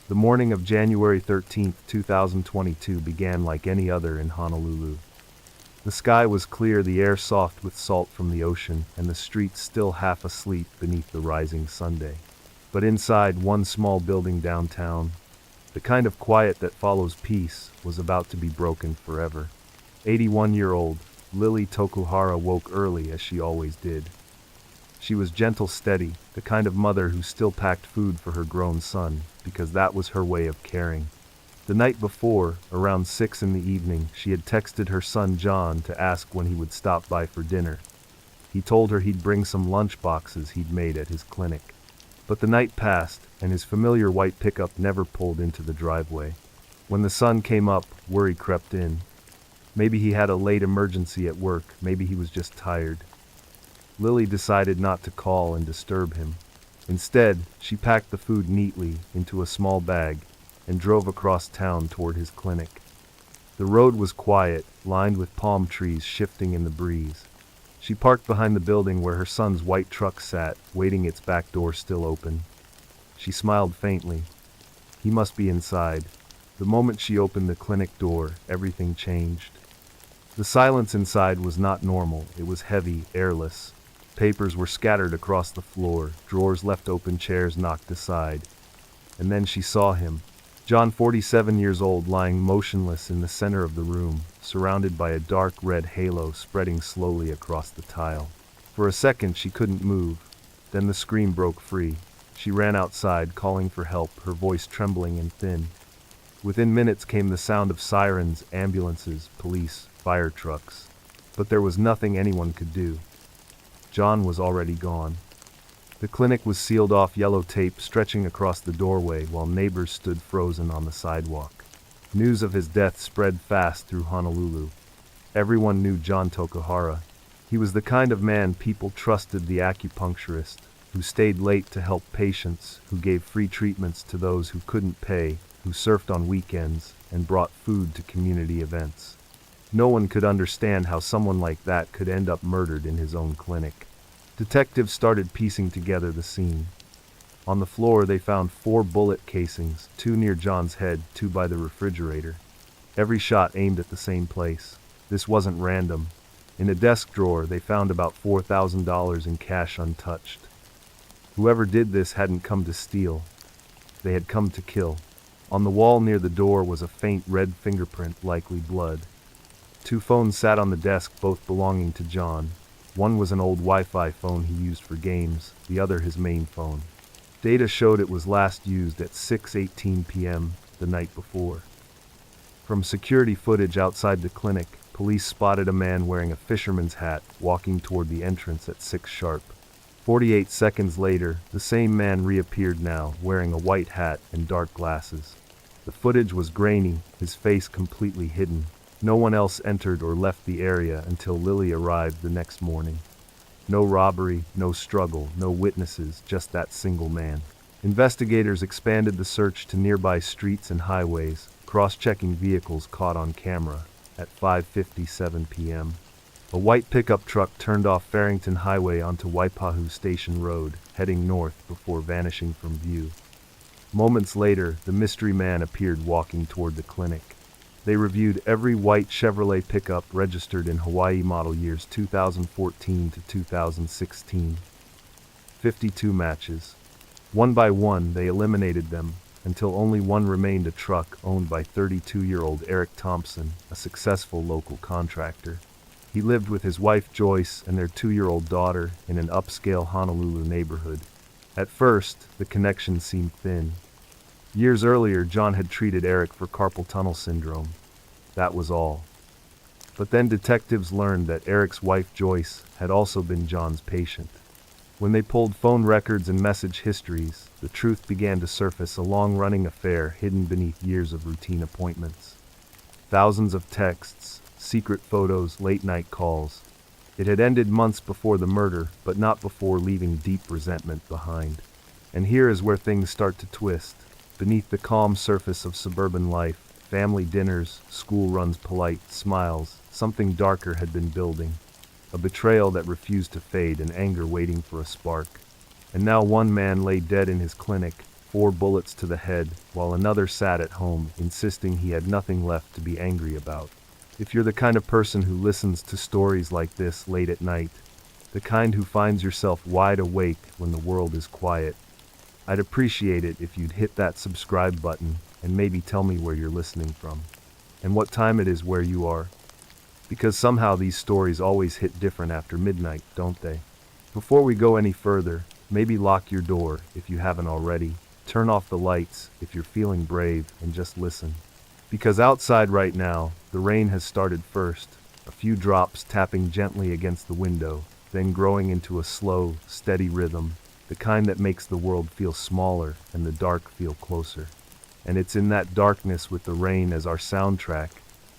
The morning of January 13, 2022 began like any other in Honolulu. The sky was clear, the air soft with salt from the ocean, and the streets still half asleep beneath the rising sunday. But inside one small building downtown, the kind of quiet that follows peace was about to be broken forever. 81-year-old Lily Tokuhara woke early as she always did. She was gentle, steady, the kind of mother who still packed food for her grown son, because that was her way of caring. The night before, around 6 in the evening, she had texted her son John to ask when he would stop by for dinner. He told her he'd bring some lunch boxes he'd made at his clinic. But the night passed, and his familiar white pickup never pulled into the driveway. When the sun came up, worry crept in. Maybe he had a late emergency at work, maybe he was just tired. Lily decided not to call and disturb him. Instead, she packed the food neatly into a small bag and drove across town toward his clinic. The road was quiet, lined with palm trees shifting in the breeze. She parked behind the building where her son's white truck sat, waiting, its back door still open. She smiled faintly. He must be inside. The moment she opened the clinic door, everything changed. The silence inside was not normal. It was heavy, airless. Papers were scattered across the floor, drawers left open, chairs knocked aside. And then she saw him. John, 47 years old, lying motionless in the center of the room, surrounded by a dark red halo spreading slowly across the tile. For a second she couldn't move. Then the scream broke free. She ran outside, calling for help, her voice trembling and thin. Within minutes came the sound of sirens, ambulances, police, fire trucks. But there was nothing anyone could do. John was already gone. The clinic was sealed off, yellow tape stretching across the doorway, while neighbors stood frozen on the sidewalk. News of his death spread fast through Honolulu. Everyone knew John Tokuhara. He was the kind of man people trusted, the acupuncturist, who stayed late to help patients, who gave free treatments to those who couldn't pay, who surfed on weekends, and brought food to community events. No one could understand how someone like that could end up murdered in his own clinic. Detectives started piecing together the scene. On the floor they found 4 bullet casings, 2 near John's head, 2 by the refrigerator. Every shot aimed at the same place. This wasn't random. In a desk drawer they found about $4,000 in cash untouched. Whoever did this hadn't come to steal. They had come to kill. On the wall near the door was a faint red fingerprint, likely blood. 2 phones sat on the desk, both belonging to John. One was an old Wi-Fi phone he used for games, the other his main phone. Data showed it was last used at 6:18 p.m. the night before. From security footage outside the clinic, police spotted a man wearing a fisherman's hat walking toward the entrance at 6 sharp. 48 seconds later, the same man reappeared, now wearing a white hat and dark glasses. The footage was grainy, his face completely hidden. No one else entered or left the area until Lily arrived the next morning. No robbery, no struggle, no witnesses, just that single man. Investigators expanded the search to nearby streets and highways, cross-checking vehicles caught on camera. At 5:57 p.m., a white pickup truck turned off Farrington Highway onto Waipahu Station Road, heading north before vanishing from view. Moments later, the mystery man appeared walking toward the clinic. They reviewed every white Chevrolet pickup registered in Hawaii model years 2014 to 2016. 52 matches. One by one, they eliminated them, until only one remained, a truck owned by 32-year-old Eric Thompson, a successful local contractor. He lived with his wife Joyce and their 2-year-old daughter in an upscale Honolulu neighborhood. At first, the connection seemed thin. Years earlier, John had treated Eric for carpal tunnel syndrome. That was all. But then detectives learned that Eric's wife Joyce had also been John's patient. When they pulled phone records and message histories, the truth began to surface, a long-running affair hidden beneath years of routine appointments. Thousands of texts, secret photos, late-night calls. It had ended months before the murder, but not before leaving deep resentment behind. And here is where things start to twist. Beneath the calm surface of suburban life, family dinners, school runs, polite smiles, something darker had been building. A betrayal that refused to fade, and anger waiting for a spark. And now one man lay dead in his clinic, 4 bullets to the head, while another sat at home, insisting he had nothing left to be angry about. If you're the kind of person who listens to stories like this late at night, the kind who finds yourself wide awake when the world is quiet, I'd appreciate it if you'd hit that subscribe button and maybe tell me where you're listening from and what time it is where you are. Because somehow these stories always hit different after midnight, don't they? Before we go any further, maybe lock your door if you haven't already. Turn off the lights if you're feeling brave and just listen. Because outside right now, the rain has started first, a few drops tapping gently against the window, then growing into a slow, steady rhythm, the kind that makes the world feel smaller and the dark feel closer. And it's in that darkness with the rain as our soundtrack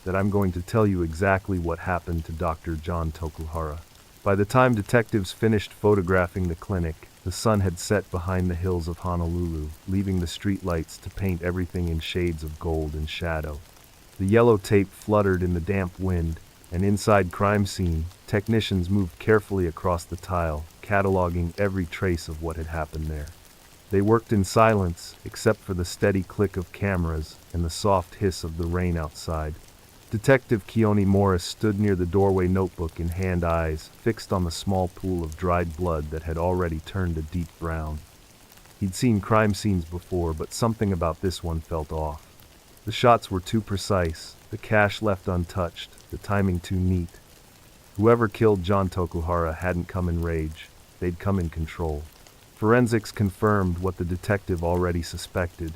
that I'm going to tell you exactly what happened to Dr. John Tokuhara. By the time detectives finished photographing the clinic, the sun had set behind the hills of Honolulu, leaving the streetlights to paint everything in shades of gold and shadow. The yellow tape fluttered in the damp wind, and inside crime scene, technicians moved carefully across the tile, cataloging every trace of what had happened there. They worked in silence, except for the steady click of cameras and the soft hiss of the rain outside. Detective Keone Morris stood near the doorway, notebook in hand, eyes fixed on the small pool of dried blood that had already turned a deep brown. He'd seen crime scenes before, but something about this one felt off. The shots were too precise, the cache left untouched, the timing too neat. Whoever killed John Tokuhara hadn't come in rage, they'd come in control. Forensics confirmed what the detective already suspected.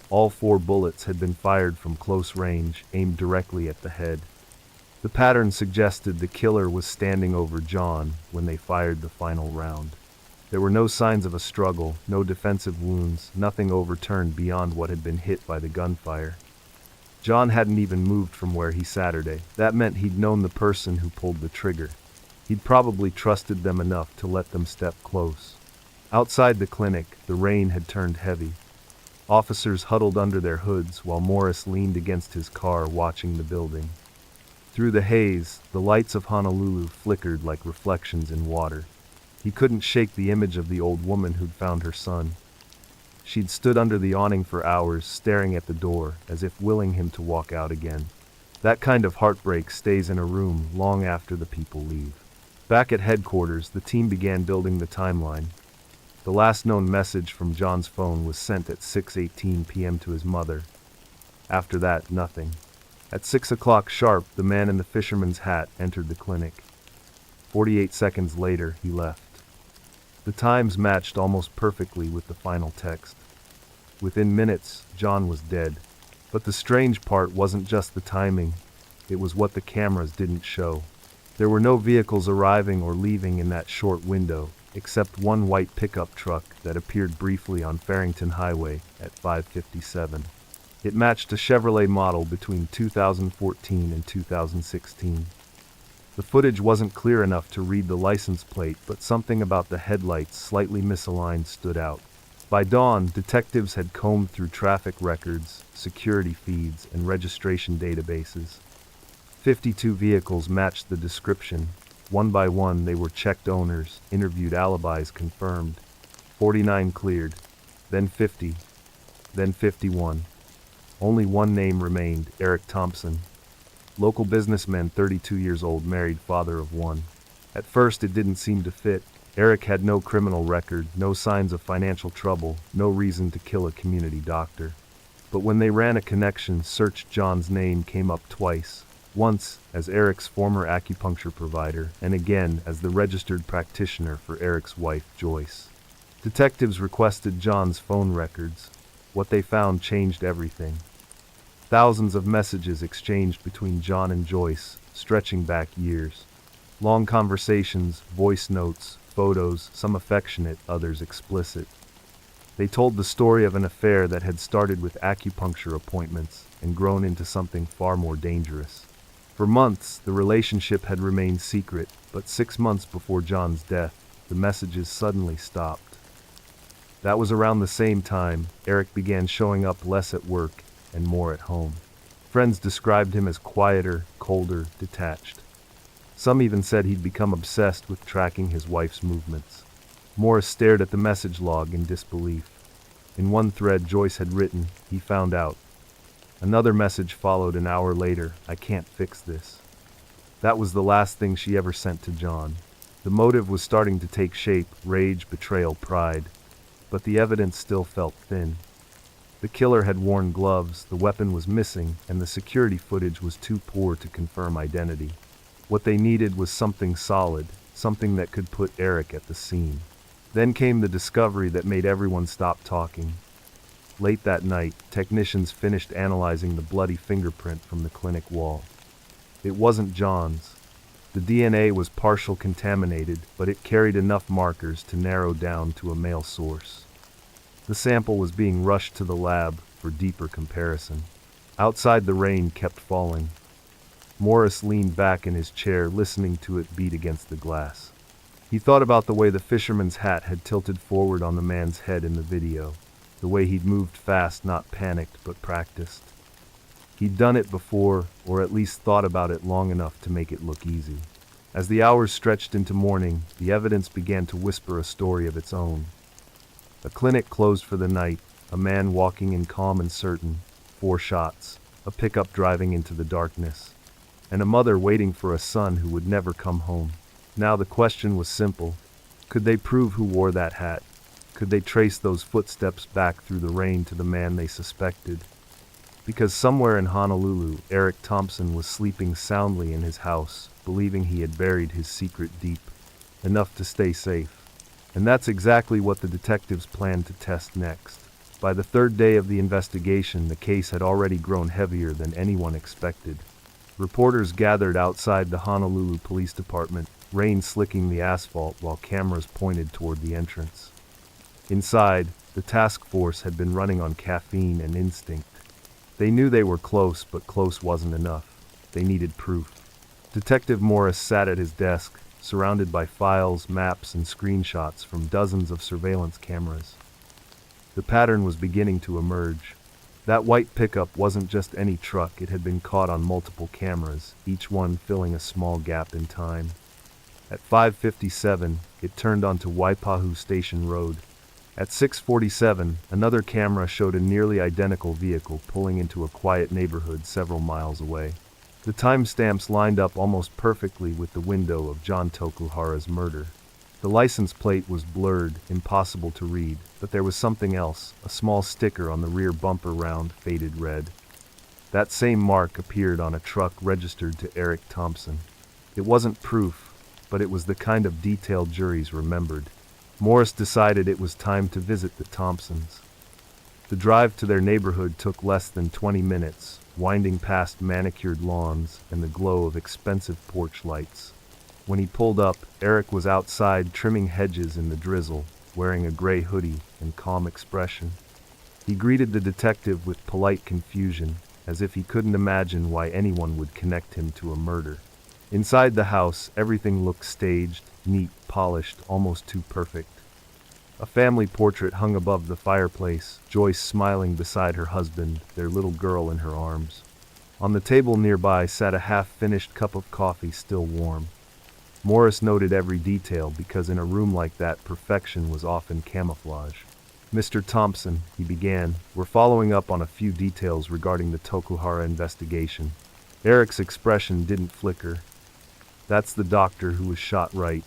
All 4 bullets had been fired from close range, aimed directly at the head. The pattern suggested the killer was standing over John when they fired the final round. There were no signs of a struggle, no defensive wounds, nothing overturned beyond what had been hit by the gunfire. John hadn't even moved from where he Saturday. That meant he'd known the person who pulled the trigger. He'd probably trusted them enough to let them step close. Outside the clinic, the rain had turned heavy. Officers huddled under their hoods while Morris leaned against his car watching the building. Through the haze, the lights of Honolulu flickered like reflections in water. He couldn't shake the image of the old woman who'd found her son. She'd stood under the awning for hours, staring at the door, as if willing him to walk out again. That kind of heartbreak stays in a room long after the people leave. Back at headquarters, the team began building the timeline. The last known message from John's phone was sent at 6:18 p.m. to his mother. After that, nothing. At 6 o'clock sharp, the man in the fisherman's hat entered the clinic. 48 seconds later, he left. The times matched almost perfectly with the final text. Within minutes, John was dead. But the strange part wasn't just the timing, it was what the cameras didn't show. There were no vehicles arriving or leaving in that short window, except one white pickup truck that appeared briefly on Farrington Highway at 5:57. It matched a Chevrolet model between 2014 and 2016. The footage wasn't clear enough to read the license plate, but something about the headlights, slightly misaligned, stood out. By dawn, detectives had combed through traffic records, security feeds, and registration databases. 52 vehicles matched the description. One by one, they were checked owners, interviewed, alibis confirmed. 49 cleared, then 50, then 51. Only one name remained, Eric Thompson. Local businessman, 32 years old, married, father of 1. At first, it didn't seem to fit. Eric had no criminal record, no signs of financial trouble, no reason to kill a community doctor. But when they ran a connection search, John's name came up twice. Once as Eric's former acupuncture provider, and again as the registered practitioner for Eric's wife, Joyce. Detectives requested John's phone records. What they found changed everything. Thousands of messages exchanged between John and Joyce, stretching back years. Long conversations, voice notes, photos, some affectionate, others explicit. They told the story of an affair that had started with acupuncture appointments and grown into something far more dangerous. For months, the relationship had remained secret, but 6 months before John's death, the messages suddenly stopped. That was around the same time Eric began showing up less at work and more at home. Friends described him as quieter, colder, detached. Some even said he'd become obsessed with tracking his wife's movements. Morris stared at the message log in disbelief. In one thread Joyce had written, "He found out." Another message followed an hour later, "I can't fix this." That was the last thing she ever sent to John. The motive was starting to take shape: rage, betrayal, pride. But the evidence still felt thin. The killer had worn gloves, the weapon was missing, and the security footage was too poor to confirm identity. What they needed was something solid, something that could put Eric at the scene. Then came the discovery that made everyone stop talking. Late that night, technicians finished analyzing the bloody fingerprint from the clinic wall. It wasn't John's. The DNA was partially contaminated, but it carried enough markers to narrow down to a male source. The sample was being rushed to the lab for deeper comparison. Outside, the rain kept falling. Morris leaned back in his chair, listening to it beat against the glass. He thought about the way the fisherman's hat had tilted forward on the man's head in the video, the way he'd moved fast, not panicked, but practiced. He'd done it before, or at least thought about it long enough to make it look easy. As the hours stretched into morning, the evidence began to whisper a story of its own. A clinic closed for the night, a man walking in calm and certain, 4 shots, a pickup driving into the darkness, and a mother waiting for a son who would never come home. Now the question was simple. Could they prove who wore that hat? Could they trace those footsteps back through the rain to the man they suspected? Because somewhere in Honolulu, Eric Thompson was sleeping soundly in his house, believing he had buried his secret deep enough to stay safe. And that's exactly what the detectives planned to test next. By the 3rd day of the investigation, the case had already grown heavier than anyone expected. Reporters gathered outside the Honolulu Police Department, rain slicking the asphalt while cameras pointed toward the entrance. Inside, the task force had been running on caffeine and instinct. They knew they were close, but close wasn't enough. They needed proof. Detective Morris sat at his desk, surrounded by files, maps, and screenshots from dozens of surveillance cameras. The pattern was beginning to emerge. That white pickup wasn't just any truck, it had been caught on multiple cameras, each one filling a small gap in time. At 5:57, it turned onto Waipahu Station Road. At 6:47, another camera showed a nearly identical vehicle pulling into a quiet neighborhood several miles away. The timestamps lined up almost perfectly with the window of John Tokuhara's murder. The license plate was blurred, impossible to read, but there was something else, a small sticker on the rear bumper, round, faded red. That same mark appeared on a truck registered to Eric Thompson. It wasn't proof, but it was the kind of detail juries remembered. Morris decided it was time to visit the Thompsons. The drive to their neighborhood took less than 20 minutes, winding past manicured lawns and the glow of expensive porch lights. When he pulled up, Eric was outside trimming hedges in the drizzle, wearing a gray hoodie and calm expression. He greeted the detective with polite confusion, as if he couldn't imagine why anyone would connect him to a murder. Inside the house, everything looked staged, neat, polished, almost too perfect. A family portrait hung above the fireplace, Joyce smiling beside her husband, their little girl in her arms. On the table nearby sat a half-finished cup of coffee, still warm. Morris noted every detail because in a room like that, perfection was often camouflage. "Mr. Thompson," he began, "we're following up on a few details regarding the Tokuhara investigation." Eric's expression didn't flicker. "That's the doctor who was shot, right?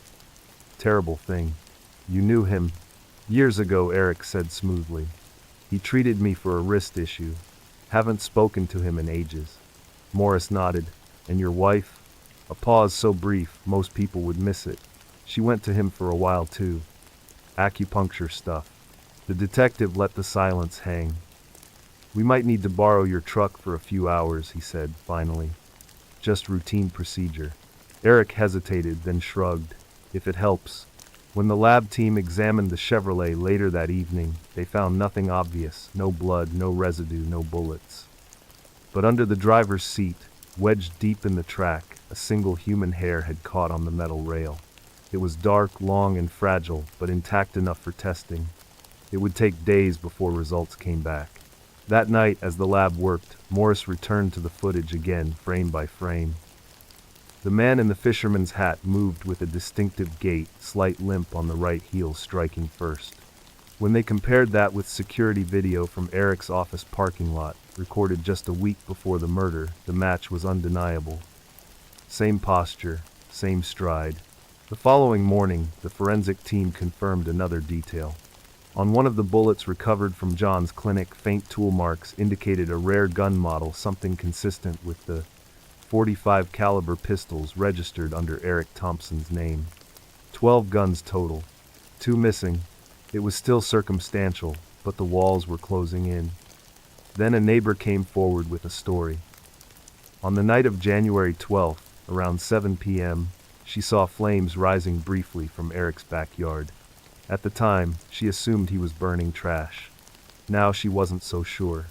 Terrible thing. You knew him?" "Years ago," Eric said smoothly. "He treated me for a wrist issue. Haven't spoken to him in ages." Morris nodded. "And your wife?" A pause so brief, most people would miss it. "She went to him for a while too. Acupuncture stuff." The detective let the silence hang. "We might need to borrow your truck for a few hours," he said, finally. "Just routine procedure." Eric hesitated, then shrugged. "If it helps." When the lab team examined the Chevrolet later that evening, they found nothing obvious, no blood, no residue, no bullets. But under the driver's seat, wedged deep in the track, a single human hair had caught on the metal rail. It was dark, long, and fragile, but intact enough for testing. It would take days before results came back. That night, as the lab worked, Morris returned to the footage again, frame by frame. The man in the fisherman's hat moved with a distinctive gait, slight limp on the right heel striking first. When they compared that with security video from Eric's office parking lot, recorded just a week before the murder, the match was undeniable. Same posture, same stride. The following morning, the forensic team confirmed another detail. On one of the bullets recovered from John's clinic, faint tool marks indicated a rare gun model, something consistent with the .45 caliber pistols registered under Eric Thompson's name. 12 guns total. 2 missing. It was still circumstantial, but the walls were closing in. Then a neighbor came forward with a story. On the night of January 12th, around 7 p.m., she saw flames rising briefly from Eric's backyard. At the time, she assumed he was burning trash. Now she wasn't so sure.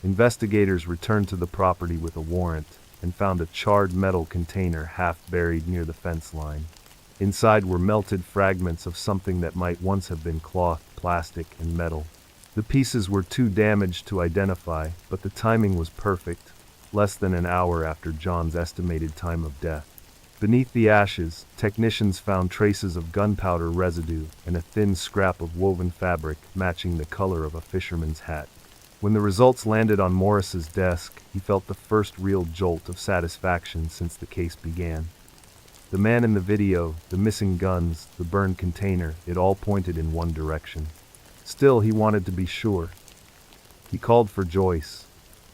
Investigators returned to the property with a warrant and found a charred metal container half buried near the fence line. Inside were melted fragments of something that might once have been cloth, plastic, and metal. The pieces were too damaged to identify, but the timing was perfect, less than an hour after John's estimated time of death. Beneath the ashes, technicians found traces of gunpowder residue and a thin scrap of woven fabric matching the color of a fisherman's hat. When the results landed on Morris's desk, he felt the first real jolt of satisfaction since the case began. The man in the video, the missing guns, the burned container, it all pointed in one direction. Still, he wanted to be sure. He called for Joyce.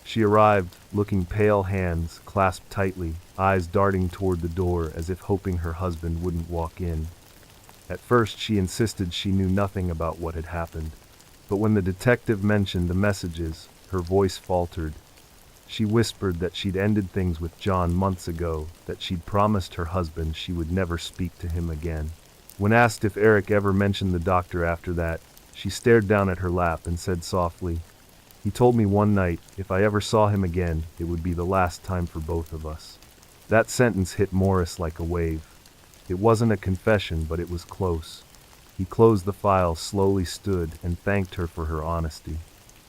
She arrived, looking pale, hands clasped tightly, eyes darting toward the door as if hoping her husband wouldn't walk in. At first she insisted she knew nothing about what had happened, but when the detective mentioned the messages, her voice faltered. She whispered that she'd ended things with John months ago, that she'd promised her husband she would never speak to him again. When asked if Eric ever mentioned the doctor after that, she stared down at her lap and said softly, "He told me one night, if I ever saw him again, it would be the last time for both of us." That sentence hit Morris like a wave. It wasn't a confession, but it was close. He closed the file, slowly stood, and thanked her for her honesty.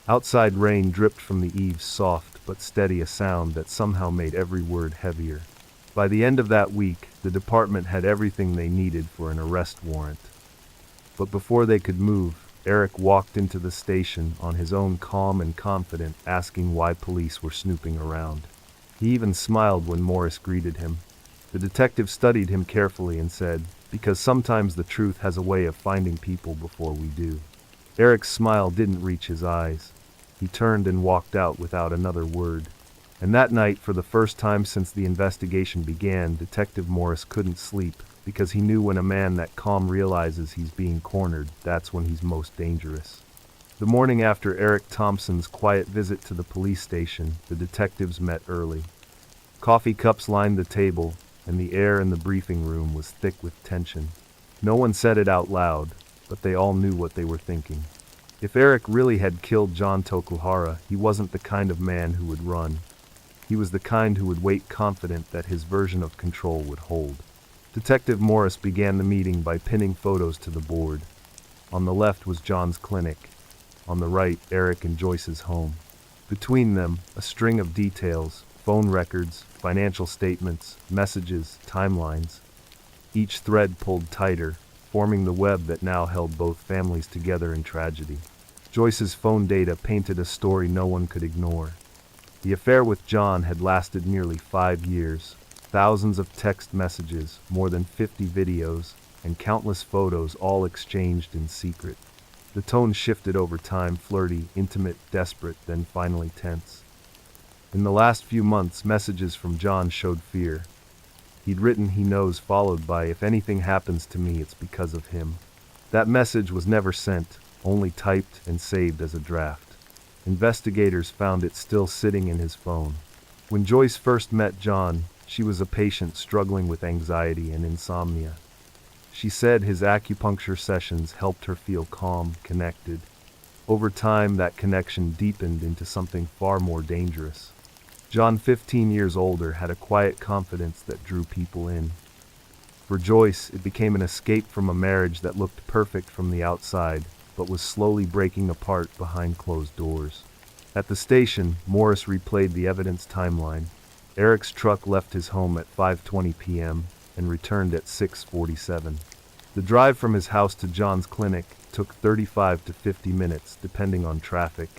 Outside rain dripped from the eaves, soft but steady, a sound that somehow made every word heavier. By the end of that week, the department had everything they needed for an arrest warrant. But before they could move, Eric walked into the station on his own, calm and confident, asking why police were snooping around. He even smiled when Morris greeted him. The detective studied him carefully and said, "Because sometimes the truth has a way of finding people before we do." Eric's smile didn't reach his eyes. He turned and walked out without another word. And that night, for the first time since the investigation began, Detective Morris couldn't sleep, because he knew when a man that calm realizes he's being cornered, that's when he's most dangerous. The morning after Eric Thompson's quiet visit to the police station, the detectives met early. Coffee cups lined the table, and the air in the briefing room was thick with tension. No one said it out loud, but they all knew what they were thinking. If Eric really had killed John Tokuhara, he wasn't the kind of man who would run. He was the kind who would wait, confident that his version of control would hold. Detective Morris began the meeting by pinning photos to the board. On the left was John's clinic. On the right, Eric and Joyce's home. Between them, a string of details, phone records, financial statements, messages, timelines. Each thread pulled tighter, forming the web that now held both families together in tragedy. Joyce's phone data painted a story no one could ignore. The affair with John had lasted nearly 5 years. Thousands of text messages, more than 50 videos, and countless photos, all exchanged in secret. The tone shifted over time, flirty, intimate, desperate, then finally tense. In the last few months, messages from John showed fear. He'd written "he knows," followed by "if anything happens to me, it's because of him." That message was never sent, only typed and saved as a draft. Investigators found it still sitting in his phone. When Joyce first met John, she was a patient struggling with anxiety and insomnia. She said his acupuncture sessions helped her feel calm, connected. Over time, that connection deepened into something far more dangerous. John, 15 years older, had a quiet confidence that drew people in. For Joyce, it became an escape from a marriage that looked perfect from the outside, but was slowly breaking apart behind closed doors. At the station, Morris replayed the evidence timeline. Eric's truck left his home at 5:20 p.m. and returned at 6:47. The drive from his house to John's clinic, took 35 to 50 minutes, depending on traffic.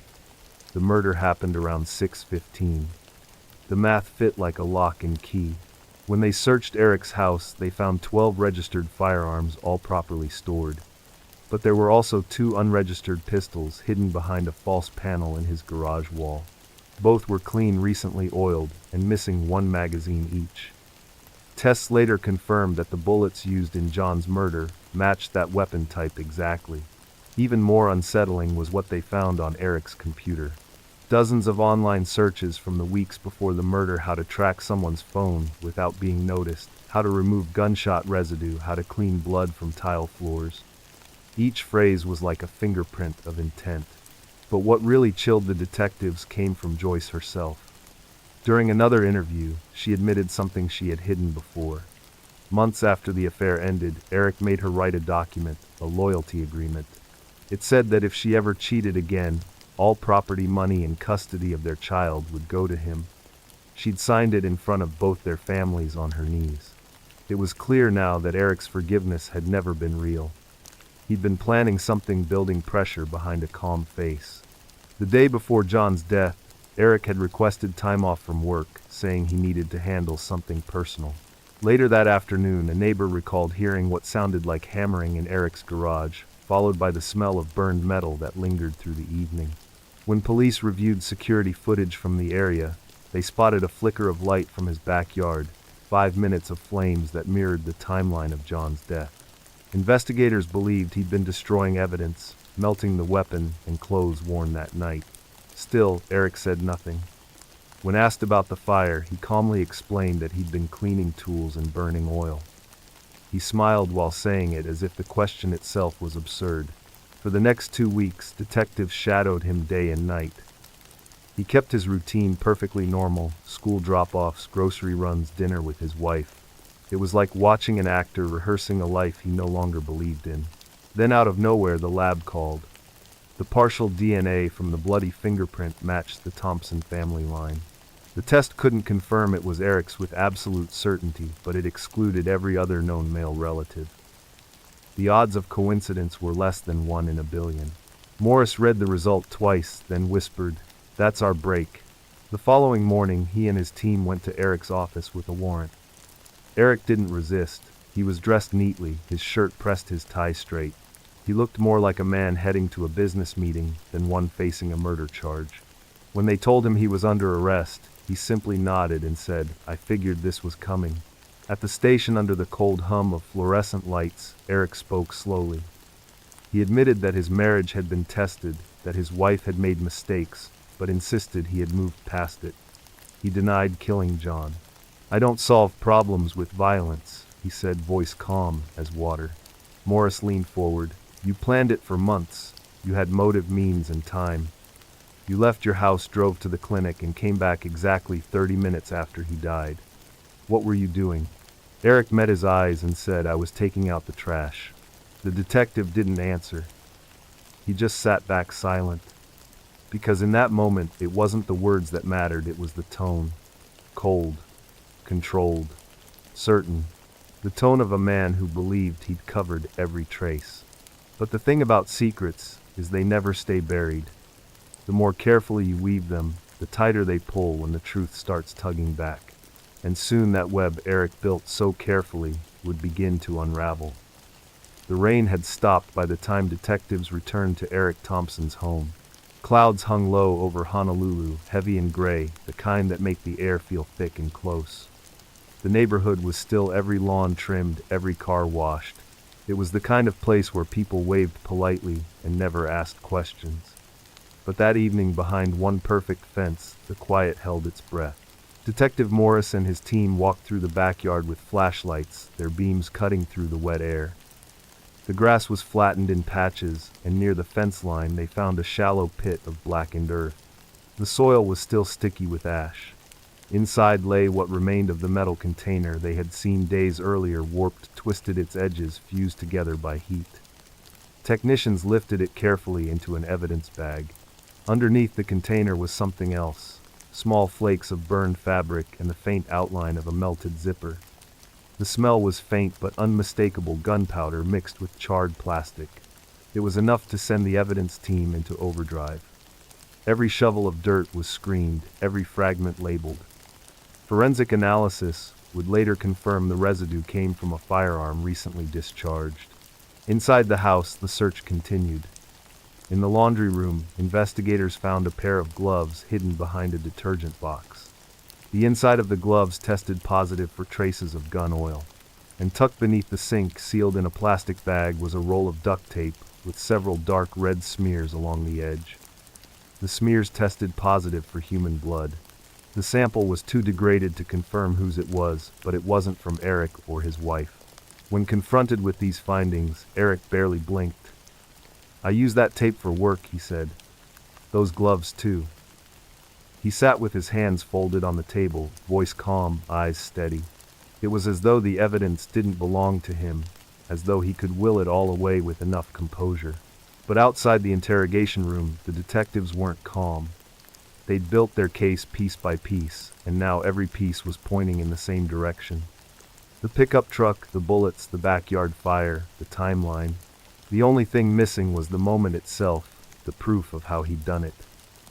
The murder happened around 6:15. The math fit like a lock and key. When they searched Eric's house, they found 12 registered firearms, all properly stored. But there were also 2 unregistered pistols hidden behind a false panel in his garage wall. Both were clean, recently oiled, and missing 1 magazine each. Tests later confirmed that the bullets used in John's murder matched that weapon type exactly. Even more unsettling was what they found on Eric's computer. Dozens of online searches from the weeks before the murder: how to track someone's phone without being noticed, how to remove gunshot residue, how to clean blood from tile floors. Each phrase was like a fingerprint of intent. But what really chilled the detectives came from Joyce herself. During another interview, she admitted something she had hidden before. Months after the affair ended, Eric made her write a document, a loyalty agreement. It said that if she ever cheated again, all property, money, and custody of their child would go to him. She'd signed it in front of both their families on her knees. It was clear now that Eric's forgiveness had never been real. He'd been planning something, building pressure behind a calm face. The day before John's death, Eric had requested time off from work, saying he needed to handle something personal. Later that afternoon, a neighbor recalled hearing what sounded like hammering in Eric's garage, followed by the smell of burned metal that lingered through the evening. When police reviewed security footage from the area, they spotted a flicker of light from his backyard, 5 minutes of flames that mirrored the timeline of John's death. Investigators believed he'd been destroying evidence, melting the weapon and clothes worn that night. Still, Eric said nothing. When asked about the fire, he calmly explained that he'd been cleaning tools and burning oil. He smiled while saying it, as if the question itself was absurd. For the next 2 weeks, detectives shadowed him day and night. He kept his routine perfectly normal: school drop-offs, grocery runs, dinner with his wife. It was like watching an actor rehearsing a life he no longer believed in. Then out of nowhere, the lab called. The partial DNA from the bloody fingerprint matched the Thompson family line. The test couldn't confirm it was Eric's with absolute certainty, but it excluded every other known male relative. The odds of coincidence were less than 1 in a billion. Morris read the result twice, then whispered, "That's our break." The following morning, he and his team went to Eric's office with a warrant. Eric didn't resist. He was dressed neatly, his shirt pressed, his tie straight. He looked more like a man heading to a business meeting than one facing a murder charge. When they told him he was under arrest, he simply nodded and said, "I figured this was coming." At the station, under the cold hum of fluorescent lights, Eric spoke slowly. He admitted that his marriage had been tested, that his wife had made mistakes, but insisted he had moved past it. He denied killing John. "I don't solve problems with violence," he said, voice calm as water. Morris leaned forward. "You planned it for months. You had motive, means, and time. You left your house, drove to the clinic, and came back exactly 30 minutes after he died. What were you doing?" Eric met his eyes and said, "I was taking out the trash." The detective didn't answer. He just sat back silent. Because in that moment, it wasn't the words that mattered, it was the tone. Cold, controlled, certain. The tone of a man who believed he'd covered every trace. But the thing about secrets is they never stay buried. The more carefully you weave them, the tighter they pull when the truth starts tugging back. And soon that web Eric built so carefully would begin to unravel. The rain had stopped by the time detectives returned to Eric Thompson's home. Clouds hung low over Honolulu, heavy and gray, the kind that make the air feel thick and close. The neighborhood was still, every lawn trimmed, every car washed. It was the kind of place where people waved politely and never asked questions. But that evening, behind one perfect fence, the quiet held its breath. Detective Morris and his team walked through the backyard with flashlights, their beams cutting through the wet air. The grass was flattened in patches, and near the fence line they found a shallow pit of blackened earth. The soil was still sticky with ash. Inside lay what remained of the metal container they had seen days earlier, warped, twisted, its edges fused together by heat. Technicians lifted it carefully into an evidence bag. Underneath the container was something else. Small flakes of burned fabric and the faint outline of a melted zipper. The smell was faint but unmistakable: gunpowder mixed with charred plastic. It was enough to send the evidence team into overdrive. Every shovel of dirt was screened, every fragment labeled. Forensic analysis would later confirm the residue came from a firearm recently discharged. Inside the house, the search continued. In the laundry room, investigators found a pair of gloves hidden behind a detergent box. The inside of the gloves tested positive for traces of gun oil. And tucked beneath the sink, sealed in a plastic bag, was a roll of duct tape with several dark red smears along the edge. The smears tested positive for human blood. The sample was too degraded to confirm whose it was, but it wasn't from Eric or his wife. When confronted with these findings, Eric barely blinked. "I use that tape for work," he said. "Those gloves too." He sat with his hands folded on the table, voice calm, eyes steady. It was as though the evidence didn't belong to him, as though he could will it all away with enough composure. But outside the interrogation room, the detectives weren't calm. They'd built their case piece by piece, and now every piece was pointing in the same direction. The pickup truck, the bullets, the backyard fire, the timeline. The only thing missing was the moment itself, the proof of how he'd done it.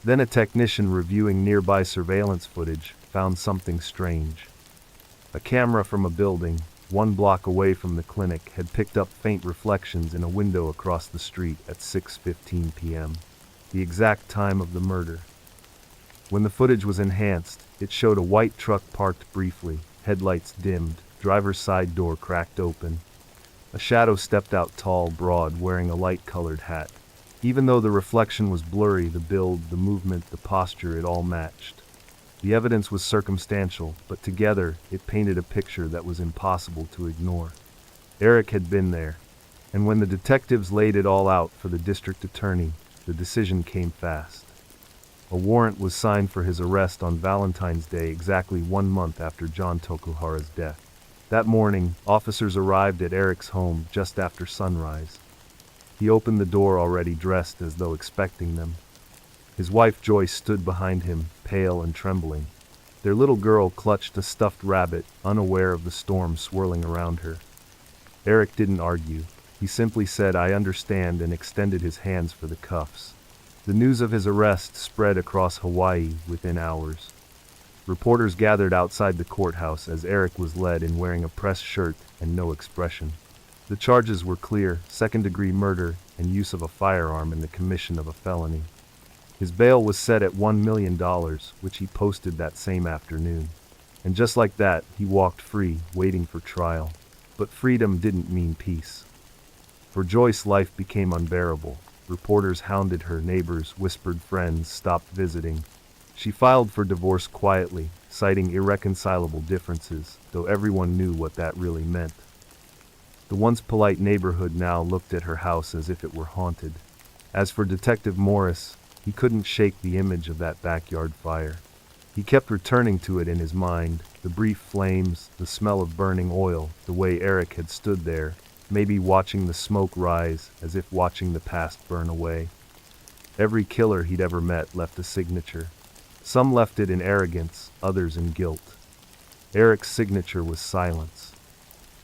Then a technician reviewing nearby surveillance footage found something strange. A camera from a building, 1 block away from the clinic, had picked up faint reflections in a window across the street at 6:15 p.m., the exact time of the murder. When the footage was enhanced, it showed a white truck parked briefly, headlights dimmed, driver's side door cracked open. A shadow stepped out tall, broad, wearing a light-colored hat. Even though the reflection was blurry, the build, the movement, the posture, it all matched. The evidence was circumstantial, but together it painted a picture that was impossible to ignore. Eric had been there, and when the detectives laid it all out for the district attorney, the decision came fast. A warrant was signed for his arrest on Valentine's Day, exactly 1 month after John Tokuhara's death. That morning, officers arrived at Eric's home just after sunrise. He opened the door already dressed as though expecting them. His wife Joyce stood behind him, pale and trembling. Their little girl clutched a stuffed rabbit, unaware of the storm swirling around her. Eric didn't argue. He simply said, "I understand," and extended his hands for the cuffs. The news of his arrest spread across Hawaii within hours. Reporters gathered outside the courthouse as Eric was led in, wearing a press shirt and no expression. The charges were clear: second-degree murder and use of a firearm in the commission of a felony. His bail was set at $1 million, which he posted that same afternoon. And just like that, he walked free, waiting for trial. But freedom didn't mean peace. For Joyce, life became unbearable. Reporters hounded her, neighbors whispered, friends stopped visiting. She filed for divorce quietly, citing irreconcilable differences, though everyone knew what that really meant. The once polite neighborhood now looked at her house as if it were haunted. As for Detective Morris, he couldn't shake the image of that backyard fire. He kept returning to it in his mind, the brief flames, the smell of burning oil, the way Eric had stood there, maybe watching the smoke rise, as if watching the past burn away. Every killer he'd ever met left a signature. Some left it in arrogance, others in guilt. Eric's signature was silence.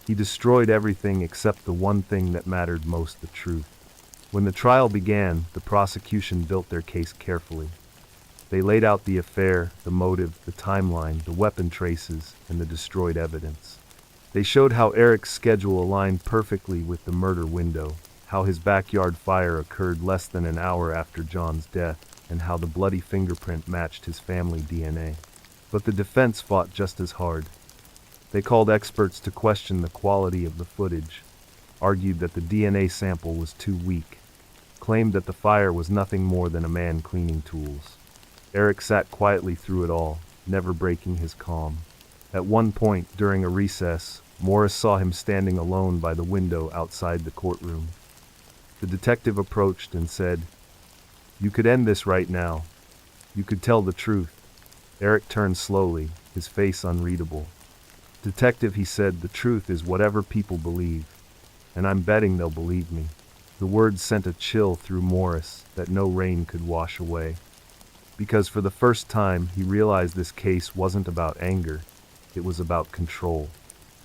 He destroyed everything except the one thing that mattered most: the truth. When the trial began, the prosecution built their case carefully. They laid out the affair, the motive, the timeline, the weapon traces, and the destroyed evidence. They showed how Eric's schedule aligned perfectly with the murder window, how his backyard fire occurred less than an hour after John's death, and how the bloody fingerprint matched his family DNA. But the defense fought just as hard. They called experts to question the quality of the footage, argued that the DNA sample was too weak, claimed that the fire was nothing more than a man cleaning tools. Eric sat quietly through it all, never breaking his calm. At one point, during a recess, Morris saw him standing alone by the window outside the courtroom. The detective approached and said, "You could end this right now. You could tell the truth." Eric turned slowly, his face unreadable. "Detective," he said, "the truth is whatever people believe. And I'm betting they'll believe me." The words sent a chill through Morris that no rain could wash away. Because for the first time, he realized this case wasn't about anger. It was about control.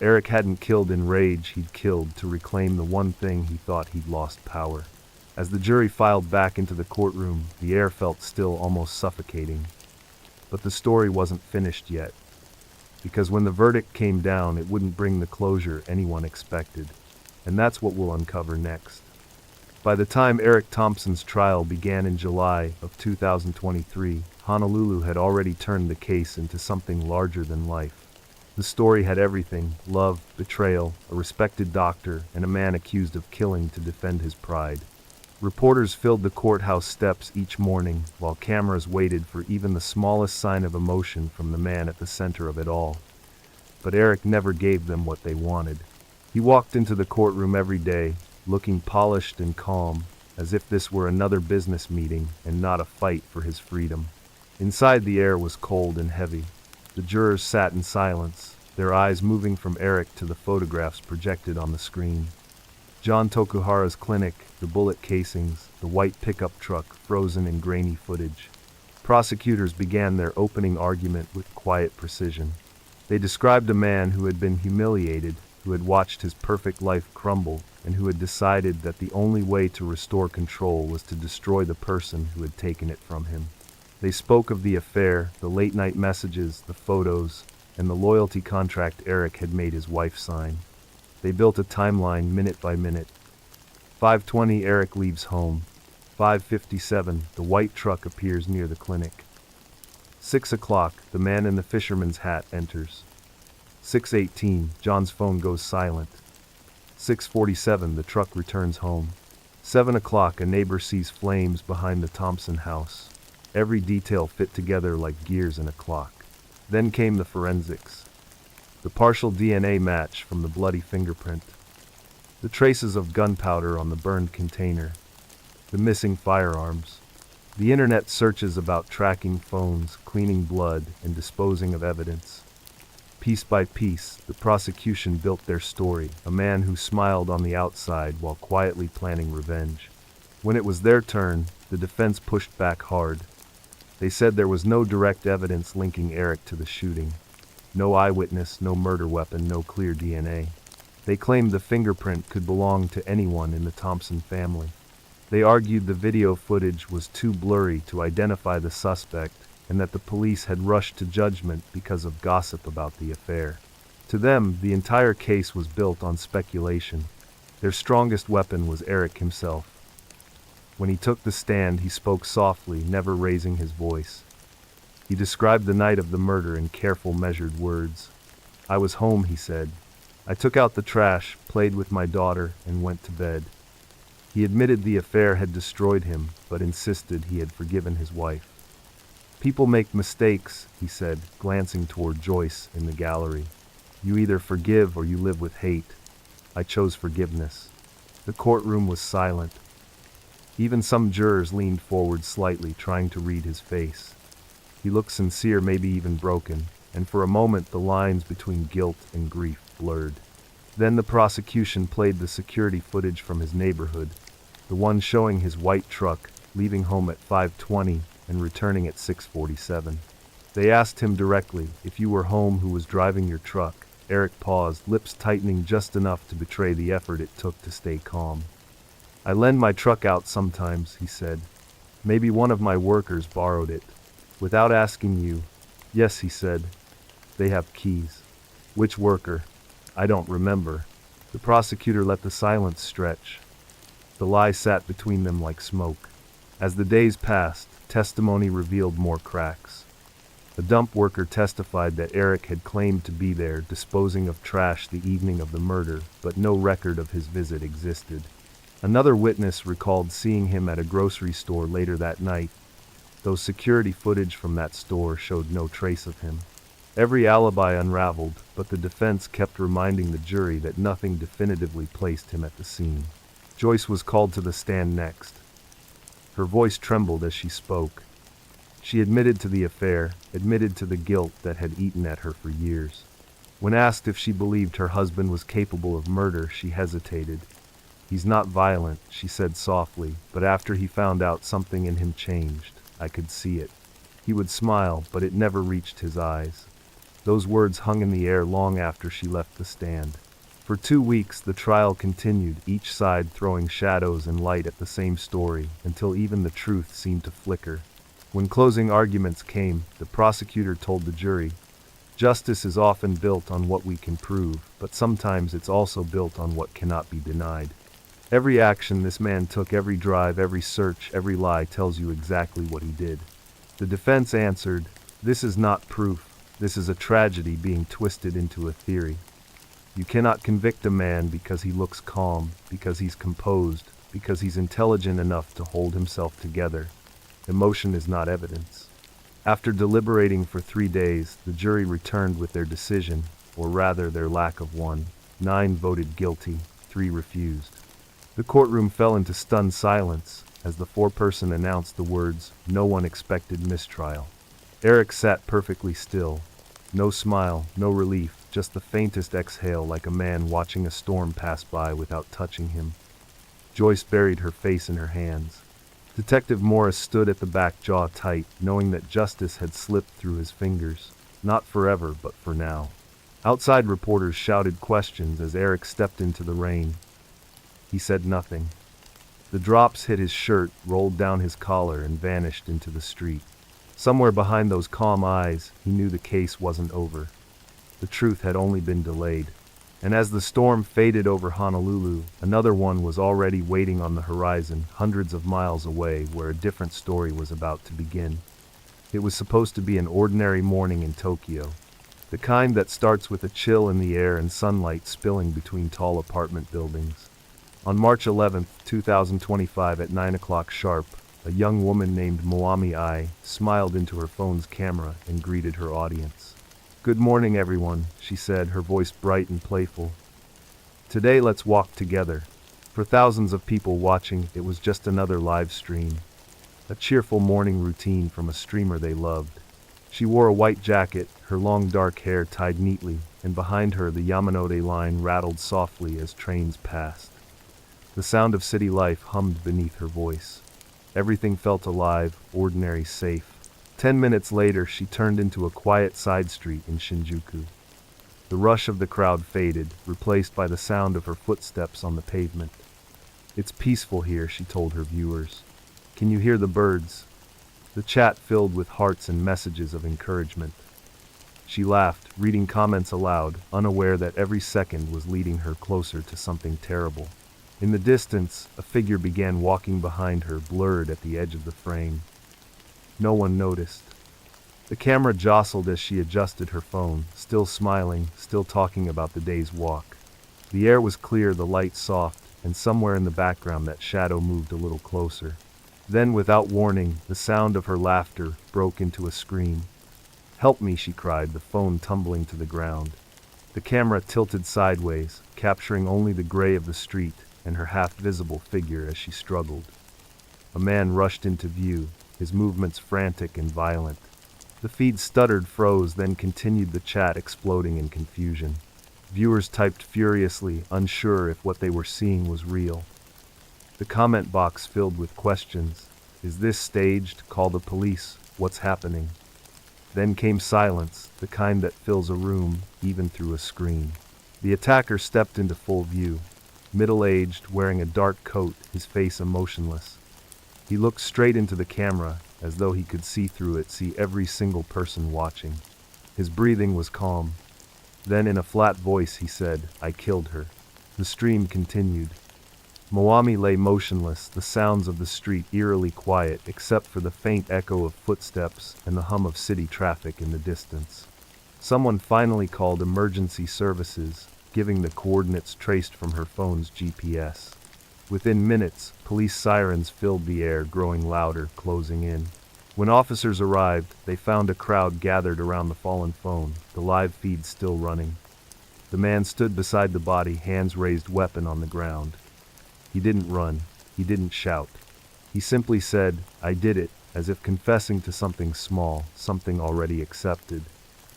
Eric hadn't killed in rage, he'd killed to reclaim the one thing he thought he'd lost: power. As the jury filed back into the courtroom, the air felt still, almost suffocating. But the story wasn't finished yet, because when the verdict came down, it wouldn't bring the closure anyone expected. And that's what we'll uncover next. By the time Eric Thompson's trial began in July of 2023, Honolulu had already turned the case into something larger than life. The story had everything: love, betrayal, a respected doctor, and a man accused of killing to defend his pride. Reporters filled the courthouse steps each morning, while cameras waited for even the smallest sign of emotion from the man at the center of it all. But Eric never gave them what they wanted. He walked into the courtroom every day, looking polished and calm, as if this were another business meeting and not a fight for his freedom. Inside, the air was cold and heavy. The jurors sat in silence, their eyes moving from Eric to the photographs projected on the screen. John Tokuhara's clinic, the bullet casings, the white pickup truck frozen in grainy footage. Prosecutors began their opening argument with quiet precision. They described a man who had been humiliated, who had watched his perfect life crumble, and who had decided that the only way to restore control was to destroy the person who had taken it from him. They spoke of the affair, the late-night messages, the photos, and the loyalty contract Eric had made his wife sign. They built a timeline minute by minute. 5:20, Eric leaves home. 5:57, the white truck appears near the clinic. 6 o'clock, the man in the fisherman's hat enters. 6:18, John's phone goes silent. 6:47, the truck returns home. 7 o'clock, a neighbor sees flames behind the Thompson house. Every detail fit together like gears in a clock. Then came the forensics. The partial DNA match from the bloody fingerprint. The traces of gunpowder on the burned container. The missing firearms. The internet searches about tracking phones, cleaning blood, and disposing of evidence. Piece by piece, the prosecution built their story, a man who smiled on the outside while quietly planning revenge. When it was their turn, the defense pushed back hard. They said there was no direct evidence linking Eric to the shooting. No eyewitness, no murder weapon, no clear DNA. They claimed the fingerprint could belong to anyone in the Thompson family. They argued the video footage was too blurry to identify the suspect, and that the police had rushed to judgment because of gossip about the affair. To them, the entire case was built on speculation. Their strongest weapon was Eric himself. When he took the stand, he spoke softly, never raising his voice. He described the night of the murder in careful, measured words. "I was home," he said. "I took out the trash, played with my daughter, and went to bed." He admitted the affair had destroyed him, but insisted he had forgiven his wife. "People make mistakes," he said, glancing toward Joyce in the gallery. "You either forgive or you live with hate. I chose forgiveness." The courtroom was silent. Even some jurors leaned forward slightly, trying to read his face. He looked sincere, maybe even broken, and for a moment the lines between guilt and grief blurred. Then the prosecution played the security footage from his neighborhood, the one showing his white truck leaving home at 5:20 and returning at 6:47. They asked him directly, "If you were home, who was driving your truck?" Eric paused, lips tightening just enough to betray the effort it took to stay calm. "I lend my truck out sometimes," he said. "Maybe one of my workers borrowed it." "Without asking you?" "Yes," he said. "They have keys." "Which worker?" "I don't remember." The prosecutor let the silence stretch. The lie sat between them like smoke. As the days passed, testimony revealed more cracks. A dump worker testified that Eric had claimed to be there disposing of trash the evening of the murder, but no record of his visit existed. Another witness recalled seeing him at a grocery store later that night, though security footage from that store showed no trace of him. Every alibi unraveled, but the defense kept reminding the jury that nothing definitively placed him at the scene. Joyce was called to the stand next. Her voice trembled as she spoke. She admitted to the affair, admitted to the guilt that had eaten at her for years. When asked if she believed her husband was capable of murder, she hesitated. "He's not violent," she said softly, "but after he found out, something in him changed. I could see it." He would smile, but it never reached his eyes. Those words hung in the air long after she left the stand. For 2 weeks, the trial continued, each side throwing shadows and light at the same story, until even the truth seemed to flicker. When closing arguments came, the prosecutor told the jury, "Justice is often built on what we can prove, but sometimes it's also built on what cannot be denied." Every action this man took, every drive, every search, every lie tells you exactly what he did. The defense answered, "This is not proof. This is a tragedy being twisted into a theory. You cannot convict a man because he looks calm, because he's composed, because he's intelligent enough to hold himself together. Emotion is not evidence." After deliberating for 3 days, the jury returned with their decision, or rather their lack of one. 9 voted guilty, 3 refused. The courtroom fell into stunned silence as the foreperson announced the words, "No one expected mistrial." Eric sat perfectly still. No smile, no relief, just the faintest exhale, like a man watching a storm pass by without touching him. Joyce buried her face in her hands. Detective Morris stood at the back, jaw tight, knowing that justice had slipped through his fingers. Not forever, but for now. Outside, reporters shouted questions as Eric stepped into the rain. He said nothing. The drops hit his shirt, rolled down his collar, and vanished into the street. Somewhere behind those calm eyes, he knew the case wasn't over. The truth had only been delayed. And as the storm faded over Honolulu, another one was already waiting on the horizon, hundreds of miles away, where a different story was about to begin. It was supposed to be an ordinary morning in Tokyo. The kind that starts with a chill in the air and sunlight spilling between tall apartment buildings. On March 11, 2025 at 9 o'clock sharp, a young woman named Moami Ai smiled into her phone's camera and greeted her audience. "Good morning, everyone," she said, her voice bright and playful. "Today let's walk together." For thousands of people watching, it was just another live stream. A cheerful morning routine from a streamer they loved. She wore a white jacket, her long dark hair tied neatly, and behind her the Yamanote line rattled softly as trains passed. The sound of city life hummed beneath her voice. Everything felt alive, ordinary, safe. 10 minutes later, she turned into a quiet side street in Shinjuku. The rush of the crowd faded, replaced by the sound of her footsteps on the pavement. "It's peaceful here," she told her viewers. "Can you hear the birds?" The chat filled with hearts and messages of encouragement. She laughed, reading comments aloud, unaware that every second was leading her closer to something terrible. In the distance, a figure began walking behind her, blurred at the edge of the frame. No one noticed. The camera jostled as she adjusted her phone, still smiling, still talking about the day's walk. The air was clear, the light soft, and somewhere in the background that shadow moved a little closer. Then, without warning, the sound of her laughter broke into a scream. "Help me," she cried, the phone tumbling to the ground. The camera tilted sideways, capturing only the gray of the street and her half-visible figure as she struggled. A man rushed into view, his movements frantic and violent. The feed stuttered, froze, then continued, the chat exploding in confusion. Viewers typed furiously, unsure if what they were seeing was real. The comment box filled with questions. "Is this staged? Call the police. What's happening?" Then came silence, the kind that fills a room, even through a screen. The attacker stepped into full view. Middle-aged, wearing a dark coat, his face emotionless. He looked straight into the camera, as though he could see through it, see every single person watching. His breathing was calm. Then in a flat voice he said, "I killed her." The stream continued. Moami lay motionless, the sounds of the street eerily quiet except for the faint echo of footsteps and the hum of city traffic in the distance. Someone finally called emergency services, giving the coordinates traced from her phone's GPS. Within minutes, police sirens filled the air, growing louder, closing in. When officers arrived, they found a crowd gathered around the fallen phone, the live feed still running. The man stood beside the body, hands raised, weapon on the ground. He didn't run. He didn't shout. He simply said, "I did it," as if confessing to something small, something already accepted.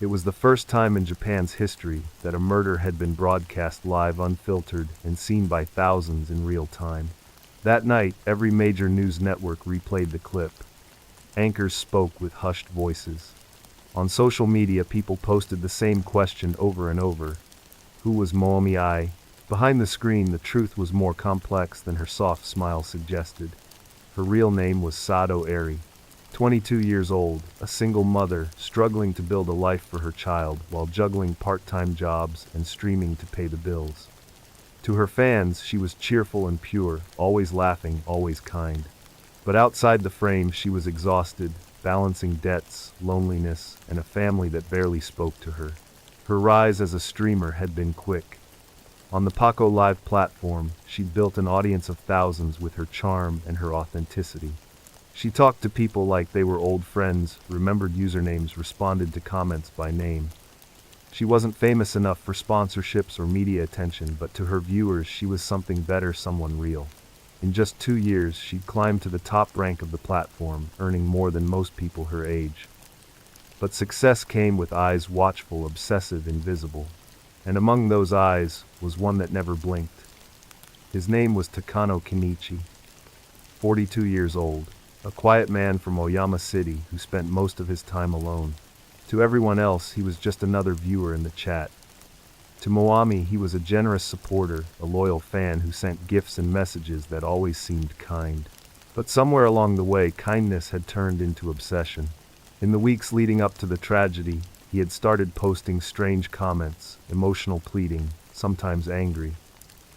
It was the first time in Japan's history that a murder had been broadcast live, unfiltered, and seen by thousands in real time. That night, every major news network replayed the clip. Anchors spoke with hushed voices. On social media, people posted the same question over and over. Who was Moami Ai? Behind the screen, the truth was more complex than her soft smile suggested. Her real name was Sado Eri, 22 years old, a single mother, struggling to build a life for her child while juggling part-time jobs and streaming to pay the bills. To her fans, she was cheerful and pure, always laughing, always kind. But outside the frame, she was exhausted, balancing debts, loneliness, and a family that barely spoke to her. Her rise as a streamer had been quick. On the Paco Live platform, she'd built an audience of thousands with her charm and her authenticity. She talked to people like they were old friends, remembered usernames, responded to comments by name. She wasn't famous enough for sponsorships or media attention, but to her viewers she was something better, someone real. In just 2 years, she'd climbed to the top rank of the platform, earning more than most people her age. But success came with eyes watchful, obsessive, invisible. And among those eyes was one that never blinked. His name was Takano Kenichi, 42 years old, a quiet man from Oyama City who spent most of his time alone. To everyone else, he was just another viewer in the chat. To Moami, he was a generous supporter, a loyal fan who sent gifts and messages that always seemed kind. But somewhere along the way, kindness had turned into obsession. In the weeks leading up to the tragedy, he had started posting strange comments, emotional pleading, sometimes angry.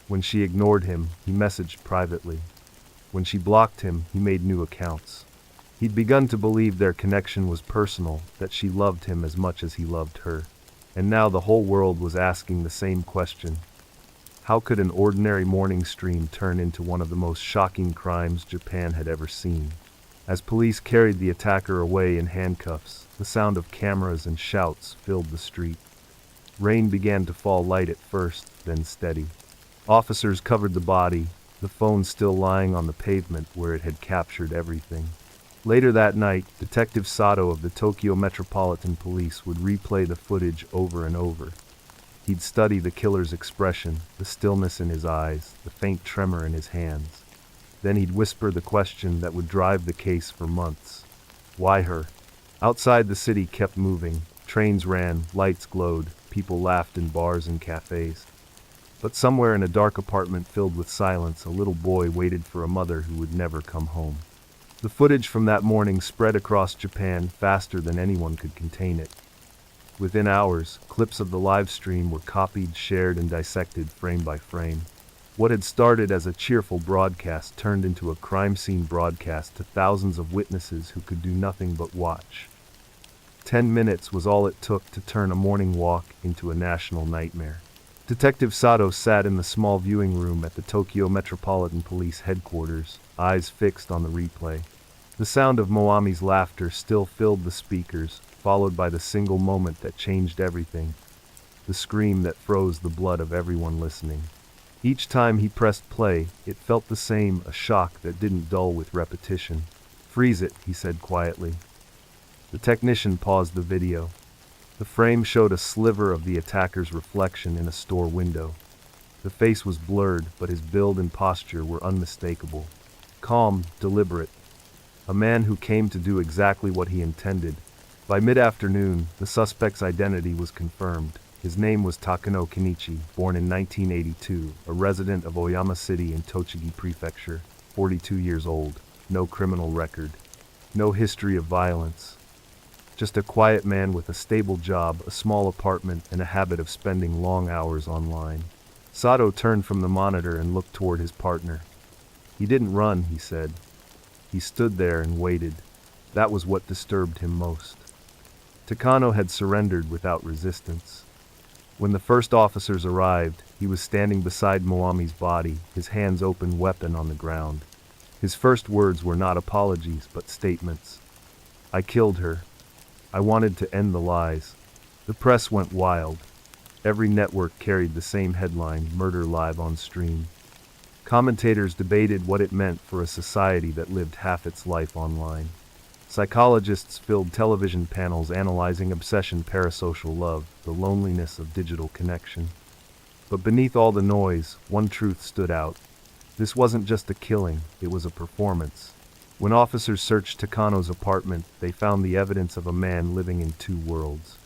When she ignored him, he messaged privately. When she blocked him, he made new accounts. He'd begun to believe their connection was personal, that she loved him as much as he loved her. And now the whole world was asking the same question. How could an ordinary morning stream turn into one of the most shocking crimes Japan had ever seen? As police carried the attacker away in handcuffs, the sound of cameras and shouts filled the street. Rain began to fall, light at first, then steady. Officers covered the body, the phone still lying on the pavement where it had captured everything. Later that night, Detective Sato of the Tokyo Metropolitan Police would replay the footage over and over. He'd study the killer's expression, the stillness in his eyes, the faint tremor in his hands. Then he'd whisper the question that would drive the case for months. Why her? Outside, the city kept moving. Trains ran, lights glowed, people laughed in bars and cafes. But somewhere in a dark apartment filled with silence, a little boy waited for a mother who would never come home. The footage from that morning spread across Japan faster than anyone could contain it. Within hours, clips of the live stream were copied, shared, and dissected frame by frame. What had started as a cheerful broadcast turned into a crime scene broadcast to thousands of witnesses who could do nothing but watch. 10 minutes was all it took to turn a morning walk into a national nightmare. Detective Sato sat in the small viewing room at the Tokyo Metropolitan Police headquarters, eyes fixed on the replay. The sound of Moami's laughter still filled the speakers, followed by the single moment that changed everything. The scream that froze the blood of everyone listening. Each time he pressed play, it felt the same, a shock that didn't dull with repetition. "Freeze it," he said quietly. The technician paused the video. The frame showed a sliver of the attacker's reflection in a store window. The face was blurred, but his build and posture were unmistakable. Calm, deliberate. A man who came to do exactly what he intended. By mid-afternoon, the suspect's identity was confirmed. His name was Takano Kenichi, born in 1982, a resident of Oyama City in Tochigi Prefecture, 42 years old, no criminal record, no history of violence. Just a quiet man with a stable job, a small apartment, and a habit of spending long hours online. Sato turned from the monitor and looked toward his partner. He didn't run, he said. He stood there and waited. That was what disturbed him most. Takano had surrendered without resistance. When the first officers arrived, he was standing beside Moami's body, his hands open, weapon on the ground. His first words were not apologies, but statements. "I killed her. I wanted to end the lies." The press went wild. Every network carried the same headline, "Murder Live on Stream." Commentators debated what it meant for a society that lived half its life online. Psychologists filled television panels analyzing obsession, parasocial love, the loneliness of digital connection. But beneath all the noise, one truth stood out. This wasn't just a killing, it was a performance. When officers searched Takano's apartment, they found the evidence of a man living in two worlds.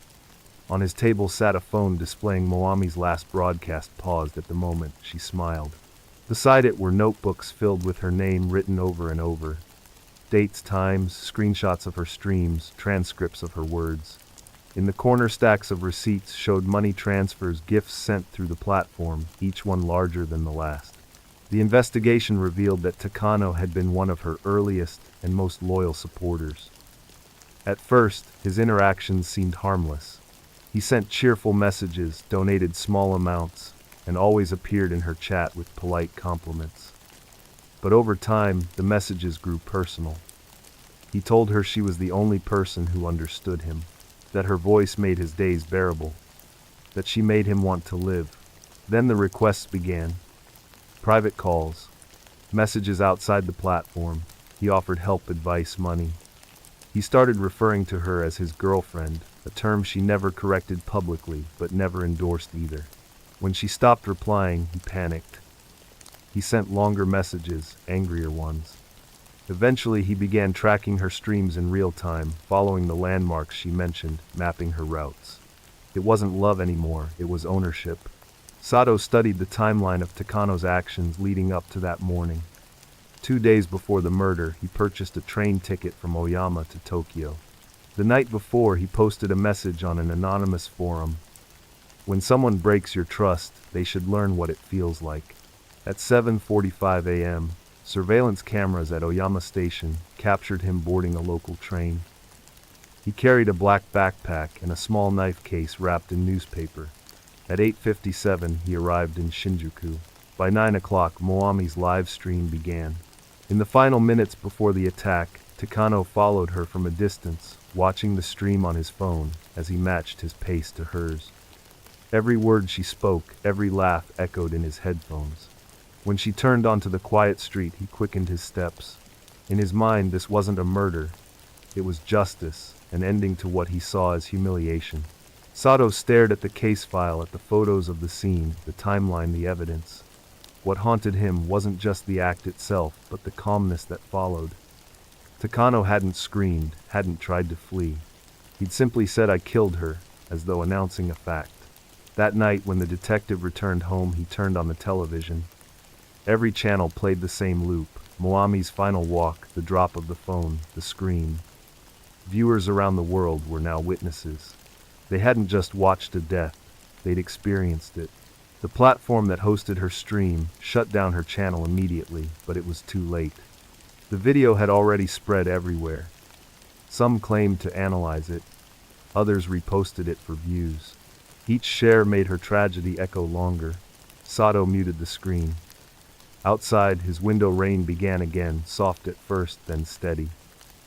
On his table sat a phone displaying Moami's last broadcast. Paused at the moment. She smiled. Beside it were notebooks filled with her name written over and over. Dates, times, screenshots of her streams, transcripts of her words. In the corner, stacks of receipts showed money transfers, gifts sent through the platform, each one larger than the last. The investigation revealed that Takano had been one of her earliest and most loyal supporters. At first, his interactions seemed harmless. He sent cheerful messages, donated small amounts, and always appeared in her chat with polite compliments. But over time, the messages grew personal. He told her she was the only person who understood him, that her voice made his days bearable, that she made him want to live. Then the requests began. Private calls, messages outside the platform. He offered help, advice, money. He started referring to her as his girlfriend, a term she never corrected publicly, but never endorsed either. When she stopped replying, he panicked. He sent longer messages, angrier ones. Eventually, he began tracking her streams in real time, following the landmarks she mentioned, mapping her routes. It wasn't love anymore, it was ownership. Sato studied the timeline of Takano's actions leading up to that morning. 2 days before the murder, he purchased a train ticket from Oyama to Tokyo. The night before, he posted a message on an anonymous forum. When someone breaks your trust, they should learn what it feels like. At 7:45 a.m., surveillance cameras at Oyama Station captured him boarding a local train. He carried a black backpack and a small knife case wrapped in newspaper. At 8:57, he arrived in Shinjuku. By 9 o'clock, Moami's live stream began. In the final minutes before the attack, Takano followed her from a distance, watching the stream on his phone as he matched his pace to hers. Every word she spoke, every laugh echoed in his headphones. When she turned onto the quiet street, he quickened his steps. In his mind, this wasn't a murder. It was justice, an ending to what he saw as humiliation. Sato stared at the case file, at the photos of the scene, the timeline, the evidence. What haunted him wasn't just the act itself, but the calmness that followed. Takano hadn't screamed, hadn't tried to flee. He'd simply said, "I killed her," as though announcing a fact. That night, when the detective returned home, he turned on the television. Every channel played the same loop: Moami's final walk, the drop of the phone, the scream. Viewers around the world were now witnesses. They hadn't just watched a death, they'd experienced it. The platform that hosted her stream shut down her channel immediately, but it was too late. The video had already spread everywhere. Some claimed to analyze it, others reposted it for views. Each share made her tragedy echo longer. Sato muted the screen. Outside, his window rain began again, soft at first, then steady.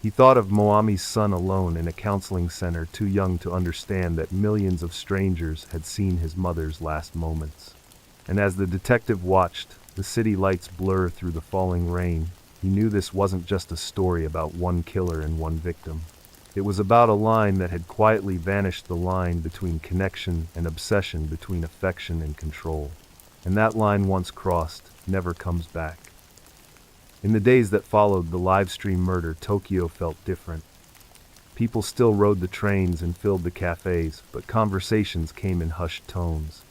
He thought of Moami's son alone in a counseling center, too young to understand that millions of strangers had seen his mother's last moments. And as the detective watched, the city lights blur through the falling rain, he knew this wasn't just a story about one killer and one victim. It was about a line that had quietly vanished, the line between connection and obsession, between affection and control. And that line, once crossed, never comes back. In the days that followed the live-stream murder, Tokyo felt different. People still rode the trains and filled the cafes, but conversations came in hushed tones.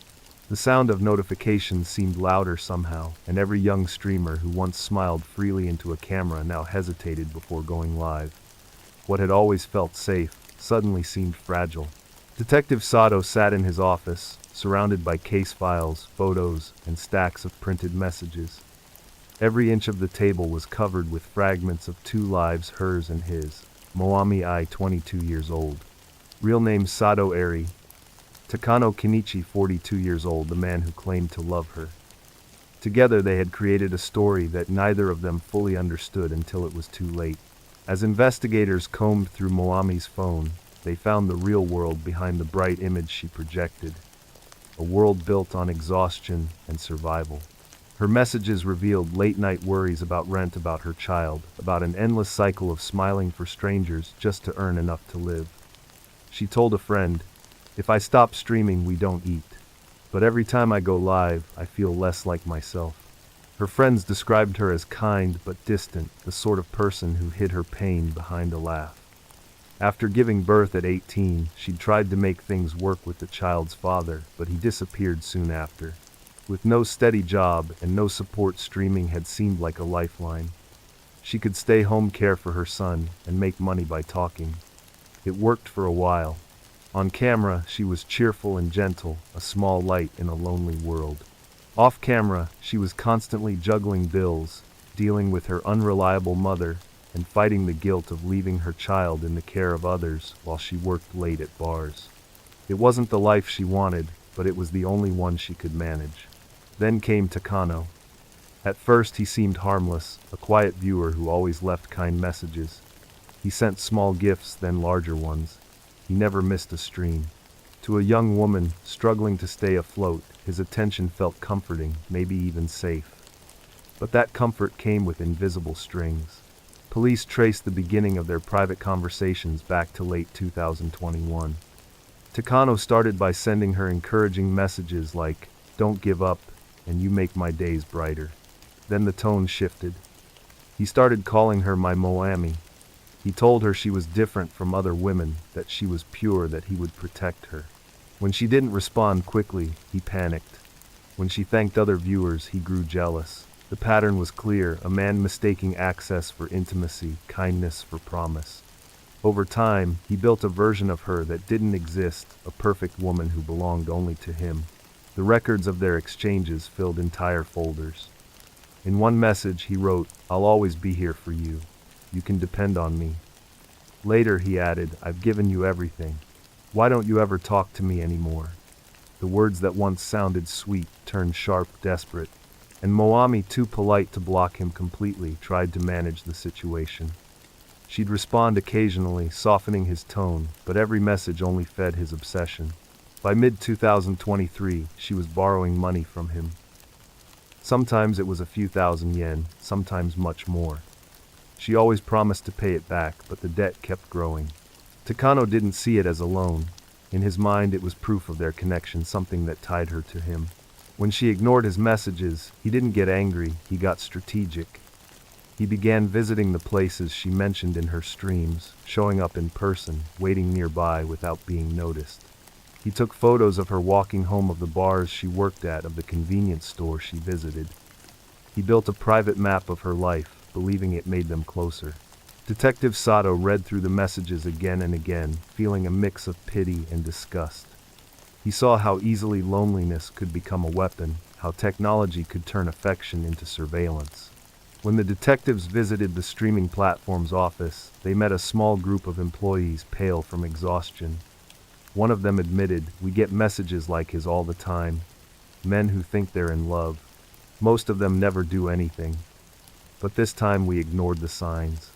The sound of notifications seemed louder somehow, and every young streamer who once smiled freely into a camera now hesitated before going live. What had always felt safe suddenly seemed fragile. Detective Sato sat in his office, surrounded by case files, photos, and stacks of printed messages. Every inch of the table was covered with fragments of two lives, hers and his. Moami I, 22 years old. Real name Sato Eri. Takano Kenichi, 42 years old, the man who claimed to love her. Together they had created a story that neither of them fully understood until it was too late. As investigators combed through Moami's phone, they found the real world behind the bright image she projected. A world built on exhaustion and survival. Her messages revealed late-night worries about rent, about her child, about an endless cycle of smiling for strangers just to earn enough to live. She told a friend, "If I stop streaming, we don't eat. But every time I go live, I feel less like myself." Her friends described her as kind but distant, the sort of person who hid her pain behind a laugh. After giving birth at 18, she'd tried to make things work with the child's father, but he disappeared soon after. With no steady job and no support, streaming had seemed like a lifeline. She could stay home, care for her son, and make money by talking. It worked for a while. On camera, she was cheerful and gentle, a small light in a lonely world. Off camera, she was constantly juggling bills, dealing with her unreliable mother, and fighting the guilt of leaving her child in the care of others while she worked late at bars. It wasn't the life she wanted, but it was the only one she could manage. Then came Takano. At first he seemed harmless, a quiet viewer who always left kind messages. He sent small gifts, then larger ones. He never missed a stream. To a young woman struggling to stay afloat, his attention felt comforting, maybe even safe. But that comfort came with invisible strings. Police traced the beginning of their private conversations back to late 2021. Takano started by sending her encouraging messages like, "Don't give up, and you make my days brighter." Then the tone shifted. He started calling her my Moami. He told her she was different from other women, that she was pure, that he would protect her. When she didn't respond quickly, he panicked. When she thanked other viewers, he grew jealous. The pattern was clear, a man mistaking access for intimacy, kindness for promise. Over time, he built a version of her that didn't exist, a perfect woman who belonged only to him. The records of their exchanges filled entire folders. In one message, he wrote, "I'll always be here for you. You can depend on me." Later, he added, "I've given you everything. Why don't you ever talk to me anymore?" The words that once sounded sweet turned sharp, desperate. And Moami, too polite to block him completely, tried to manage the situation. She'd respond occasionally, softening his tone, but every message only fed his obsession. By mid-2023, she was borrowing money from him. Sometimes it was a few thousand yen, sometimes much more. She always promised to pay it back, but the debt kept growing. Takano didn't see it as a loan. In his mind, it was proof of their connection, something that tied her to him. When she ignored his messages, he didn't get angry, he got strategic. He began visiting the places she mentioned in her streams, showing up in person, waiting nearby without being noticed. He took photos of her walking home, of the bars she worked at, of the convenience store she visited. He built a private map of her life, believing it made them closer. Detective Sato read through the messages again and again, feeling a mix of pity and disgust. He saw how easily loneliness could become a weapon, how technology could turn affection into surveillance. When the detectives visited the streaming platform's office, they met a small group of employees, pale from exhaustion. One of them admitted, "We get messages like his all the time. Men who think they're in love. Most of them never do anything. But this time we ignored the signs."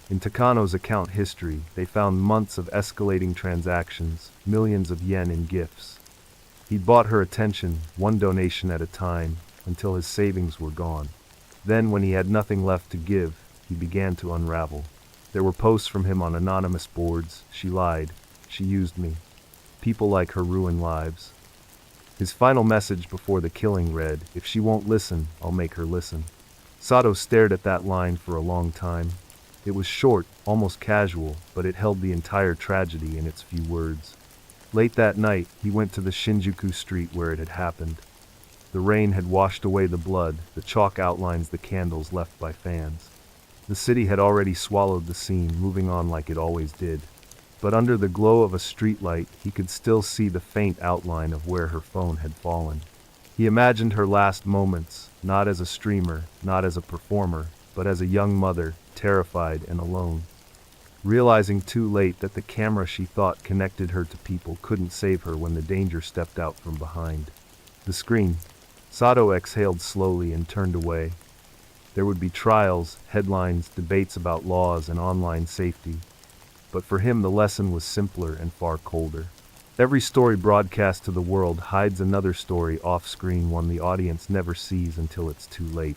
In Takano's account history, they found months of escalating transactions, millions of yen in gifts. He'd bought her attention, one donation at a time, until his savings were gone. Then, when he had nothing left to give, he began to unravel. There were posts from him on anonymous boards. "She lied. She used me. People like her ruin lives." His final message before the killing read, "If she won't listen, I'll make her listen." Sato stared at that line for a long time. It was short, almost casual, but it held the entire tragedy in its few words. Late that night, he went to the Shinjuku street where it had happened. The rain had washed away the blood, the chalk outlines the candles left by fans. The city had already swallowed the scene, moving on like it always did. But under the glow of a streetlight, he could still see the faint outline of where her phone had fallen. He imagined her last moments, not as a streamer, not as a performer, but as a young mother, terrified and alone. Realizing too late that the camera she thought connected her to people couldn't save her when the danger stepped out from behind. The screen. Sato exhaled slowly and turned away. There would be trials, headlines, debates about laws and online safety. But for him the lesson was simpler and far colder. Every story broadcast to the world hides another story off-screen, one the audience never sees until it's too late.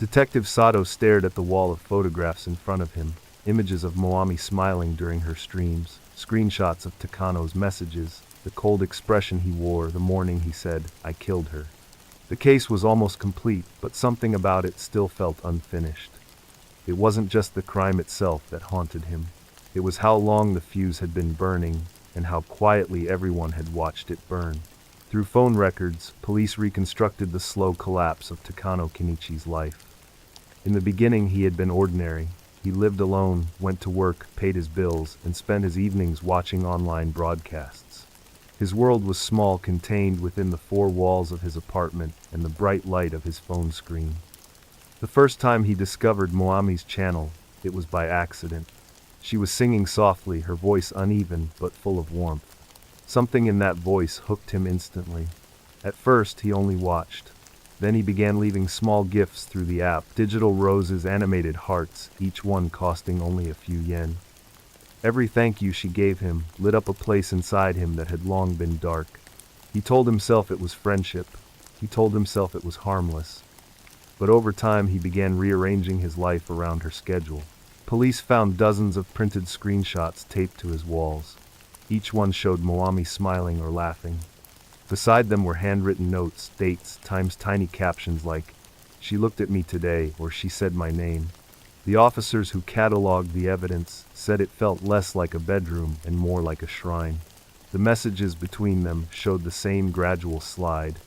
Detective Sato stared at the wall of photographs in front of him. Images of Moami smiling during her streams, screenshots of Takano's messages, the cold expression he wore the morning he said, "I killed her." The case was almost complete, but something about it still felt unfinished. It wasn't just the crime itself that haunted him. It was how long the fuse had been burning, and how quietly everyone had watched it burn. Through phone records, police reconstructed the slow collapse of Takano Kenichi's life. In the beginning he had been ordinary. He lived alone, went to work, paid his bills, and spent his evenings watching online broadcasts. His world was small, contained within the four walls of his apartment and the bright light of his phone screen. The first time he discovered Moami's channel, it was by accident. She was singing softly, her voice uneven but full of warmth. Something in that voice hooked him instantly. At first he only watched. Then he began leaving small gifts through the app, digital roses, animated hearts, each one costing only a few yen. Every thank you she gave him lit up a place inside him that had long been dark. He told himself it was friendship. He told himself it was harmless. But over time he began rearranging his life around her schedule. Police found dozens of printed screenshots taped to his walls. Each one showed Moami smiling or laughing. Beside them were handwritten notes, dates, times tiny captions like, "She looked at me today," or "She said my name." The officers who cataloged the evidence said it felt less like a bedroom and more like a shrine. The messages between them showed the same gradual slide.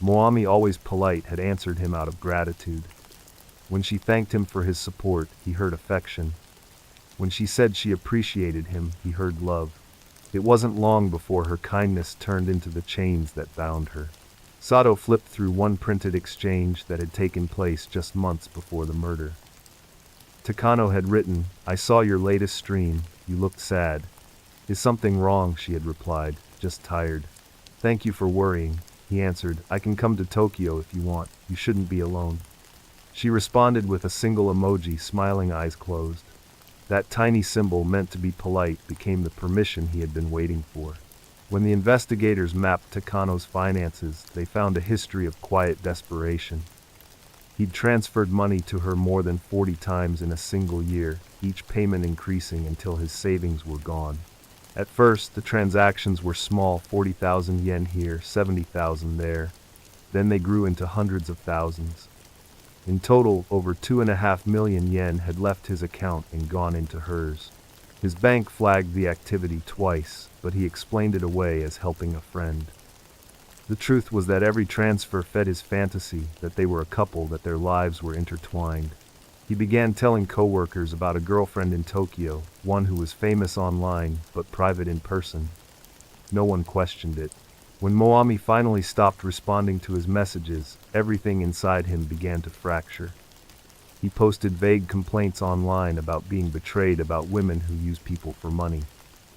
Moami, always polite, had answered him out of gratitude. When she thanked him for his support, he heard affection. When she said she appreciated him, he heard love. It wasn't long before her kindness turned into the chains that bound her. Sato flipped through one printed exchange that had taken place just months before the murder. Takano had written, "I saw your latest stream. You looked sad." "Is something wrong?" she had replied. "Just tired." "Thank you for worrying," he answered. "I can come to Tokyo if you want. You shouldn't be alone." She responded with a single emoji, smiling, eyes closed. That tiny symbol, meant to be polite, became the permission he had been waiting for. When the investigators mapped Takano's finances, they found a history of quiet desperation. He'd transferred money to her more than 40 times in a single year, each payment increasing until his savings were gone. At first, the transactions were small, 40,000 yen here, 70,000 there. Then they grew into hundreds of thousands. In total, over 2.5 million yen had left his account and gone into hers. His bank flagged the activity twice, but he explained it away as helping a friend. The truth was that every transfer fed his fantasy, that they were a couple, that their lives were intertwined. He began telling coworkers about a girlfriend in Tokyo, one who was famous online, but private in person. No one questioned it. When Moami finally stopped responding to his messages, everything inside him began to fracture. He posted vague complaints online about being betrayed, about women who use people for money.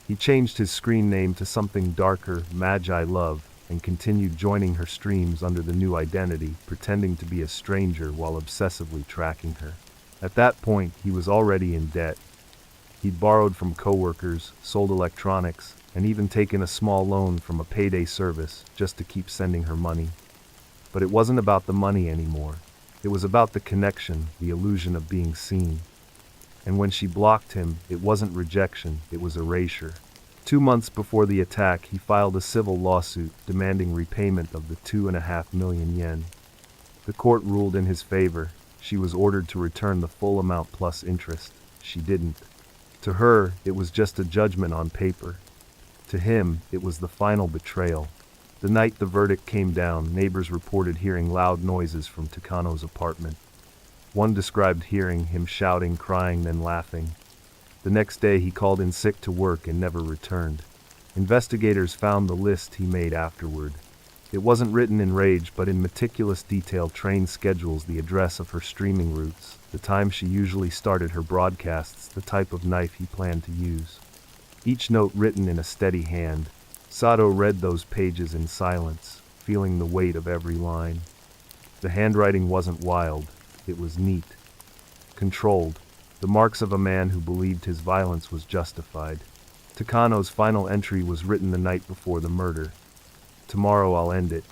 He changed his screen name to something darker, Magi Love, and continued joining her streams under the new identity, pretending to be a stranger while obsessively tracking her. At that point, he was already in debt. He'd borrowed from coworkers, sold electronics, and even taken a small loan from a payday service just to keep sending her money. But it wasn't about the money anymore. It was about the connection, the illusion of being seen. And when she blocked him, it wasn't rejection, it was erasure. 2 months before the attack, he filed a civil lawsuit demanding repayment of the 2.5 million yen. The court ruled in his favor. She was ordered to return the full amount plus interest. She didn't. To her, it was just a judgment on paper. To him, it was the final betrayal. The night the verdict came down, neighbors reported hearing loud noises from Takano's apartment. One described hearing him shouting, crying, then laughing. The next day he called in sick to work and never returned. Investigators found the list he made afterward. It wasn't written in rage, but in meticulous detail: train schedules, the address of her streaming routes, the time she usually started her broadcasts, the type of knife he planned to use. Each note written in a steady hand. Sato read those pages in silence, feeling the weight of every line. The handwriting wasn't wild, it was neat, controlled, the marks of a man who believed his violence was justified. Takano's final entry was written the night before the murder. "Tomorrow I'll end it.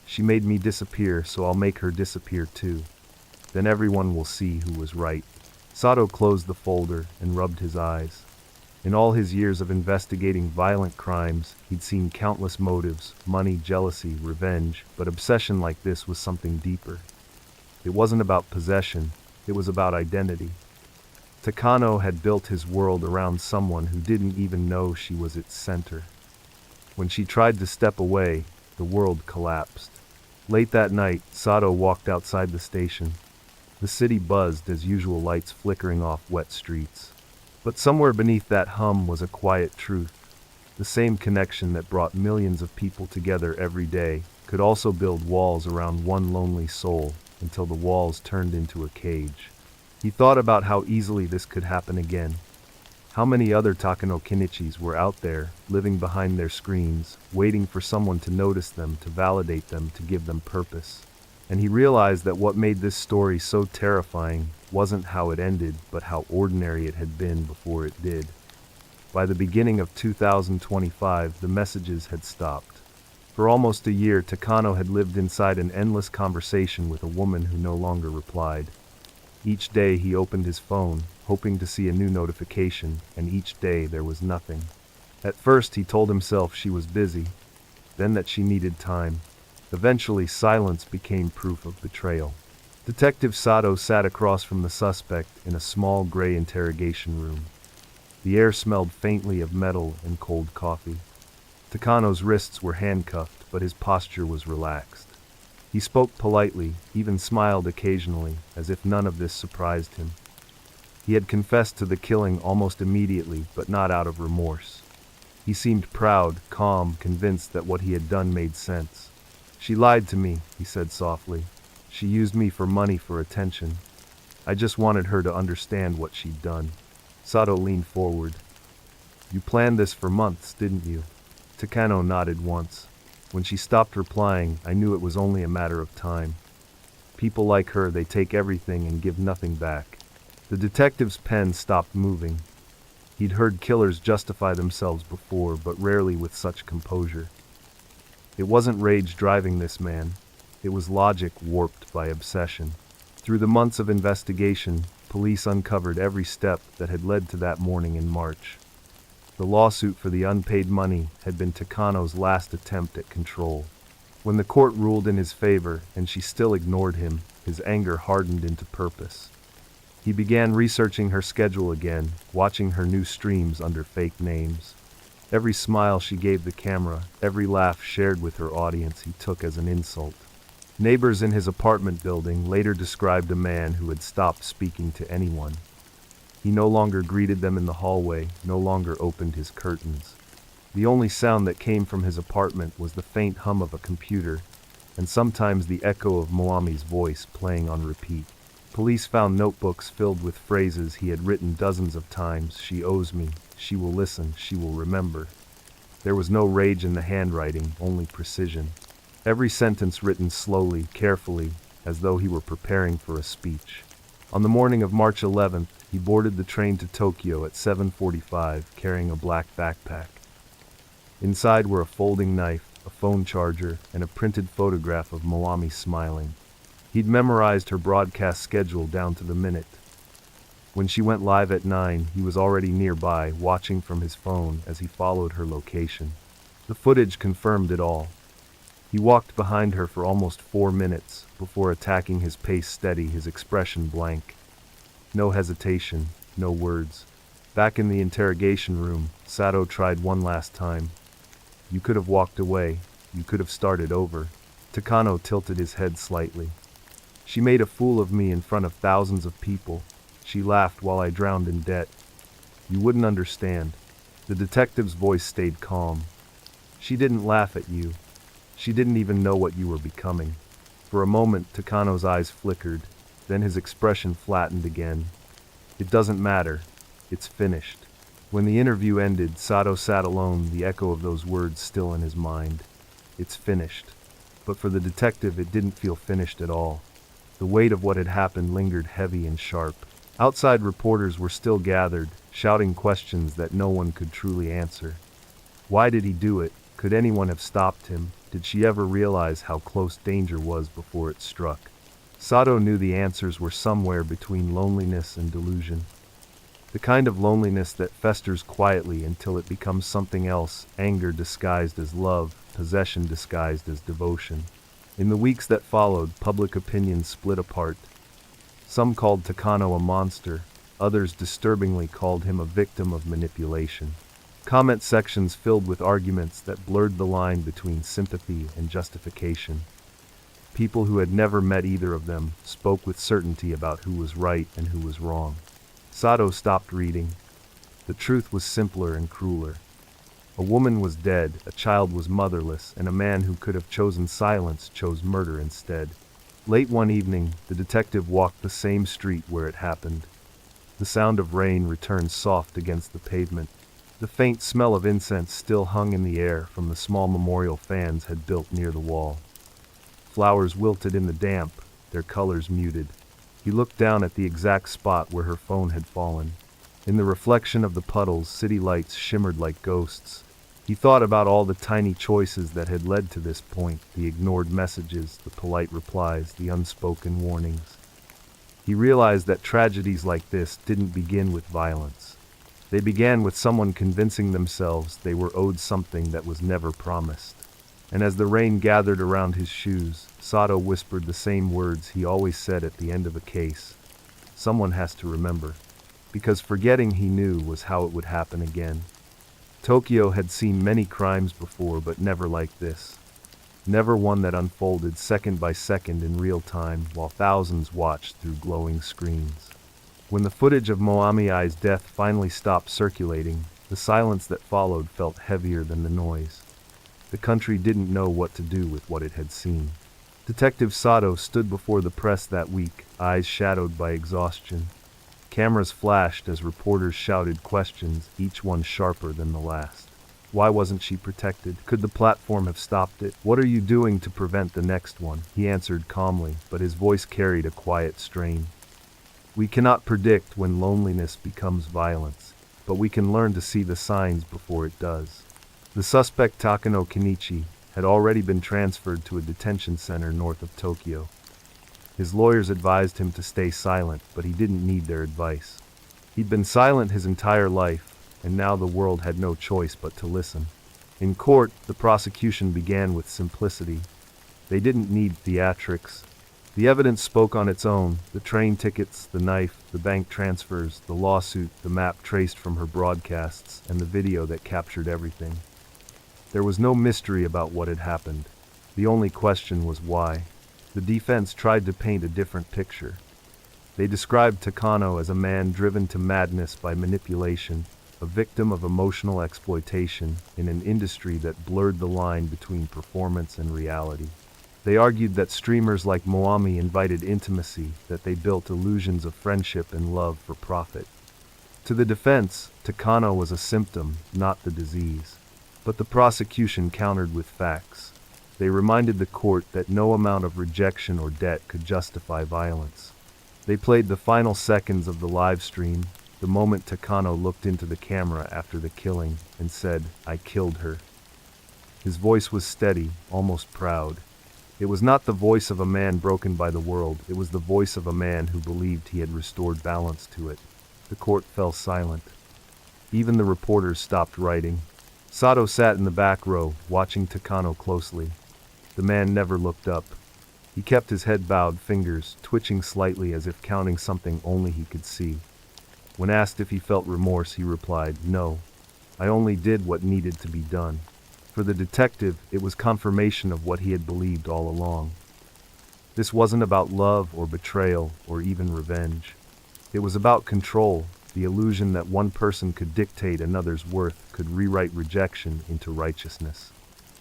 She made me disappear, so I'll make her disappear too. Then everyone will see who was right." Sato closed the folder and rubbed his eyes. In all his years of investigating violent crimes, he'd seen countless motives: money, jealousy, revenge, but obsession like this was something deeper. It wasn't about possession, it was about identity. Takano had built his world around someone who didn't even know she was its center. When she tried to step away, the world collapsed. Late that night, Sato walked outside the station. The city buzzed as usual, lights flickering off wet streets. But somewhere beneath that hum was a quiet truth. The same connection that brought millions of people together every day could also build walls around one lonely soul until the walls turned into a cage. He thought about how easily this could happen again. How many other Takano Kenichis were out there, living behind their screens, waiting for someone to notice them, to validate them, to give them purpose. And he realized that what made this story so terrifying wasn't how it ended, but how ordinary it had been before it did. By the beginning of 2025, the messages had stopped. For almost a year, Takano had lived inside an endless conversation with a woman who no longer replied. Each day he opened his phone, hoping to see a new notification, and each day there was nothing. At first he told himself she was busy, then that she needed time. Eventually silence became proof of betrayal. Detective Sato sat across from the suspect in a small gray interrogation room. The air smelled faintly of metal and cold coffee. Takano's wrists were handcuffed, but his posture was relaxed. He spoke politely, even smiled occasionally, as if none of this surprised him. He had confessed to the killing almost immediately, but not out of remorse. He seemed proud, calm, convinced that what he had done made sense. "She lied to me," he said softly. "She used me for money, for attention. I just wanted her to understand what she'd done." Sato leaned forward. "You planned this for months, didn't you?" Takano nodded once. When she stopped replying, I knew it was only a matter of time. People like her, they take everything and give nothing back. The detective's pen stopped moving. He'd heard killers justify themselves before, but rarely with such composure. It wasn't rage driving this man. It was logic warped by obsession. Through the months of investigation, police uncovered every step that had led to that morning in March. The lawsuit for the unpaid money had been Takano's last attempt at control. When the court ruled in his favor, and she still ignored him, his anger hardened into purpose. He began researching her schedule again, watching her new streams under fake names. Every smile she gave the camera, every laugh shared with her audience, he took as an insult. Neighbors in his apartment building later described a man who had stopped speaking to anyone. He no longer greeted them in the hallway, no longer opened his curtains. The only sound that came from his apartment was the faint hum of a computer, and sometimes the echo of Moami's voice playing on repeat. Police found notebooks filled with phrases he had written dozens of times. "She owes me, she will listen, she will remember." There was no rage in the handwriting, only precision. Every sentence written slowly, carefully, as though he were preparing for a speech. On the morning of March 11th, he boarded the train to Tokyo at 7:45, carrying a black backpack. Inside were a folding knife, a phone charger, and a printed photograph of Moami smiling. He'd memorized her broadcast schedule down to the minute. When she went live at 9, he was already nearby, watching from his phone as he followed her location. The footage confirmed it all. He walked behind her for almost 4 minutes, before attacking, his pace steady, his expression blank. No hesitation, no words. Back in the interrogation room, Sato tried one last time. "You could have walked away. You could have started over." Takano tilted his head slightly. "She made a fool of me in front of thousands of people. She laughed while I drowned in debt. You wouldn't understand." The detective's voice stayed calm. "She didn't laugh at you. She didn't even know what you were becoming." For a moment, Takano's eyes flickered, then his expression flattened again. "It doesn't matter. It's finished." When the interview ended, Sato sat alone, the echo of those words still in his mind. It's finished. But for the detective, it didn't feel finished at all. The weight of what had happened lingered heavy and sharp. Outside reporters were still gathered, shouting questions that no one could truly answer. Why did he do it? Could anyone have stopped him? Did she ever realize how close danger was before it struck? Sato knew the answers were somewhere between loneliness and delusion. The kind of loneliness that festers quietly until it becomes something else, anger disguised as love, possession disguised as devotion. In the weeks that followed, public opinion split apart. Some called Takano a monster, Others disturbingly called him a victim of manipulation. Comment sections filled with arguments that blurred the line between sympathy and justification. People who had never met either of them spoke with certainty about who was right and who was wrong. Sato stopped reading. The truth was simpler and crueler. A woman was dead, a child was motherless, and a man who could have chosen silence chose murder instead. Late one evening, the detective walked the same street where it happened. The sound of rain returned soft against the pavement. The faint smell of incense still hung in the air from the small memorial fans had built near the wall. Flowers wilted in the damp, their colors muted. He looked down at the exact spot where her phone had fallen. In the reflection of the puddles, city lights shimmered like ghosts. He thought about all the tiny choices that had led to this point, the ignored messages, the polite replies, the unspoken warnings. He realized that tragedies like this didn't begin with violence. They began with someone convincing themselves they were owed something that was never promised. And as the rain gathered around his shoes, Sato whispered the same words he always said at the end of a case. Someone has to remember. Because forgetting, he knew, was how it would happen again. Tokyo had seen many crimes before, but never like this. Never one that unfolded second by second in real time, while thousands watched through glowing screens. When the footage of Moami's death finally stopped circulating, the silence that followed felt heavier than the noise. The country didn't know what to do with what it had seen. Detective Sato stood before the press that week, eyes shadowed by exhaustion. Cameras flashed as reporters shouted questions, each one sharper than the last. Why wasn't she protected? Could the platform have stopped it? What are you doing to prevent the next one? He answered calmly, but his voice carried a quiet strain. We cannot predict when loneliness becomes violence, but we can learn to see the signs before it does. The suspect, Takano Kenichi, had already been transferred to a detention center north of Tokyo. His lawyers advised him to stay silent, but he didn't need their advice. He'd been silent his entire life, and now the world had no choice but to listen. In court, the prosecution began with simplicity. They didn't need theatrics. The evidence spoke on its own: the train tickets, the knife, the bank transfers, the lawsuit, the map traced from her broadcasts, and the video that captured everything. There was no mystery about what had happened. The only question was why. The defense tried to paint a different picture. They described Takano as a man driven to madness by manipulation, a victim of emotional exploitation in an industry that blurred the line between performance and reality. They argued that streamers like Moami invited intimacy, that they built illusions of friendship and love for profit. To the defense, Takano was a symptom, not the disease. But the prosecution countered with facts. They reminded the court that no amount of rejection or debt could justify violence. They played the final seconds of the live stream, the moment Takano looked into the camera after the killing and said, "I killed her." His voice was steady, almost proud. It was not the voice of a man broken by the world, it was the voice of a man who believed he had restored balance to it. The court fell silent. Even the reporters stopped writing. Sato sat in the back row, watching Takano closely. The man never looked up. He kept his head bowed, fingers twitching slightly as if counting something only he could see. When asked if he felt remorse, he replied, "No. I only did what needed to be done." For the detective, it was confirmation of what he had believed all along. This wasn't about love or betrayal or even revenge. It was about control, the illusion that one person could dictate another's worth, could rewrite rejection into righteousness.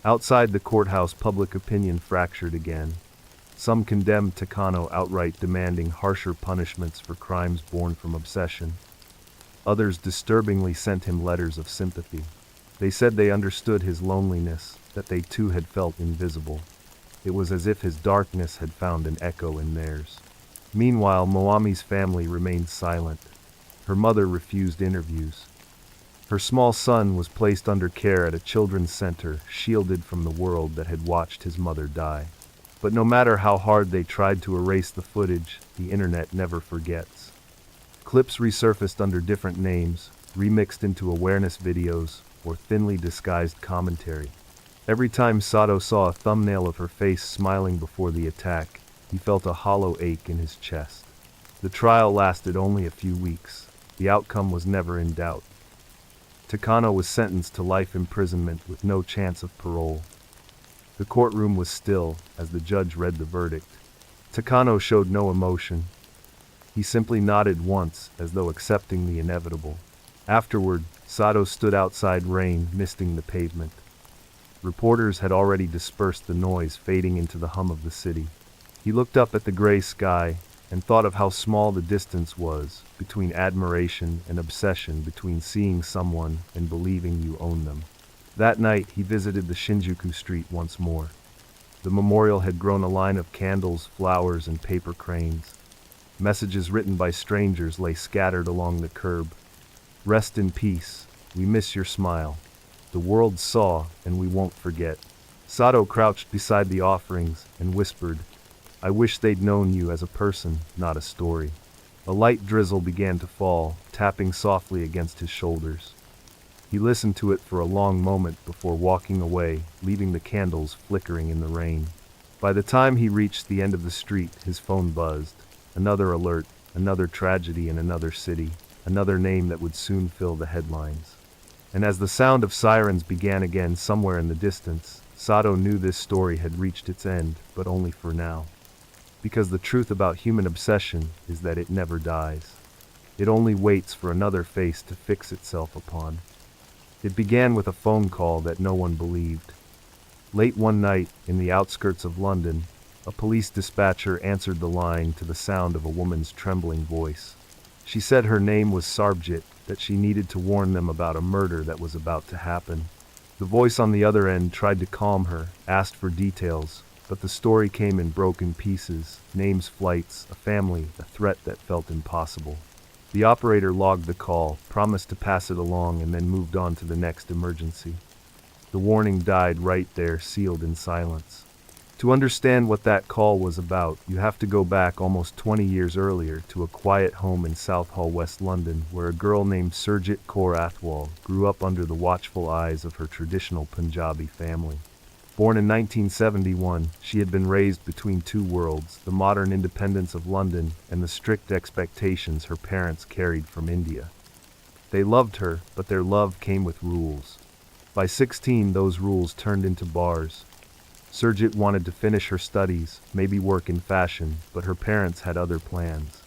Outside the courthouse, public opinion fractured again. Some condemned Takano outright, demanding harsher punishments for crimes born from obsession. Others disturbingly sent him letters of sympathy. They said they understood his loneliness, that they too had felt invisible. It was as if his darkness had found an echo in theirs. Meanwhile, Moami's family remained silent. Her mother refused interviews. Her small son was placed under care at a children's center, shielded from the world that had watched his mother die. But no matter how hard they tried to erase the footage, the internet never forgets. Clips resurfaced under different names, remixed into awareness videos, or thinly disguised commentary. Every time Sato saw a thumbnail of her face smiling before the attack, he felt a hollow ache in his chest. The trial lasted only a few weeks. The outcome was never in doubt. Takano was sentenced to life imprisonment with no chance of parole. The courtroom was still as the judge read the verdict. Takano showed no emotion. He simply nodded once, as though accepting the inevitable. Afterward, Sato stood outside, rain misting the pavement. Reporters had already dispersed the noise, fading into the hum of the city. He looked up at the gray sky and thought of how small the distance was between admiration and obsession, between seeing someone and believing you own them. That night, he visited the Shinjuku street once more. The memorial had grown a line of candles, flowers, and paper cranes. Messages written by strangers lay scattered along the curb. Rest in peace. We miss your smile. The world saw, and we won't forget. Sato crouched beside the offerings and whispered, I wish they'd known you as a person, not a story. A light drizzle began to fall, tapping softly against his shoulders. He listened to it for a long moment before walking away, leaving the candles flickering in the rain. By the time he reached the end of the street, his phone buzzed. Another alert, another tragedy in another city, another name that would soon fill the headlines. And as the sound of sirens began again somewhere in the distance, Sato knew this story had reached its end, but only for now. Because the truth about human obsession is that it never dies. It only waits for another face to fix itself upon. It began with a phone call that no one believed. Late one night, in the outskirts of London, a police dispatcher answered the line to the sound of a woman's trembling voice. She said her name was Sarbjit, that she needed to warn them about a murder that was about to happen. The voice on the other end tried to calm her, asked for details, but the story came in broken pieces, names, flights, a family, a threat that felt impossible. The operator logged the call, promised to pass it along, and then moved on to the next emergency. The warning died right there, sealed in silence. To understand what that call was about, you have to go back almost 20 years earlier to a quiet home in Southall, West London, where a girl named Surjit Kaur Athwal grew up under the watchful eyes of her traditional Punjabi family. Born in 1971, she had been raised between two worlds, the modern independence of London and the strict expectations her parents carried from India. They loved her, but their love came with rules. By 16, those rules turned into bars. Surjit wanted to finish her studies, maybe work in fashion, but her parents had other plans.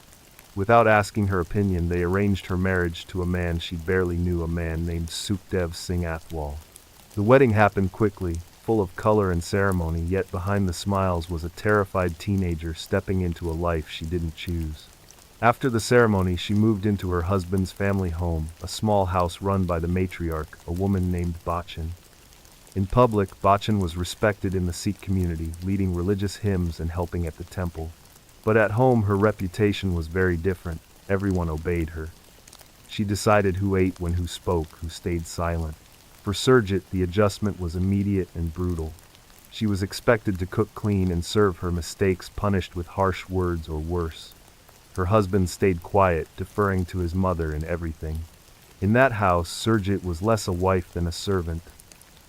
Without asking her opinion, they arranged her marriage to a man she barely knew, a man named Sukhdev Singh Athwal. The wedding happened quickly, full of color and ceremony, yet behind the smiles was a terrified teenager stepping into a life she didn't choose. After the ceremony, she moved into her husband's family home, a small house run by the matriarch, a woman named Bachchan. In public, Bachchan was respected in the Sikh community, leading religious hymns and helping at the temple. But at home, her reputation was very different. Everyone obeyed her. She decided who ate when, who spoke, who stayed silent. For Surjit, the adjustment was immediate and brutal. She was expected to cook, clean, and serve, her mistakes punished with harsh words or worse. Her husband stayed quiet, deferring to his mother in everything. In that house, Surjit was less a wife than a servant.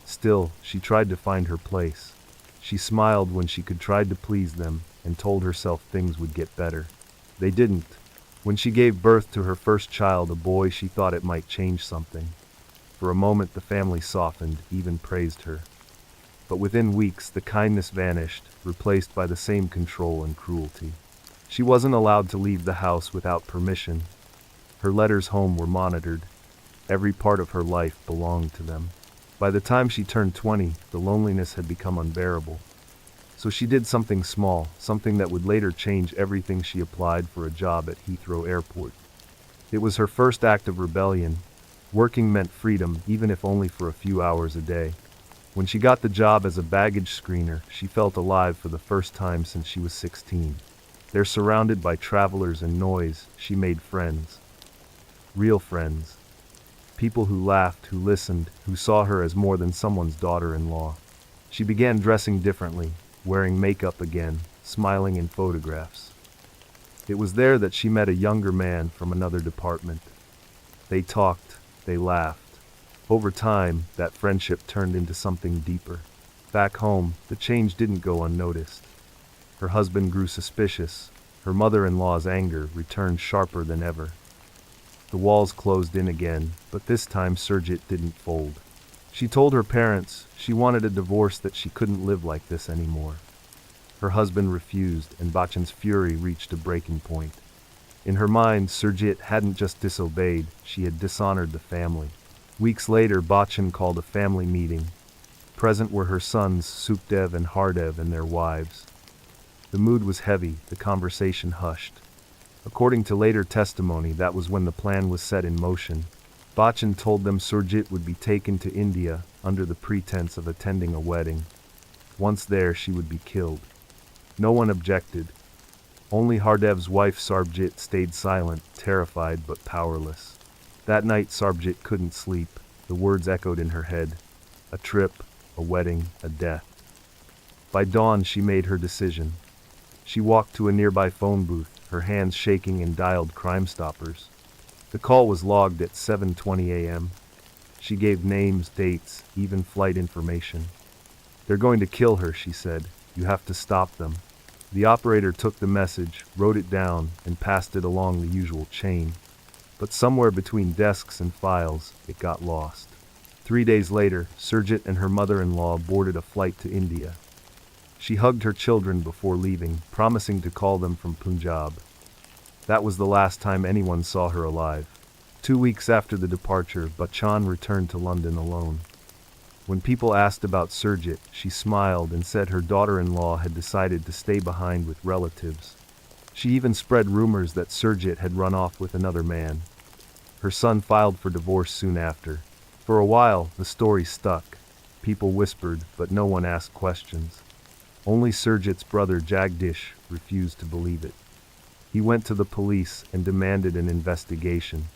Still, she tried to find her place. She smiled when she could try to please them, and told herself things would get better. They didn't. When she gave birth to her first child, a boy, she thought it might change something. For a moment the family softened, even praised her. But within weeks the kindness vanished, replaced by the same control and cruelty. She wasn't allowed to leave the house without permission. Her letters home were monitored. Every part of her life belonged to them. By the time she turned 20, the loneliness had become unbearable. So she did something small, something that would later change everything. She applied for a job at Heathrow Airport. It was her first act of rebellion. Working meant freedom, even if only for a few hours a day. When she got the job as a baggage screener, she felt alive for the first time since she was 16. There, surrounded by travelers and noise, she made friends. Real friends. People who laughed, who listened, who saw her as more than someone's daughter-in-law. She began dressing differently, wearing makeup again, smiling in photographs. It was there that she met a younger man from another department. They talked, they laughed. Over time, that friendship turned into something deeper. Back home, the change didn't go unnoticed. Her husband grew suspicious. Her mother-in-law's anger returned sharper than ever. The walls closed in again, but this time Surjit didn't fold. She told her parents she wanted a divorce, that she couldn't live like this anymore. Her husband refused, and Bachan's fury reached a breaking point. In her mind, Surjit hadn't just disobeyed, she had dishonored the family. Weeks later, Bachan called a family meeting. Present were her sons, Sukhdev and Hardev, and their wives. The mood was heavy, the conversation hushed. According to later testimony, that was when the plan was set in motion. Bachan told them Surjit would be taken to India under the pretense of attending a wedding. Once there, she would be killed. No one objected. Only Hardev's wife Sarbjit stayed silent, terrified but powerless. That night Sarbjit couldn't sleep. The words echoed in her head. A trip, a wedding, a death. By dawn she made her decision. She walked to a nearby phone booth, her hands shaking, and dialed Crime Stoppers. The call was logged at 7:20 a.m. She gave names, dates, even flight information. "They're going to kill her," she said. "You have to stop them." The operator took the message, wrote it down, and passed it along the usual chain. But somewhere between desks and files, it got lost. 3 days later, Surjit and her mother-in-law boarded a flight to India. She hugged her children before leaving, promising to call them from Punjab. That was the last time anyone saw her alive. 2 weeks after the departure, Bachan returned to London alone. When people asked about Surjit, she smiled and said her daughter-in-law had decided to stay behind with relatives. She even spread rumors that Surjit had run off with another man. Her son filed for divorce soon after. For a while, the story stuck. People whispered, but no one asked questions. Only Surjit's brother Jagdish refused to believe it. He went to the police and demanded an investigation.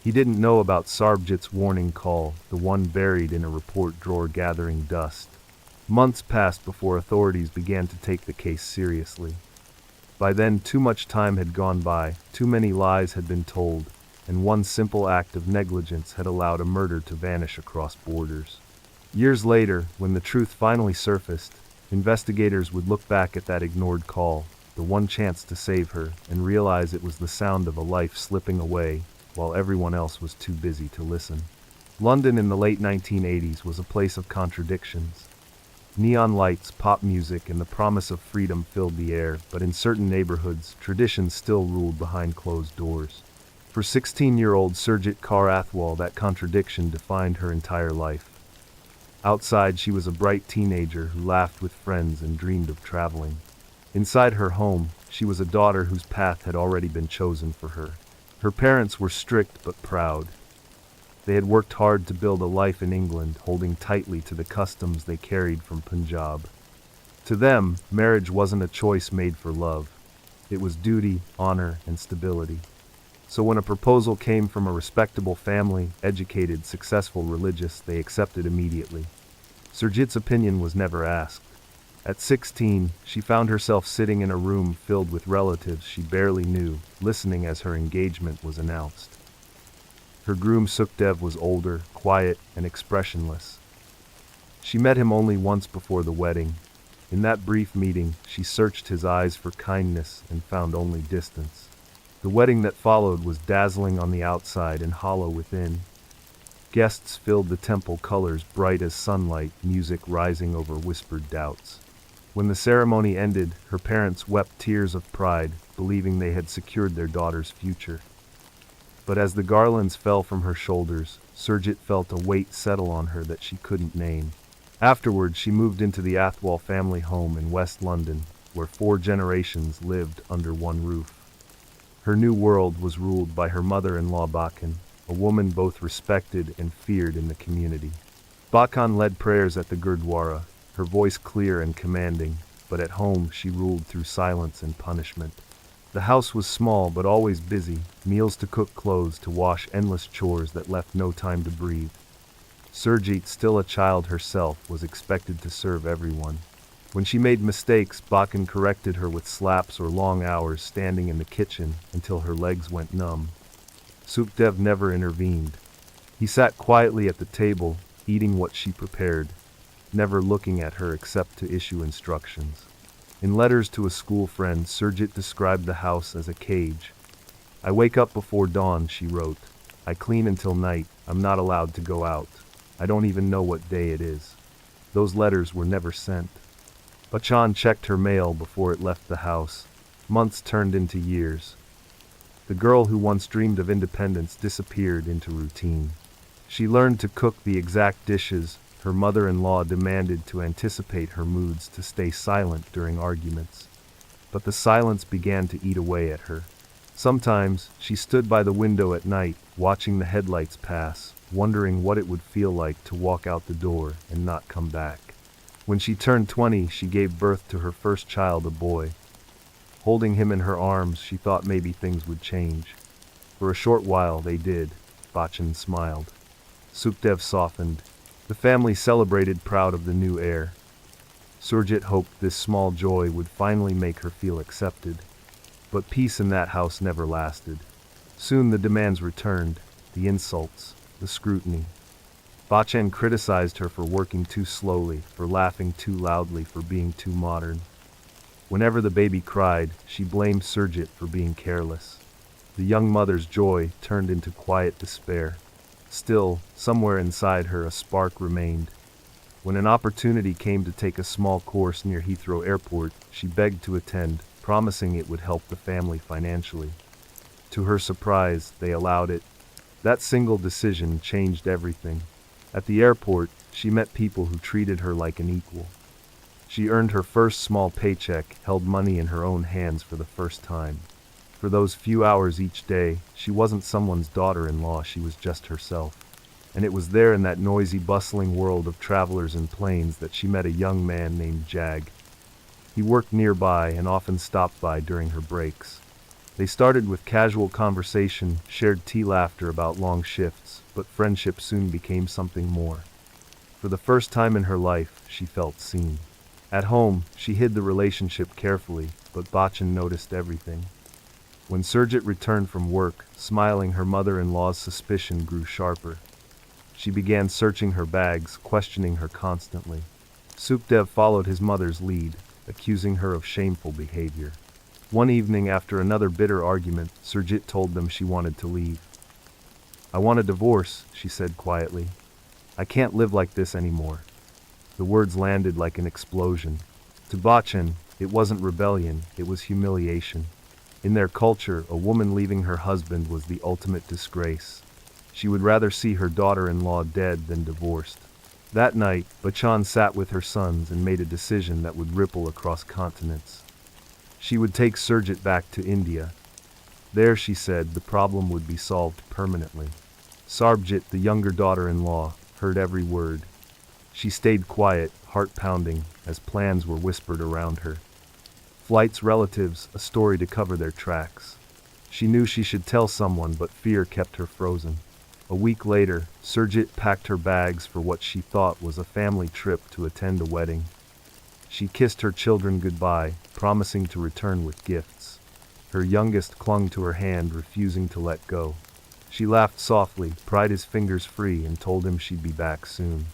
He didn't know about Sarbjit's warning call, the one buried in a report drawer gathering dust. Months passed before authorities began to take the case seriously. By then, too much time had gone by, too many lies had been told, and one simple act of negligence had allowed a murder to vanish across borders. Years later, when the truth finally surfaced, investigators would look back at that ignored call, the one chance to save her, and realize it was the sound of a life slipping away, while everyone else was too busy to listen. London in the late 1980s was a place of contradictions. Neon lights, pop music, and the promise of freedom filled the air, but in certain neighborhoods, tradition still ruled behind closed doors. For 16-year-old Surjit Kaur Athwal, that contradiction defined her entire life. Outside, she was a bright teenager who laughed with friends and dreamed of traveling. Inside her home, she was a daughter whose path had already been chosen for her. Her parents were strict but proud. They had worked hard to build a life in England, holding tightly to the customs they carried from Punjab. To them, marriage wasn't a choice made for love. It was duty, honor, and stability. So when a proposal came from a respectable family, educated, successful, religious, they accepted immediately. Surjit's opinion was never asked. At 16, she found herself sitting in a room filled with relatives she barely knew, listening as her engagement was announced. Her groom Sukhdev was older, quiet, and expressionless. She met him only once before the wedding. In that brief meeting, she searched his eyes for kindness and found only distance. The wedding that followed was dazzling on the outside and hollow within. Guests filled the temple, colors bright as sunlight, music rising over whispered doubts. When the ceremony ended, her parents wept tears of pride, believing they had secured their daughter's future. But as the garlands fell from her shoulders, Surjit felt a weight settle on her that she couldn't name. Afterward, she moved into the Athwal family home in West London, where 4 generations lived under one roof. Her new world was ruled by her mother-in-law Bachan, a woman both respected and feared in the community. Bachan led prayers at the Gurdwara, her voice clear and commanding, but at home she ruled through silence and punishment. The house was small but always busy, meals to cook, clothes to wash, endless chores that left no time to breathe. Surjit, still a child herself, was expected to serve everyone. When she made mistakes, Bachan corrected her with slaps or long hours standing in the kitchen until her legs went numb. Sukhdev never intervened. He sat quietly at the table, eating what she prepared, never looking at her except to issue instructions. In letters to a school friend, Surjit described the house as a cage. "I wake up before dawn," she wrote. I clean until night. I'm not allowed to go out. I don't even know what day it is. Those letters were never sent. Bachan checked her mail before it left the house. Months turned into years. The girl who once dreamed of independence disappeared into routine. She learned to cook the exact dishes her mother-in-law demanded, to anticipate her moods, to stay silent during arguments. But the silence began to eat away at her. Sometimes, she stood by the window at night, watching the headlights pass, wondering what it would feel like to walk out the door and not come back. When she turned 20, she gave birth to her first child, a boy. Holding him in her arms, she thought maybe things would change. For a short while they did. Bachan smiled. Sukhdev softened. The family celebrated, proud of the new heir. Surjit hoped this small joy would finally make her feel accepted. But peace in that house never lasted. Soon the demands returned, the insults, the scrutiny. Bachan criticized her for working too slowly, for laughing too loudly, for being too modern. Whenever the baby cried, she blamed Surjit for being careless. The young mother's joy turned into quiet despair. Still, somewhere inside her a spark remained. When an opportunity came to take a small course near Heathrow Airport, she begged to attend, promising it would help the family financially. To her surprise, they allowed it. That single decision changed everything. At the airport, she met people who treated her like an equal. She earned her first small paycheck, held money in her own hands for the first time. For those few hours each day, she wasn't someone's daughter-in-law, she was just herself. And it was there, in that noisy, bustling world of travelers and planes, that she met a young man named Jag. He worked nearby and often stopped by during her breaks. They started with casual conversation, shared tea, laughter about long shifts, but friendship soon became something more. For the first time in her life, she felt seen. At home, she hid the relationship carefully, but Bachan noticed everything. When Surjit returned from work, smiling, her mother-in-law's suspicion grew sharper. She began searching her bags, questioning her constantly. Sukhdev followed his mother's lead, accusing her of shameful behavior. One evening, after another bitter argument, Surjit told them she wanted to leave. "I want a divorce," she said quietly. "I can't live like this anymore." The words landed like an explosion. To Bachan, it wasn't rebellion, it was humiliation. In their culture, a woman leaving her husband was the ultimate disgrace. She would rather see her daughter-in-law dead than divorced. That night, Bachan sat with her sons and made a decision that would ripple across continents. She would take Surjit back to India. There, she said, the problem would be solved permanently. Sarbjit, the younger daughter-in-law, heard every word. She stayed quiet, heart pounding, as plans were whispered around her. Flights, relatives, a story to cover their tracks. She knew she should tell someone, but fear kept her frozen. A week later, Surjit packed her bags for what she thought was a family trip to attend a wedding. She kissed her children goodbye, promising to return with gifts. Her youngest clung to her hand, refusing to let go. She laughed softly, pried his fingers free, and told him she'd be back soon.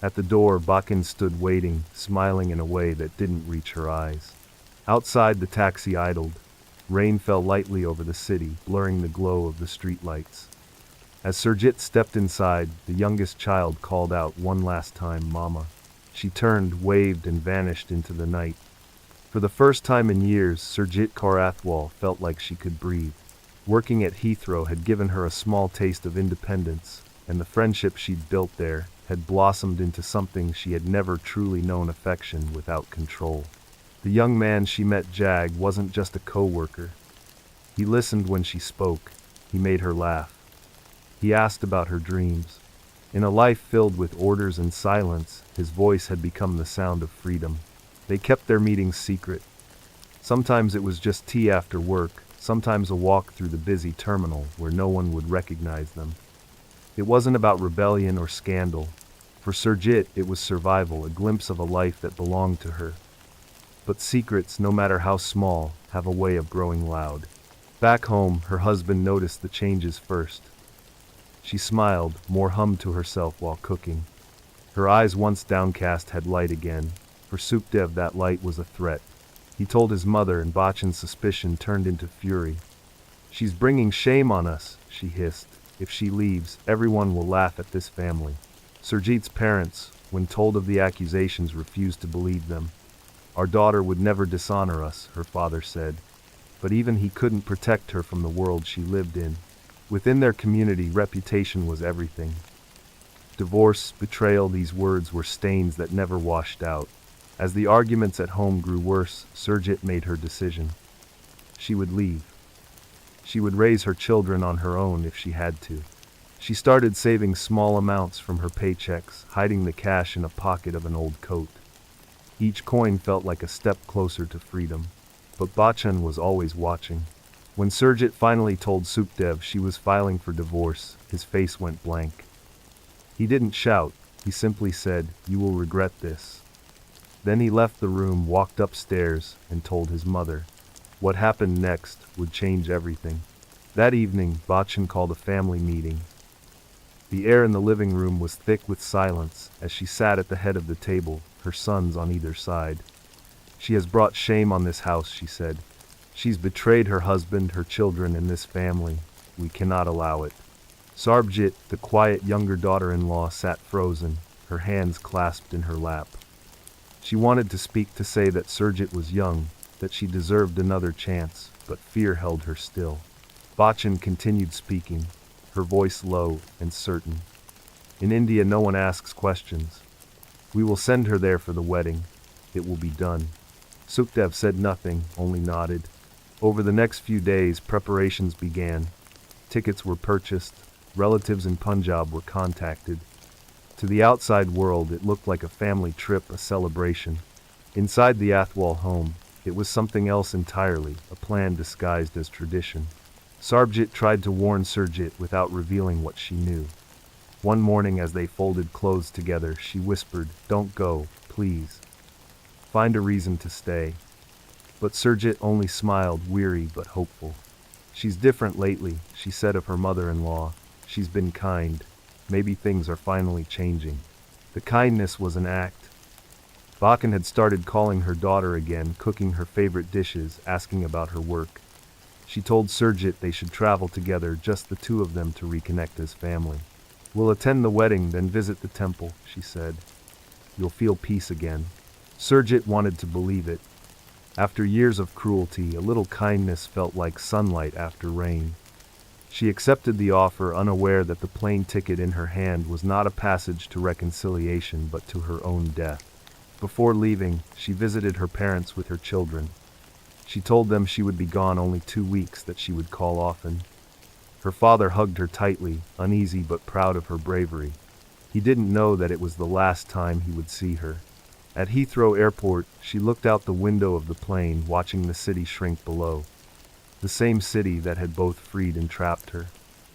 At the door, Bachan stood waiting, smiling in a way that didn't reach her eyes. Outside, the taxi idled. Rain fell lightly over the city, blurring the glow of the streetlights. As Surjit stepped inside, the youngest child called out one last time, "Mama." She turned, waved, and vanished into the night. For the first time in years, Surjit Kaur Athwal felt like she could breathe. Working at Heathrow had given her a small taste of independence, and the friendship she'd built there had blossomed into something she had never truly known: affection without control. The young man she met, Jag, wasn't just a co-worker. He listened when she spoke. He made her laugh. He asked about her dreams. In a life filled with orders and silence, his voice had become the sound of freedom. They kept their meetings secret. Sometimes it was just tea after work, sometimes a walk through the busy terminal where no one would recognize them. It wasn't about rebellion or scandal. For Surjit, it was survival, a glimpse of a life that belonged to her. But secrets, no matter how small, have a way of growing loud. Back home, her husband noticed the changes first. She smiled, more hummed to herself while cooking. Her eyes, once downcast, had light again. For Sukhdev, that light was a threat. He told his mother, and Bachan's suspicion turned into fury. "She's bringing shame on us," she hissed. If she leaves, everyone will laugh at this family. Surjit's parents, when told of the accusations, refused to believe them. Our daughter would never dishonor us, her father said. But even he couldn't protect her from the world she lived in. Within their community, reputation was everything. Divorce, betrayal, these words were stains that never washed out. As the arguments at home grew worse, Surjit made her decision. She would leave. She would raise her children on her own if she had to. She started saving small amounts from her paychecks, hiding the cash in a pocket of an old coat. Each coin felt like a step closer to freedom. But Bachchan was always watching. When Surjit finally told Sukhdev she was filing for divorce, his face went blank. He didn't shout, he simply said, "You will regret this." Then he left the room, walked upstairs, and told his mother. What happened next would change everything. That evening, Bachchan called a family meeting. The air in the living room was thick with silence as she sat at the head of the table, her sons on either side. "She has brought shame on this house," she said. "She's betrayed her husband, her children, and this family. We cannot allow it." Sarbjit, the quiet younger daughter-in-law, sat frozen, her hands clasped in her lap. She wanted to speak, to say that Surjit was young, that she deserved another chance, but fear held her still. Bachchan continued speaking, her voice low and certain. "In India no one asks questions. We will send her there for the wedding. It will be done." Sukhdev said nothing, only nodded. Over the next few days, preparations began. Tickets were purchased, relatives in Punjab were contacted. To the outside world, it looked like a family trip, a celebration. Inside the Athwal home, it was something else entirely, a plan disguised as tradition. Sarbjit tried to warn Surjit without revealing what she knew. One morning as they folded clothes together, she whispered, "Don't go, please. Find a reason to stay." But Surjit only smiled, weary but hopeful. "She's different lately," she said of her mother-in-law. "She's been kind. Maybe things are finally changing." The kindness was an act. Bachchan had started calling her daughter again, cooking her favorite dishes, asking about her work. She told Surjit they should travel together, just the two of them, to reconnect as family. "We'll attend the wedding, then visit the temple," she said. "You'll feel peace again." Surjit wanted to believe it. After years of cruelty, a little kindness felt like sunlight after rain. She accepted the offer, unaware that the plane ticket in her hand was not a passage to reconciliation but to her own death. Before leaving, she visited her parents with her children. She told them she would be gone only 2 weeks, that she would call often. Her father hugged her tightly, uneasy but proud of her bravery. He didn't know that it was the last time he would see her. At Heathrow Airport, she looked out the window of the plane, watching the city shrink below. The same city that had both freed and trapped her.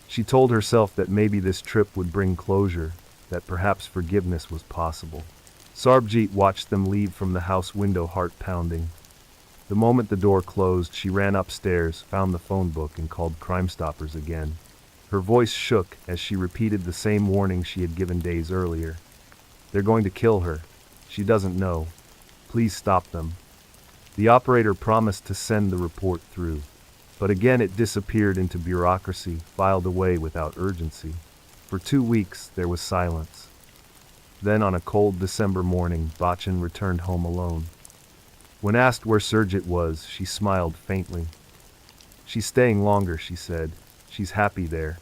She told herself that maybe this trip would bring closure, that perhaps forgiveness was possible. Sarbjit watched them leave from the house window, heart pounding. The moment the door closed, she ran upstairs, found the phone book, and called Crime Stoppers again. Her voice shook as she repeated the same warning she had given days earlier. "They're going to kill her. She doesn't know. Please stop them." The operator promised to send the report through. But again it disappeared into bureaucracy, filed away without urgency. For 2 weeks there was silence. Then on a cold December morning, Bachchan returned home alone. When asked where Surjit was, she smiled faintly. "She's staying longer," she said. "She's happy there."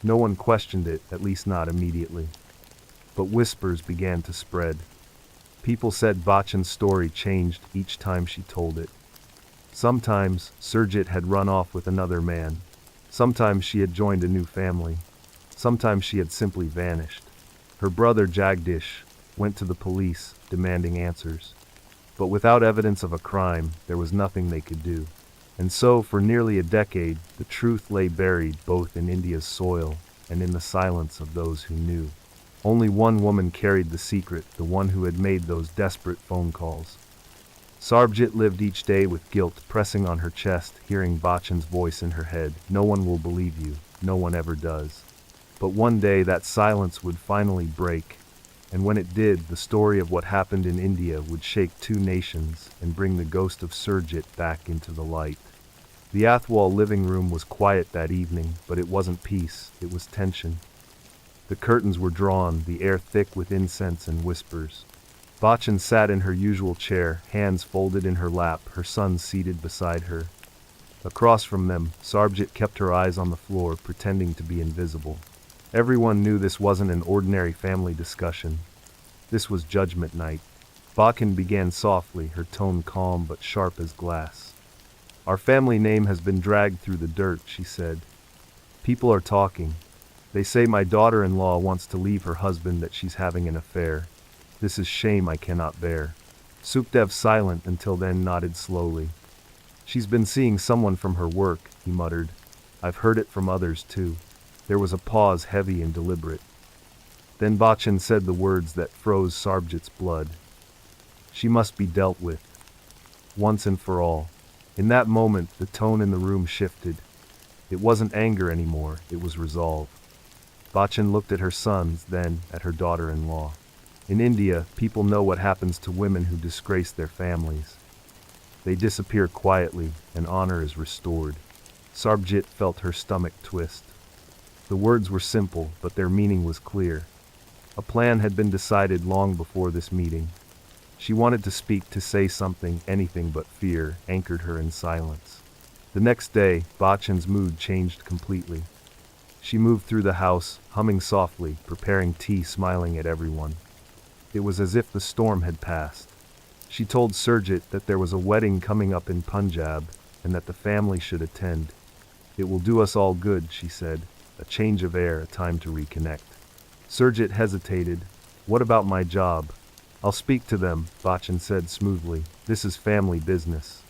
No one questioned it, at least not immediately. But whispers began to spread. People said Bachchan's story changed each time she told it. Sometimes Surjit had run off with another man. Sometimes she had joined a new family. Sometimes she had simply vanished. Her brother Jagdish went to the police, demanding answers. But without evidence of a crime, there was nothing they could do. And so, for nearly a decade, the truth lay buried both in India's soil and in the silence of those who knew. Only one woman carried the secret, the one who had made those desperate phone calls. Sarbjit lived each day with guilt pressing on her chest, hearing Bachchan's voice in her head. "No one will believe you. No one ever does." But one day that silence would finally break. And when it did, the story of what happened in India would shake 2 nations and bring the ghost of Surjit back into the light. The Athwal living room was quiet that evening, but it wasn't peace, it was tension. The curtains were drawn, the air thick with incense and whispers. Bachan sat in her usual chair, hands folded in her lap, her son seated beside her. Across from them, Sarbjit kept her eyes on the floor, pretending to be invisible. Everyone knew this wasn't an ordinary family discussion. This was judgment night. Bachan began softly, her tone calm but sharp as glass. "Our family name has been dragged through the dirt," she said. "People are talking. They say my daughter-in-law wants to leave her husband, that she's having an affair. This is shame I cannot bear." Sukhdev, silent until then, nodded slowly. "She's been seeing someone from her work," he muttered. "I've heard it from others too." There was a pause, heavy and deliberate. Then Bachan said the words that froze Sarbjit's blood. "She must be dealt with. Once and for all." In that moment, the tone in the room shifted. It wasn't anger anymore, it was resolve. Bachan looked at her sons, then at her daughter-in-law. In India, people know what happens to women who disgrace their families. They disappear quietly, and honor is restored. Sarbjit felt her stomach twist. The words were simple, but their meaning was clear. A plan had been decided long before this meeting. She wanted to speak, to say something, anything but fear anchored her in silence. The next day, Bachan's mood changed completely. She moved through the house, humming softly, preparing tea, smiling at everyone. It was as if the storm had passed. She told Surjit that there was a wedding coming up in Punjab, and that the family should attend. "It will do us all good," she said. "A change of air, a time to reconnect." Surjit hesitated. "What about my job?" "I'll speak to them," Bachan said smoothly. "This is family business."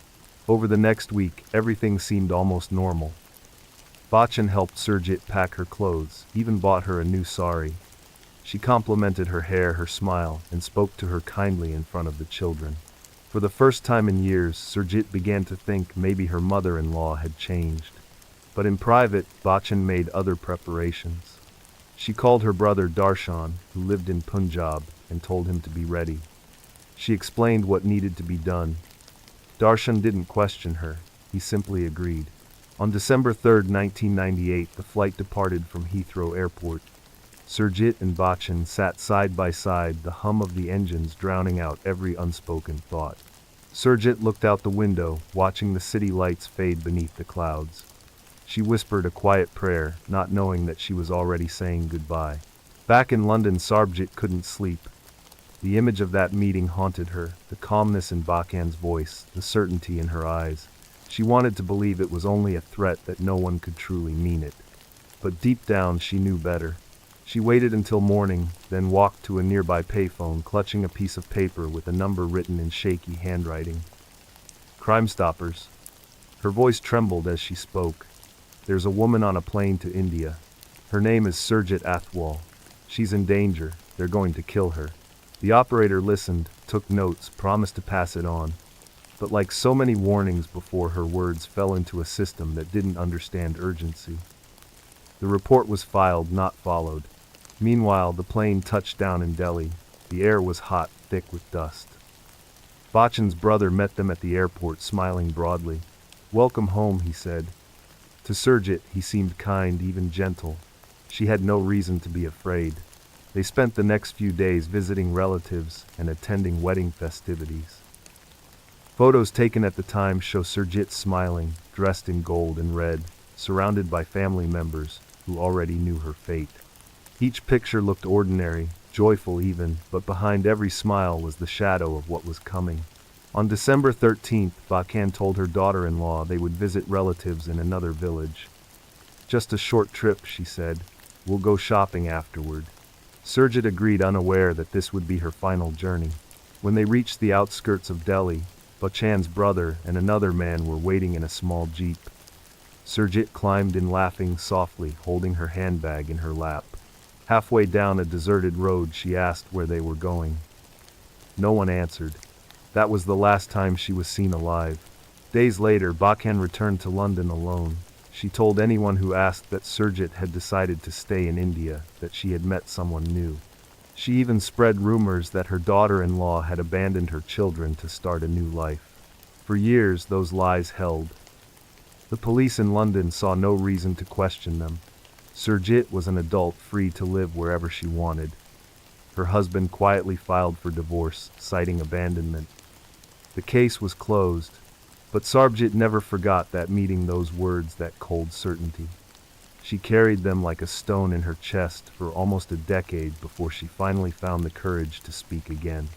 Over the next week, everything seemed almost normal. Bachan helped Surjit pack her clothes, even bought her a new sari. She complimented her hair, her smile, and spoke to her kindly in front of the children. For the first time in years, Surjit began to think maybe her mother-in-law had changed. But in private, Bachan made other preparations. She called her brother Darshan, who lived in Punjab, and told him to be ready. She explained what needed to be done. Darshan didn't question her, he simply agreed. On December 3, 1998, the flight departed from Heathrow Airport. Surjit and Bachan sat side by side, the hum of the engines drowning out every unspoken thought. Surjit looked out the window, watching the city lights fade beneath the clouds. She whispered a quiet prayer, not knowing that she was already saying goodbye. Back in London, Sarbjit couldn't sleep. The image of that meeting haunted her, the calmness in Bachan's voice, the certainty in her eyes. She wanted to believe it was only a threat, that no one could truly mean it. But deep down, she knew better. She waited until morning, then walked to a nearby payphone, clutching a piece of paper with a number written in shaky handwriting. "Crime Stoppers." Her voice trembled as she spoke. "There's a woman on a plane to India. Her name is Surjit Athwal. She's in danger. They're going to kill her." The operator listened, took notes, promised to pass it on. But like so many warnings before, her words fell into a system that didn't understand urgency. The report was filed, not followed. Meanwhile, the plane touched down in Delhi. The air was hot, thick with dust. Bachan's brother met them at the airport, smiling broadly. "Welcome home," he said. To Surjit, he seemed kind, even gentle. She had no reason to be afraid. They spent the next few days visiting relatives and attending wedding festivities. Photos taken at the time show Surjit smiling, dressed in gold and red, surrounded by family members who already knew her fate. Each picture looked ordinary, joyful even, but behind every smile was the shadow of what was coming. On December 13th, Bachan told her daughter-in-law they would visit relatives in another village. "Just a short trip," she said. "We'll go shopping afterward." Surjit agreed, unaware that this would be her final journey. When they reached the outskirts of Delhi, Bachan's brother and another man were waiting in a small jeep. Surjit climbed in, laughing softly, holding her handbag in her lap. Halfway down a deserted road, she asked where they were going. No one answered. That was the last time she was seen alive. Days later, Bachan returned to London alone. She told anyone who asked that Surjit had decided to stay in India, that she had met someone new. She even spread rumors that her daughter-in-law had abandoned her children to start a new life. For years, those lies held. The police in London saw no reason to question them. Surjit was an adult free to live wherever she wanted. Her husband quietly filed for divorce, citing abandonment. The case was closed, but Sarabjit never forgot that meeting, those words, that cold certainty. She carried them like a stone in her chest for almost a decade before she finally found the courage to speak again.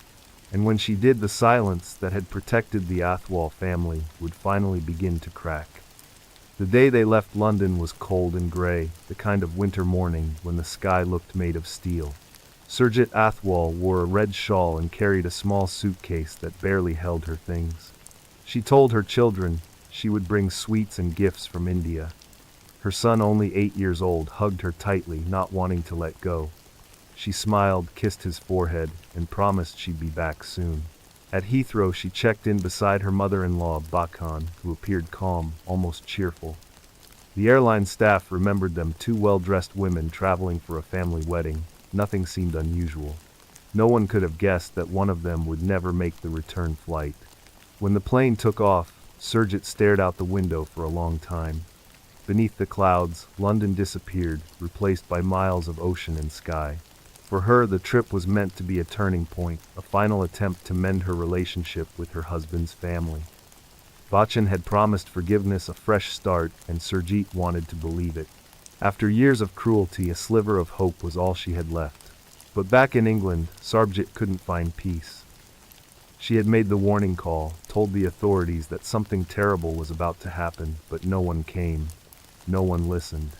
And when she did, the silence that had protected the Athwal family would finally begin to crack. The day they left London was cold and grey, the kind of winter morning when the sky looked made of steel. Surjit Athwal wore a red shawl and carried a small suitcase that barely held her things. She told her children she would bring sweets and gifts from India. Her son, only 8 years old, hugged her tightly, not wanting to let go. She smiled, kissed his forehead, and promised she'd be back soon. At Heathrow, she checked in beside her mother-in-law, Bakan, who appeared calm, almost cheerful. The airline staff remembered them, two well-dressed women traveling for a family wedding. Nothing seemed unusual. No one could have guessed that one of them would never make the return flight. When the plane took off, Surjit stared out the window for a long time. Beneath the clouds, London disappeared, replaced by miles of ocean and sky. For her, the trip was meant to be a turning point, a final attempt to mend her relationship with her husband's family. Bachchan had promised forgiveness, a fresh start, and Surjit wanted to believe it. After years of cruelty, a sliver of hope was all she had left. But back in England, Sarabjit couldn't find peace. She had made the warning call, told the authorities that something terrible was about to happen, but no one came. No one listened.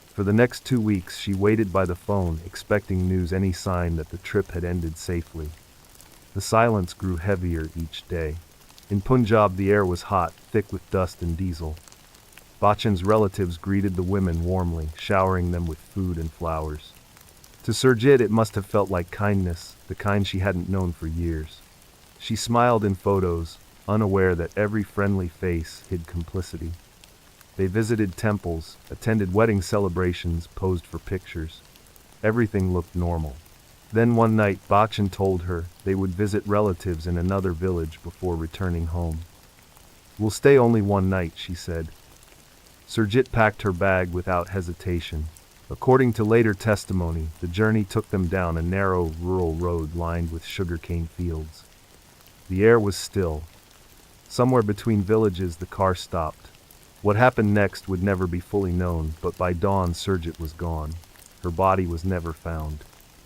For the next 2 weeks, she waited by the phone, expecting news, any sign that the trip had ended safely. The silence grew heavier each day. In Punjab, the air was hot, thick with dust and diesel. Bachchan's relatives greeted the women warmly, showering them with food and flowers. To Surjit, it must have felt like kindness, the kind she hadn't known for years. She smiled in photos, unaware that every friendly face hid complicity. They visited temples, attended wedding celebrations, posed for pictures. Everything looked normal. Then one night, Bachchan told her they would visit relatives in another village before returning home. "We'll stay only one night," she said. Surjit packed her bag without hesitation. According to later testimony, the journey took them down a narrow, rural road lined with sugarcane fields. The air was still. Somewhere between villages, the car stopped. What happened next would never be fully known, but by dawn, Surjit was gone. Her body was never found.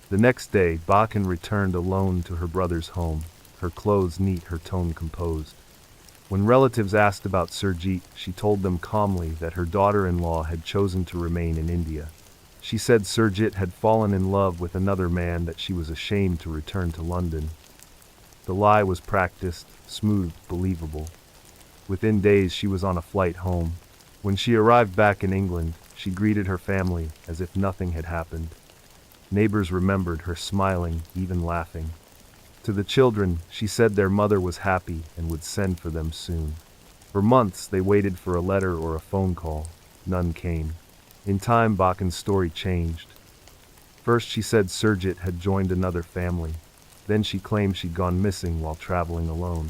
The next day, Bachchan returned alone to her brother's home, her clothes neat, her tone composed. When relatives asked about Surjit, she told them calmly that her daughter-in-law had chosen to remain in India. She said Surjit had fallen in love with another man, that she was ashamed to return to London. The lie was practiced, smooth, believable. Within days, she was on a flight home. When she arrived back in England, she greeted her family as if nothing had happened. Neighbors remembered her, smiling, even laughing. To the children, she said their mother was happy and would send for them soon. For months, they waited for a letter or a phone call. None came. In time, Bachchan's story changed. First, she said Surjit had joined another family. Then she claimed she'd gone missing while traveling alone.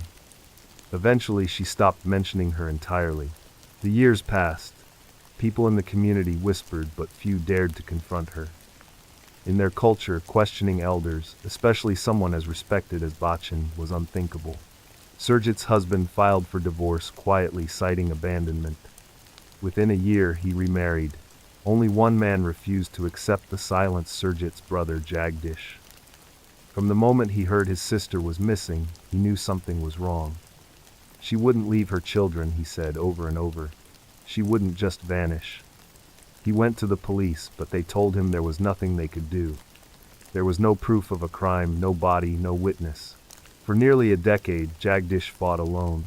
Eventually, she stopped mentioning her entirely. The years passed. People in the community whispered, but few dared to confront her. In their culture, questioning elders, especially someone as respected as Bachchan, was unthinkable. Surjit's husband filed for divorce, quietly citing abandonment. Within a year, he remarried. Only one man refused to accept the silence: Surjit's brother, Jagdish. From the moment he heard his sister was missing, he knew something was wrong. She wouldn't leave her children, he said over and over. She wouldn't just vanish. He went to the police, but they told him there was nothing they could do. There was no proof of a crime, no body, no witness. For nearly a decade, Jagdish fought alone.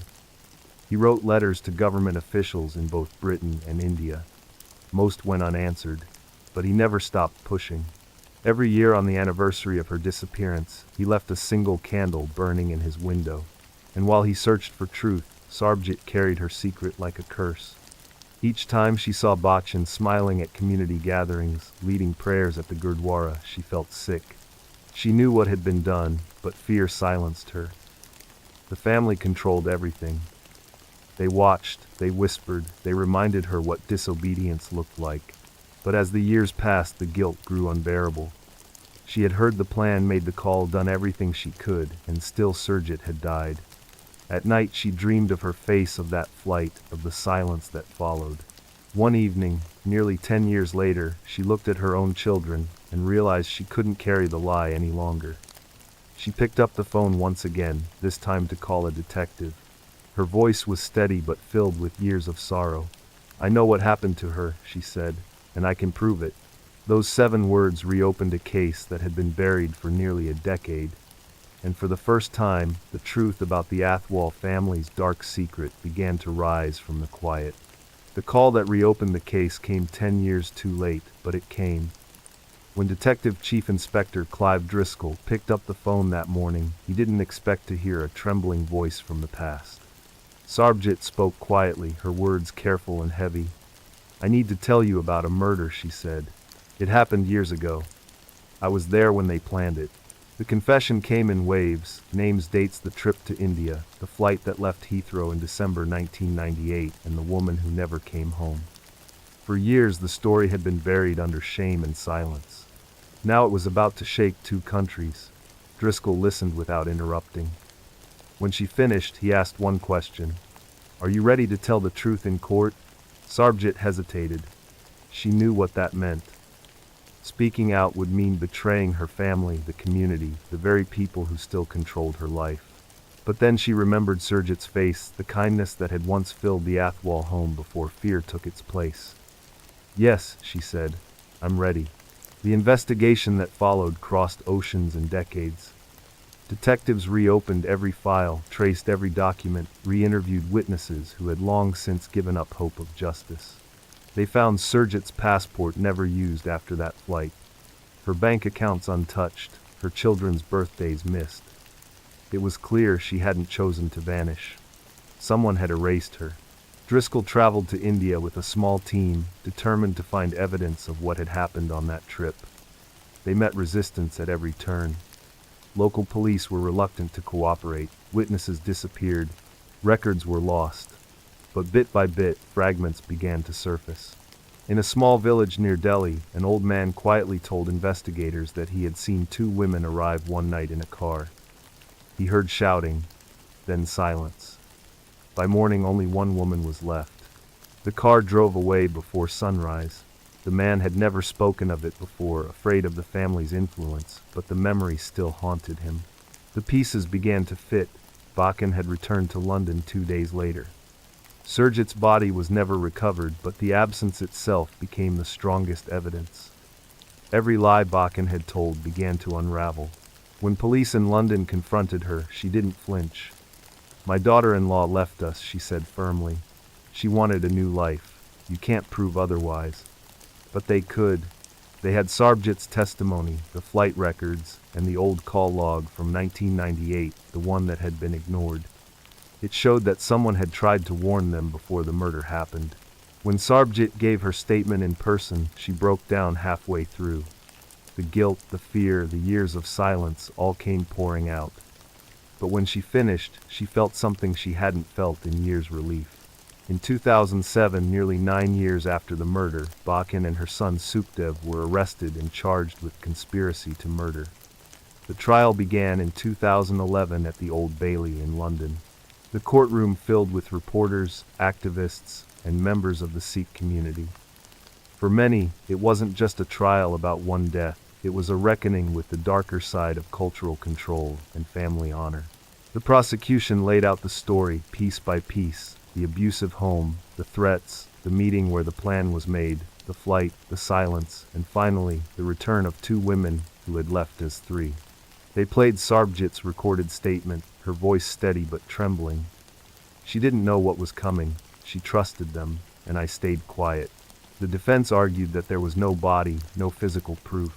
He wrote letters to government officials in both Britain and India. Most went unanswered, but he never stopped pushing. Every year on the anniversary of her disappearance, he left a single candle burning in his window. And while he searched for truth, Sarabjit carried her secret like a curse. Each time she saw Bachchan smiling at community gatherings, leading prayers at the Gurdwara, she felt sick. She knew what had been done, but fear silenced her. The family controlled everything. They watched, they whispered, they reminded her what disobedience looked like. But as the years passed, the guilt grew unbearable. She had heard the plan, made the call, done everything she could, and still Surjit had died. At night she dreamed of her face, of that flight, of the silence that followed. One evening, nearly 10 years later, she looked at her own children and realized she couldn't carry the lie any longer. She picked up the phone once again, this time to call a detective. Her voice was steady but filled with years of sorrow. "I know what happened to her," she said, "and I can prove it." Those 7 words reopened a case that had been buried for nearly a decade. And for the first time, the truth about the Athwal family's dark secret began to rise from the quiet. The call that reopened the case came 10 years too late, but it came. When Detective Chief Inspector Clive Driscoll picked up the phone that morning, he didn't expect to hear a trembling voice from the past. Sarbjit spoke quietly, her words careful and heavy. "I need to tell you about a murder," she said. "It happened years ago. I was there when they planned it." The confession came in waves, names, dates, the trip to India, the flight that left Heathrow in December 1998, and the woman who never came home. For years the story had been buried under shame and silence. Now it was about to shake 2 countries. Driscoll listened without interrupting. When she finished, he asked one question. "Are you ready to tell the truth in court?" Sarbjit hesitated. She knew what that meant. Speaking out would mean betraying her family, the community, the very people who still controlled her life. But then she remembered Surjit's face, the kindness that had once filled the Athwal home before fear took its place. "Yes," she said, "I'm ready." The investigation that followed crossed oceans and decades. Detectives reopened every file, traced every document, re-interviewed witnesses who had long since given up hope of justice. They found Surjit's passport never used after that flight, her bank accounts untouched, her children's birthdays missed. It was clear she hadn't chosen to vanish. Someone had erased her. Driscoll traveled to India with a small team, determined to find evidence of what had happened on that trip. They met resistance at every turn. Local police were reluctant to cooperate, witnesses disappeared, records were lost. But bit by bit, fragments began to surface. In a small village near Delhi, an old man quietly told investigators that he had seen 2 women arrive one night in a car. He heard shouting, then silence. By morning, only 1 woman was left. The car drove away before sunrise. The man had never spoken of it before, afraid of the family's influence, but the memory still haunted him. The pieces began to fit. Bakken had returned to London 2 days later. Surjit's body was never recovered, but the absence itself became the strongest evidence. Every lie Bakken had told began to unravel. When police in London confronted her, she didn't flinch. "My daughter-in-law left us," she said firmly. "She wanted a new life. You can't prove otherwise." But they could. They had Sarbjit's testimony, the flight records, and the old call log from 1998, the one that had been ignored. It showed that someone had tried to warn them before the murder happened. When Sarbjit gave her statement in person, she broke down halfway through. The guilt, the fear, the years of silence all came pouring out. But when she finished, she felt something she hadn't felt in years: relief. In 2007, nearly 9 years after the murder, Bakken and her son Sukhdev were arrested and charged with conspiracy to murder. The trial began in 2011 at the Old Bailey in London. The courtroom filled with reporters, activists, and members of the Sikh community. For many, it wasn't just a trial about one death, it was a reckoning with the darker side of cultural control and family honor. The prosecution laid out the story piece by piece: the abusive home, the threats, the meeting where the plan was made, the flight, the silence, and finally, the return of 2 women who had left as 3. They played Sarbjit's recorded statement, her voice steady but trembling. "She didn't know what was coming. She trusted them, and I stayed quiet." The defense argued that there was no body, no physical proof.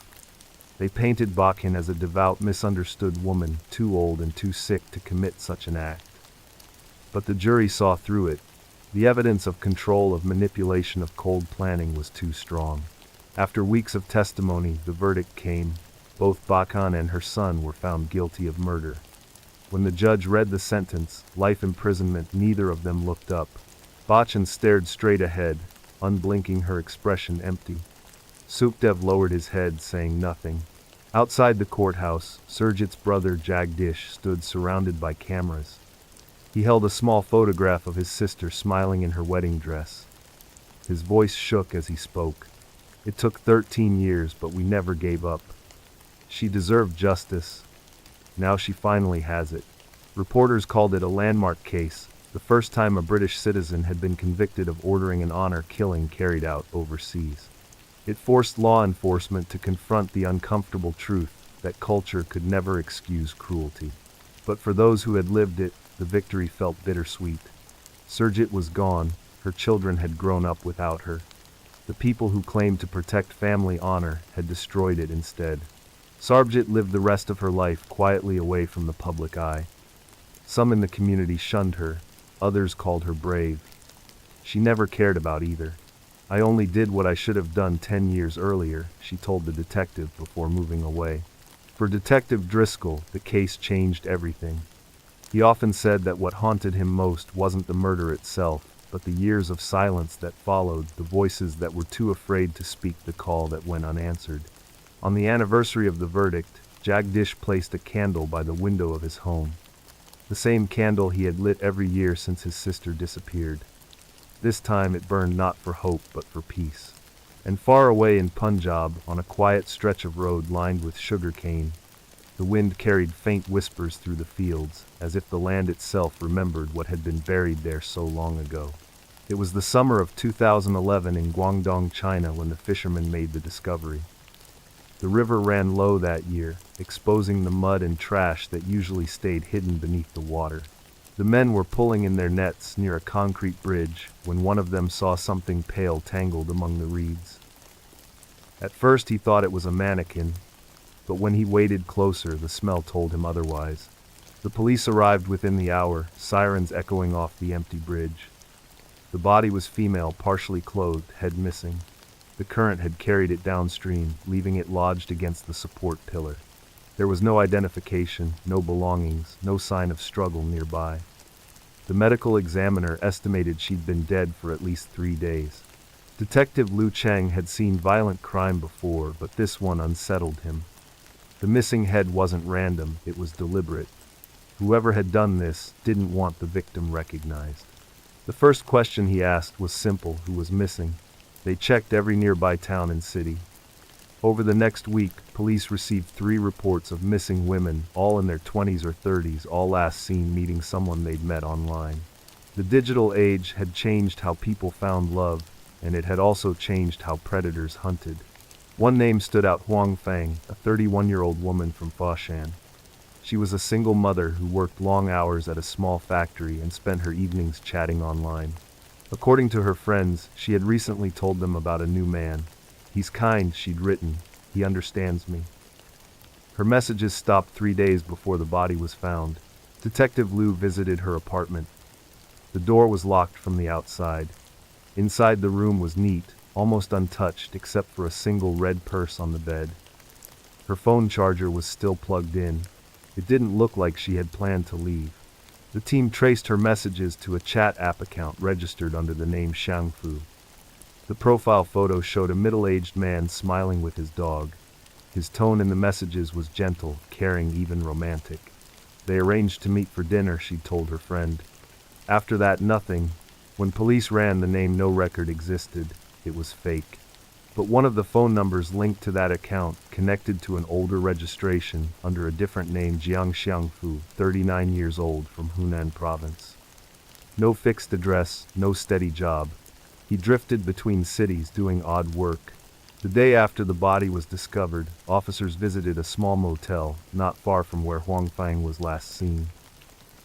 They painted Bakken as a devout, misunderstood woman, too old and too sick to commit such an act. But the jury saw through it. The evidence of control, of manipulation, of cold planning was too strong. After weeks of testimony, the verdict came. Both Bakken and her son were found guilty of murder. When the judge read the sentence, life imprisonment, neither of them looked up. Bachin stared straight ahead, unblinking, her expression empty. Sukhdev lowered his head, saying nothing. Outside the courthouse, Surjit's brother Jagdish stood surrounded by cameras. He held a small photograph of his sister smiling in her wedding dress. His voice shook as he spoke. It took 13 years, but we never gave up. She deserved justice. Now she finally has it. Reporters called it a landmark case, the first time a British citizen had been convicted of ordering an honor killing carried out overseas. It forced law enforcement to confront the uncomfortable truth that culture could never excuse cruelty. But for those who had lived it, the victory felt bittersweet. Surjit was gone, her children had grown up without her. The people who claimed to protect family honor had destroyed it instead. Sarabjit lived the rest of her life quietly away from the public eye. Some in the community shunned her, others called her brave. She never cared about either. I only did what I should have done 10 years earlier, she told the detective before moving away. For Detective Driscoll, the case changed everything. He often said that what haunted him most wasn't the murder itself, but the years of silence that followed, the voices that were too afraid to speak, the call that went unanswered. On the anniversary of the verdict, Jagdish placed a candle by the window of his home. The same candle he had lit every year since his sister disappeared. This time it burned not for hope but for peace. And far away in Punjab, on a quiet stretch of road lined with sugar cane, the wind carried faint whispers through the fields, as if the land itself remembered what had been buried there so long ago. It was the summer of 2011 in Guangdong, China, when the fishermen made the discovery. The river ran low that year, exposing the mud and trash that usually stayed hidden beneath the water. The men were pulling in their nets near a concrete bridge when one of them saw something pale tangled among the reeds. At first he thought it was a mannequin, but when he waded closer, the smell told him otherwise. The police arrived within the hour, sirens echoing off the empty bridge. The body was female, partially clothed, head missing. The current had carried it downstream, leaving it lodged against the support pillar. There was no identification, no belongings, no sign of struggle nearby. The medical examiner estimated she'd been dead for at least 3 days. Detective Liu Cheng had seen violent crime before, but this one unsettled him. The missing head wasn't random, it was deliberate. Whoever had done this didn't want the victim recognized. The first question he asked was simple: who was missing? They checked every nearby town and city. Over the next week, police received 3 reports of missing women, all in their 20s or 30s, all last seen meeting someone they'd met online. The digital age had changed how people found love, and it had also changed how predators hunted. One name stood out: Huang Fang, a 31-year-old woman from Foshan. She was a single mother who worked long hours at a small factory and spent her evenings chatting online. According to her friends, she had recently told them about a new man. "He's kind," she'd written. "He understands me." Her messages stopped 3 days before the body was found. Detective Liu visited her apartment. The door was locked from the outside. Inside, the room was neat, almost untouched except for a single red purse on the bed. Her phone charger was still plugged in. It didn't look like she had planned to leave. The team traced her messages to a chat app account registered under the name Shangfu. The profile photo showed a middle-aged man smiling with his dog. His tone in the messages was gentle, caring, even romantic. They arranged to meet for dinner, she'd told her friend. After that, nothing. When police ran the name, no record existed. It was fake. But one of the phone numbers linked to that account connected to an older registration under a different name: Jiang Xiangfu, 39 years old, from Hunan province. No fixed address, no steady job. He drifted between cities doing odd work. The day after the body was discovered, officers visited a small motel not far from where Huang Fang was last seen.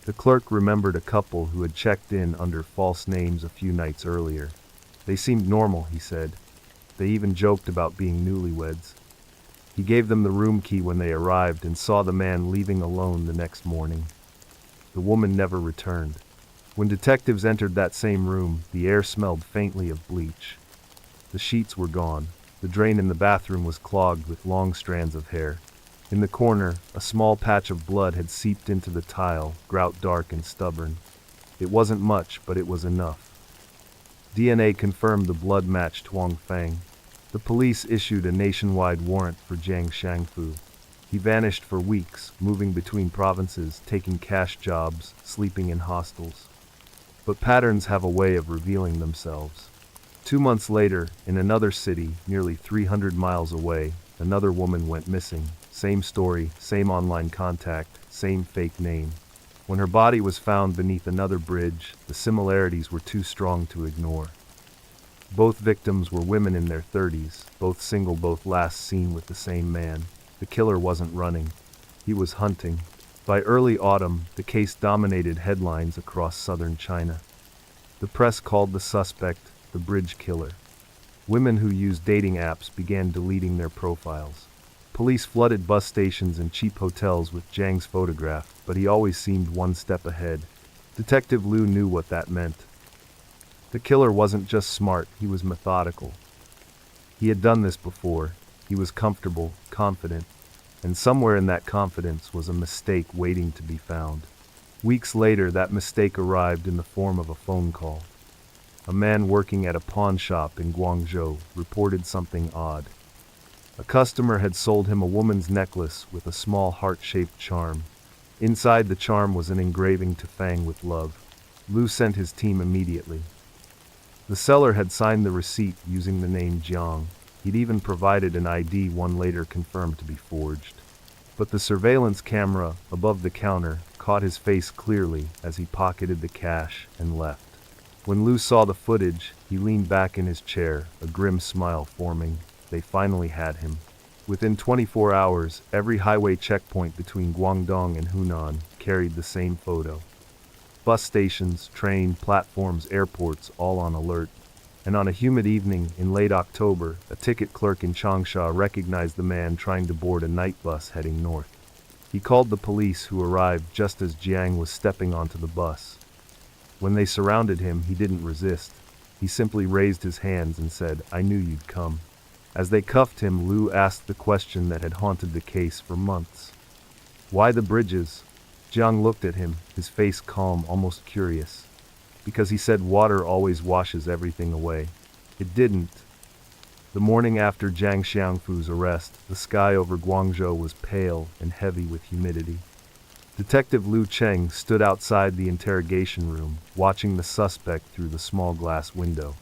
The clerk remembered a couple who had checked in under false names a few nights earlier. They seemed normal, he said. They even joked about being newlyweds. He gave them the room key when they arrived and saw the man leaving alone the next morning. The woman never returned. When detectives entered that same room, the air smelled faintly of bleach. The sheets were gone. The drain in the bathroom was clogged with long strands of hair. In the corner, a small patch of blood had seeped into the tile, grout dark and stubborn. It wasn't much, but it was enough. DNA confirmed the blood matched Huang Feng. The police issued a nationwide warrant for Jiang Shangfu. He vanished for weeks, moving between provinces, taking cash jobs, sleeping in hostels. But patterns have a way of revealing themselves. 2 months later, in another city, nearly 300 miles away, another woman went missing. Same story, same online contact, same fake name. When her body was found beneath another bridge, the similarities were too strong to ignore. Both victims were women in their 30s, both single, both last seen with the same man. The killer wasn't running. He was hunting. By early autumn, the case dominated headlines across southern China. The press called the suspect the bridge killer. Women who used dating apps began deleting their profiles. Police flooded bus stations and cheap hotels with Jiang's photograph, but he always seemed one step ahead. Detective Liu knew what that meant. The killer wasn't just smart, he was methodical. He had done this before. He was comfortable, confident, and somewhere in that confidence was a mistake waiting to be found. Weeks later, that mistake arrived in the form of a phone call. A man working at a pawn shop in Guangzhou reported something odd. A customer had sold him a woman's necklace with a small heart-shaped charm. Inside the charm was an engraving to Fang with love. Liu sent his team immediately. The seller had signed the receipt using the name Jiang. He'd even provided an ID one later confirmed to be forged. But the surveillance camera above the counter caught his face clearly as he pocketed the cash and left. When Liu saw the footage, he leaned back in his chair, a grim smile forming. They finally had him. Within 24 hours, every highway checkpoint between Guangdong and Hunan carried the same photo. Bus stations, train platforms, airports, all on alert. And on a humid evening in late October, a ticket clerk in Changsha recognized the man trying to board a night bus heading north. He called the police, who arrived just as Jiang was stepping onto the bus. When they surrounded him, he didn't resist. He simply raised his hands and said, "I knew you'd come." As they cuffed him, Liu asked the question that had haunted the case for months. "Why the bridges?" Jiang looked at him, his face calm, almost curious. "Because," he said, "water always washes everything away." It didn't. The morning after Jiang Xiangfu's arrest, the sky over Guangzhou was pale and heavy with humidity. Detective Liu Cheng stood outside the interrogation room, watching the suspect through the small glass window.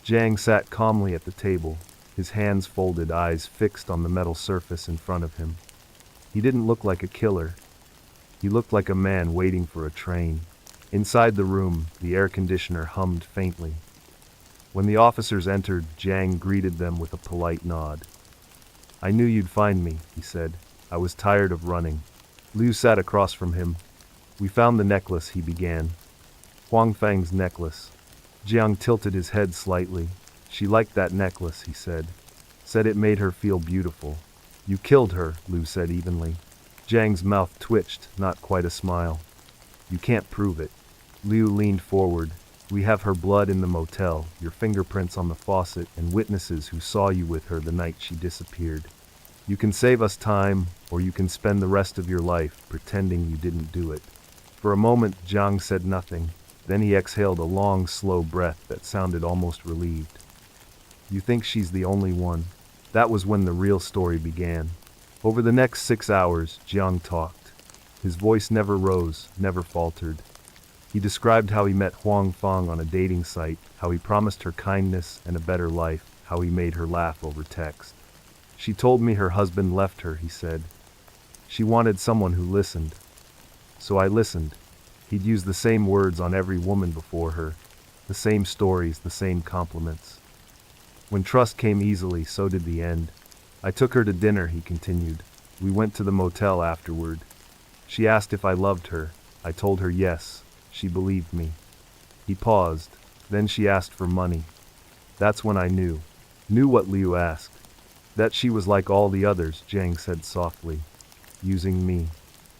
Jiang sat calmly at the table, his hands folded, eyes fixed on the metal surface in front of him. He didn't look like a killer. He looked like a man waiting for a train. Inside the room, the air conditioner hummed faintly. When the officers entered, Jiang greeted them with a polite nod. "I knew you'd find me," he said. "I was tired of running." Liu sat across from him. "We found the necklace," he began. "Huang Feng's necklace." Jiang tilted his head slightly. "She liked that necklace," he said. "Said it made her feel beautiful." "You killed her," Liu said evenly. Jiang's mouth twitched, not quite a smile. "You can't prove it." Liu leaned forward. "We have her blood in the motel, your fingerprints on the faucet, and witnesses who saw you with her the night she disappeared. You can save us time, or you can spend the rest of your life pretending you didn't do it." For a moment, Jiang said nothing. Then he exhaled a long, slow breath that sounded almost relieved. "You think she's the only one?" That was when the real story began. Over the next 6 hours, Jiang talked. His voice never rose, never faltered. He described how he met Huang Feng on a dating site, how he promised her kindness and a better life, how he made her laugh over text. "She told me her husband left her," he said. "She wanted someone who listened. So I listened." He'd used the same words on every woman before her, the same stories, the same compliments. When trust came easily, so did the end. "I took her to dinner," he continued. "We went to the motel afterward. She asked if I loved her. I told her yes. She believed me." He paused. "Then she asked for money. That's when I knew." Knew what Liu asked. "That she was like all the others," Jiang said softly. "Using me."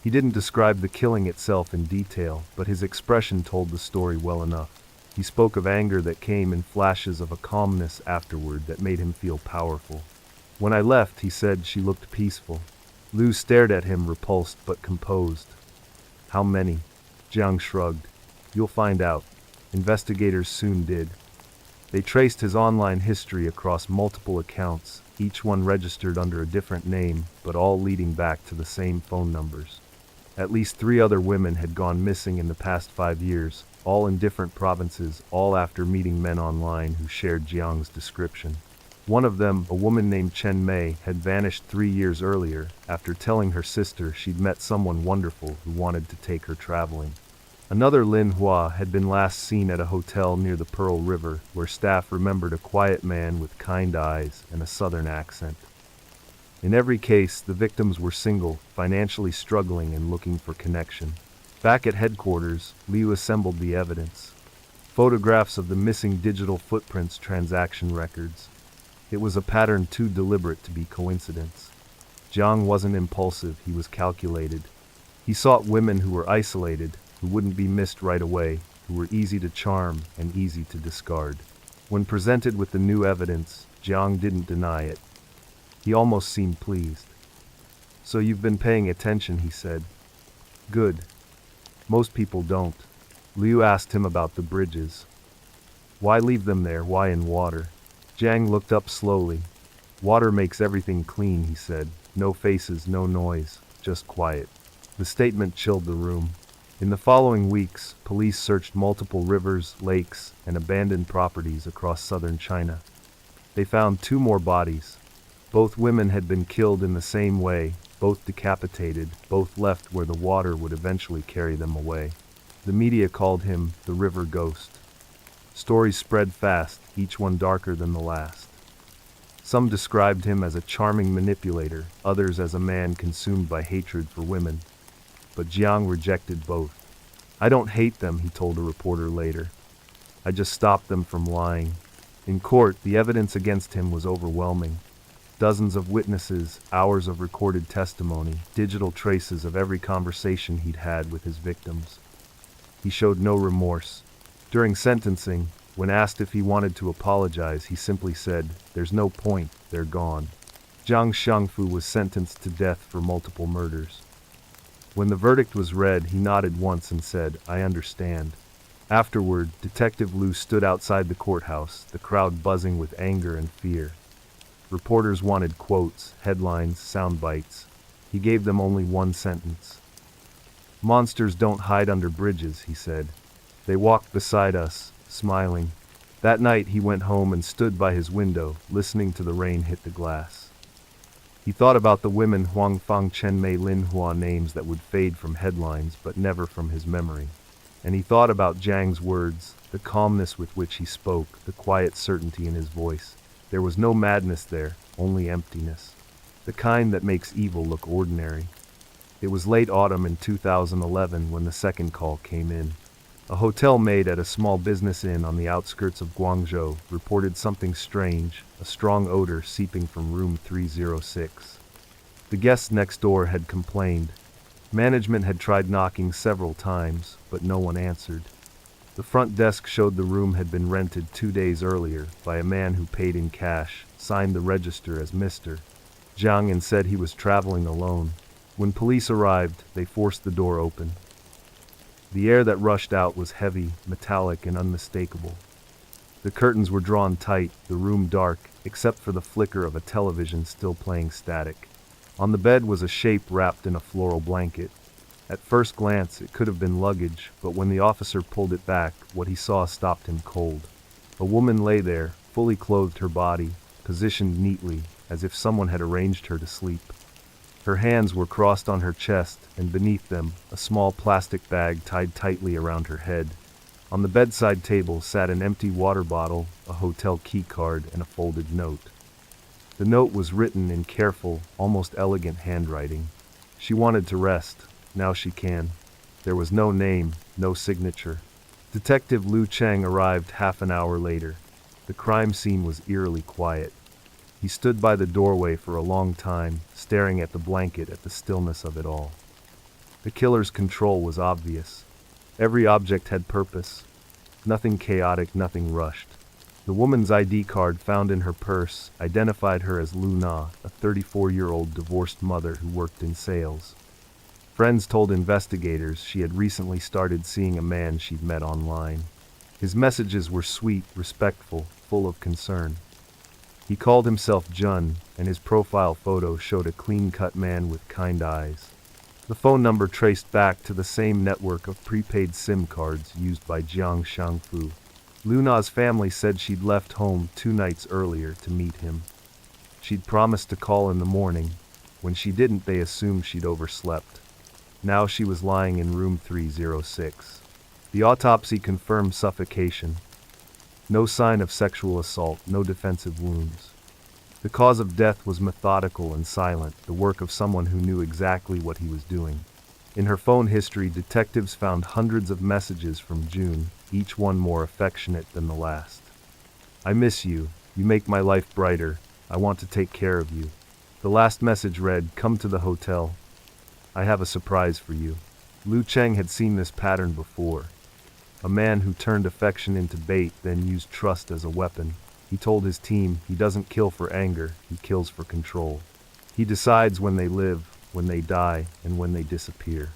He didn't describe the killing itself in detail, but his expression told the story well enough. He spoke of anger that came in flashes, of a calmness afterward that made him feel powerful. "When I left," he said, "she looked peaceful." Liu stared at him, repulsed but composed. "How many?" Jiang shrugged. "You'll find out." Investigators soon did. They traced his online history across multiple accounts, each one registered under a different name, but all leading back to the same phone numbers. At least 3 other women had gone missing in the past 5 years, all in different provinces, all after meeting men online who shared Jiang's description. One of them, a woman named Chen Mei, had vanished 3 years earlier, after telling her sister she'd met someone wonderful who wanted to take her traveling. Another, Lin Hua, had been last seen at a hotel near the Pearl River, where staff remembered a quiet man with kind eyes and a southern accent. In every case, the victims were single, financially struggling and looking for connection. Back at headquarters, Liu assembled the evidence. Photographs of the missing digital footprints, transaction records. It was a pattern too deliberate to be coincidence. Jiang wasn't impulsive, he was calculated. He sought women who were isolated, who wouldn't be missed right away, who were easy to charm and easy to discard. When presented with the new evidence, Jiang didn't deny it. He almost seemed pleased. "So you've been paying attention," he said. "Good. Most people don't." Liu asked him about the bridges. "Why leave them there? Why in water?" Jiang looked up slowly. "Water makes everything clean," he said. "No faces, no noise, just quiet." The statement chilled the room. In the following weeks, police searched multiple rivers, lakes, and abandoned properties across southern China. They found 2 more bodies. Both women had been killed in the same way, both decapitated, both left where the water would eventually carry them away. The media called him the River Ghost. Stories spread fast, each one darker than the last. Some described him as a charming manipulator, others as a man consumed by hatred for women. But Jiang rejected both. "I don't hate them," he told a reporter later. "I just stopped them from lying." In court, the evidence against him was overwhelming. Dozens of witnesses, hours of recorded testimony, digital traces of every conversation he'd had with his victims. He showed no remorse. During sentencing, when asked if he wanted to apologize, he simply said, "There's no point, they're gone." Zhang Xiangfu was sentenced to death for multiple murders. When the verdict was read, he nodded once and said, "I understand." Afterward, Detective Liu stood outside the courthouse, the crowd buzzing with anger and fear. Reporters wanted quotes, headlines, sound bites. He gave them only one sentence. "Monsters don't hide under bridges," he said. "They walked beside us, smiling." That night he went home and stood by his window, listening to the rain hit the glass. He thought about the women Huang Fang, Chen Mei, Lin Hua, names that would fade from headlines but never from his memory. And he thought about Jiang's words, the calmness with which he spoke, the quiet certainty in his voice. There was no madness there, only emptiness. The kind that makes evil look ordinary. It was late autumn in 2011 when the second call came in. A hotel maid at a small business inn on the outskirts of Guangzhou reported something strange, a strong odor seeping from room 306. The guests next door had complained. Management had tried knocking several times, but no one answered. The front desk showed the room had been rented 2 days earlier by a man who paid in cash, signed the register as Mr. Jiang, and said he was traveling alone. When police arrived, they forced the door open. The air that rushed out was heavy, metallic, and unmistakable. The curtains were drawn tight, the room dark, except for the flicker of a television still playing static. On the bed was a shape wrapped in a floral blanket. At first glance, it could have been luggage, but when the officer pulled it back, what he saw stopped him cold. A woman lay there, fully clothed, her body positioned neatly, as if someone had arranged her to sleep. Her hands were crossed on her chest, and beneath them, a small plastic bag tied tightly around her head. On the bedside table sat an empty water bottle, a hotel key card, and a folded note. The note was written in careful, almost elegant handwriting. She wanted to rest. Now she can. There was no name, no signature. Detective Liu Cheng arrived half an hour later. The crime scene was eerily quiet. He stood by the doorway for a long time, staring at the blanket, at the stillness of it all. The killer's control was obvious. Every object had purpose. Nothing chaotic, nothing rushed. The woman's ID card found in her purse identified her as Lu Na, a 34-year-old divorced mother who worked in sales. Friends told investigators she had recently started seeing a man she'd met online. His messages were sweet, respectful, full of concern. He called himself Jun, and his profile photo showed a clean-cut man with kind eyes. The phone number traced back to the same network of prepaid SIM cards used by Jiang Shangfu. Luna's family said she'd left home 2 nights earlier to meet him. She'd promised to call in the morning. When she didn't, they assumed she'd overslept. Now she was lying in room 306. The autopsy confirmed suffocation. No sign of sexual assault, no defensive wounds. The cause of death was methodical and silent, the work of someone who knew exactly what he was doing. In her phone history, detectives found hundreds of messages from June, each one more affectionate than the last. "I miss you. You make my life brighter. I want to take care of you." The last message read, "Come to the hotel. I have a surprise for you." Lu Cheng had seen this pattern before. A man who turned affection into bait, then used trust as a weapon. He told his team, he doesn't kill for anger, he kills for control. He decides when they live, when they die, and when they disappear.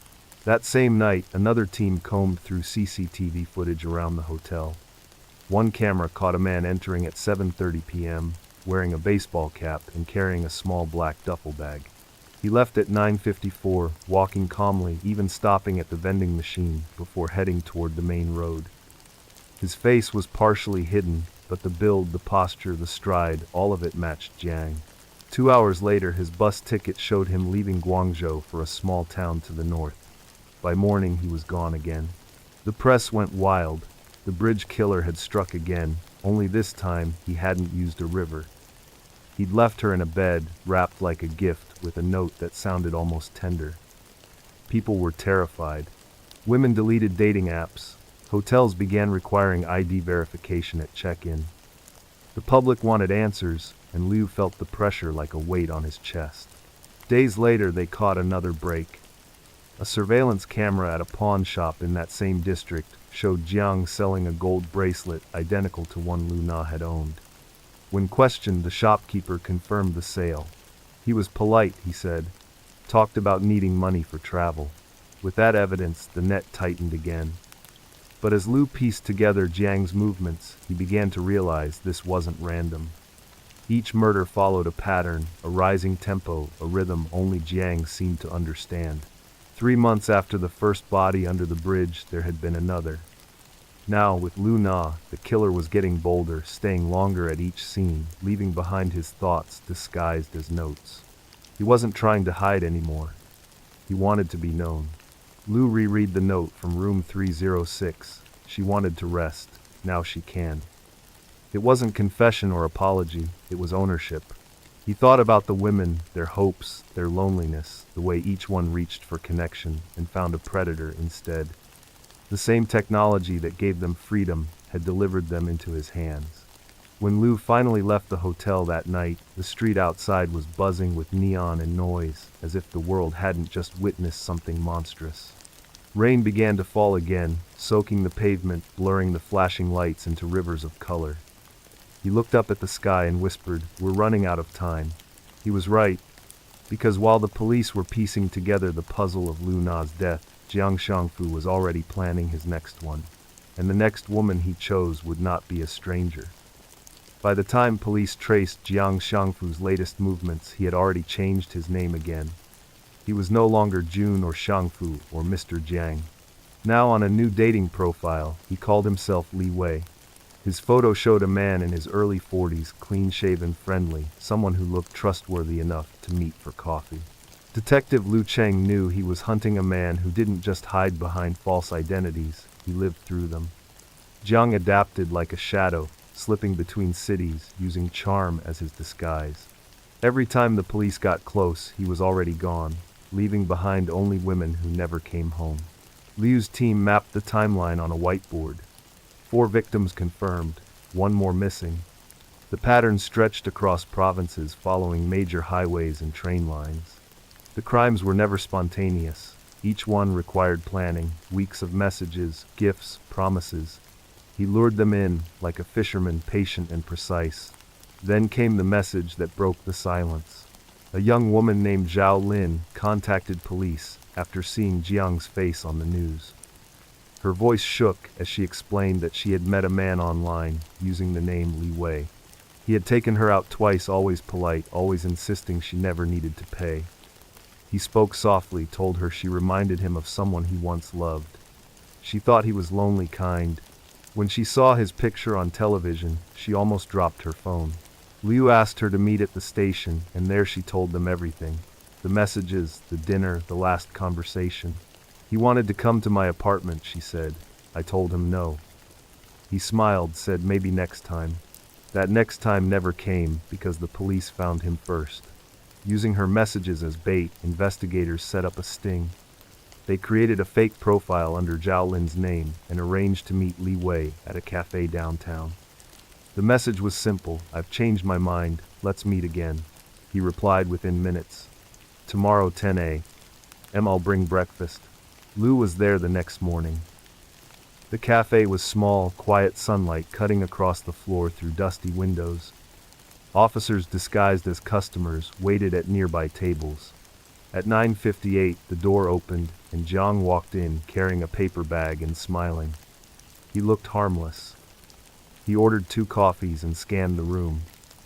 That same night, another team combed through CCTV footage around the hotel. One camera caught a man entering at 7:30 p.m., wearing a baseball cap and carrying a small black duffel bag. He left at 9:54, walking calmly, even stopping at the vending machine before heading toward the main road. His face was partially hidden, but the build, the posture, the stride, all of it matched Jiang. 2 hours later, his bus ticket showed him leaving Guangzhou for a small town to the north. By morning, he was gone again. The press went wild. The bridge killer had struck again, only this time he hadn't used a river. He'd left her in a bed, wrapped like a gift, with a note that sounded almost tender. People were terrified. Women deleted dating apps. Hotels began requiring ID verification at check-in. The public wanted answers, and Liu felt the pressure like a weight on his chest. Days later, they caught another break. A surveillance camera at a pawn shop in that same district showed Jiang selling a gold bracelet identical to one Lu Na had owned. When questioned, the shopkeeper confirmed the sale. He was polite, he said, talked about needing money for travel. With that evidence, the net tightened again. But as Liu pieced together Jiang's movements, he began to realize this wasn't random. Each murder followed a pattern, a rising tempo, a rhythm only Jiang seemed to understand. 3 months after the first body under the bridge, there had been another. Now, with Lu Na, the killer was getting bolder, staying longer at each scene, leaving behind his thoughts disguised as notes. He wasn't trying to hide anymore. He wanted to be known. Lu reread the note from room 306. She wanted to rest. Now she can. It wasn't confession or apology, it was ownership. He thought about the women, their hopes, their loneliness, the way each one reached for connection and found a predator instead. The same technology that gave them freedom had delivered them into his hands. When Liu finally left the hotel that night, the street outside was buzzing with neon and noise, as if the world hadn't just witnessed something monstrous. Rain began to fall again, soaking the pavement, blurring the flashing lights into rivers of color. He looked up at the sky and whispered, "We're running out of time." He was right, because while the police were piecing together the puzzle of Lu Na's death, Jiang Shangfu was already planning his next one, and the next woman he chose would not be a stranger. By the time police traced Jiang Shangfu's latest movements, he had already changed his name again. He was no longer Jun or Shangfu or Mr. Jiang. Now on a new dating profile, he called himself Li Wei. His photo showed a man in his early 40s, clean-shaven, friendly, someone who looked trustworthy enough to meet for coffee. Detective Lu Cheng knew he was hunting a man who didn't just hide behind false identities, he lived through them. Jiang adapted like a shadow, slipping between cities, using charm as his disguise. Every time the police got close, he was already gone, leaving behind only women who never came home. Liu's team mapped the timeline on a whiteboard. 4 victims confirmed, 1 more missing. The pattern stretched across provinces following major highways and train lines. The crimes were never spontaneous. Each one required planning, weeks of messages, gifts, promises. He lured them in, like a fisherman, patient and precise. Then came the message that broke the silence. A young woman named Zhao Lin contacted police after seeing Jiang's face on the news. Her voice shook as she explained that she had met a man online, using the name Li Wei. He had taken her out twice, always polite, always insisting she never needed to pay. He spoke softly, told her she reminded him of someone he once loved. She thought he was lonely kind. When she saw his picture on television, she almost dropped her phone. Liu asked her to meet at the station, and there she told them everything. The messages, the dinner, the last conversation. He wanted to come to my apartment, she said. I told him no. He smiled, said maybe next time. That next time never came because the police found him first. Using her messages as bait, investigators set up a sting. They created a fake profile under Zhao Lin's name and arranged to meet Li Wei at a cafe downtown. The message was simple: I've changed my mind, let's meet again. He replied within minutes. Tomorrow 10 a.m. I'll bring breakfast. Liu was there the next morning. The cafe was small, quiet sunlight cutting across the floor through dusty windows. Officers disguised as customers waited at nearby tables. At 9:58, the door opened, and Jiang walked in, carrying a paper bag and smiling. He looked harmless. He ordered 2 coffees and scanned the room.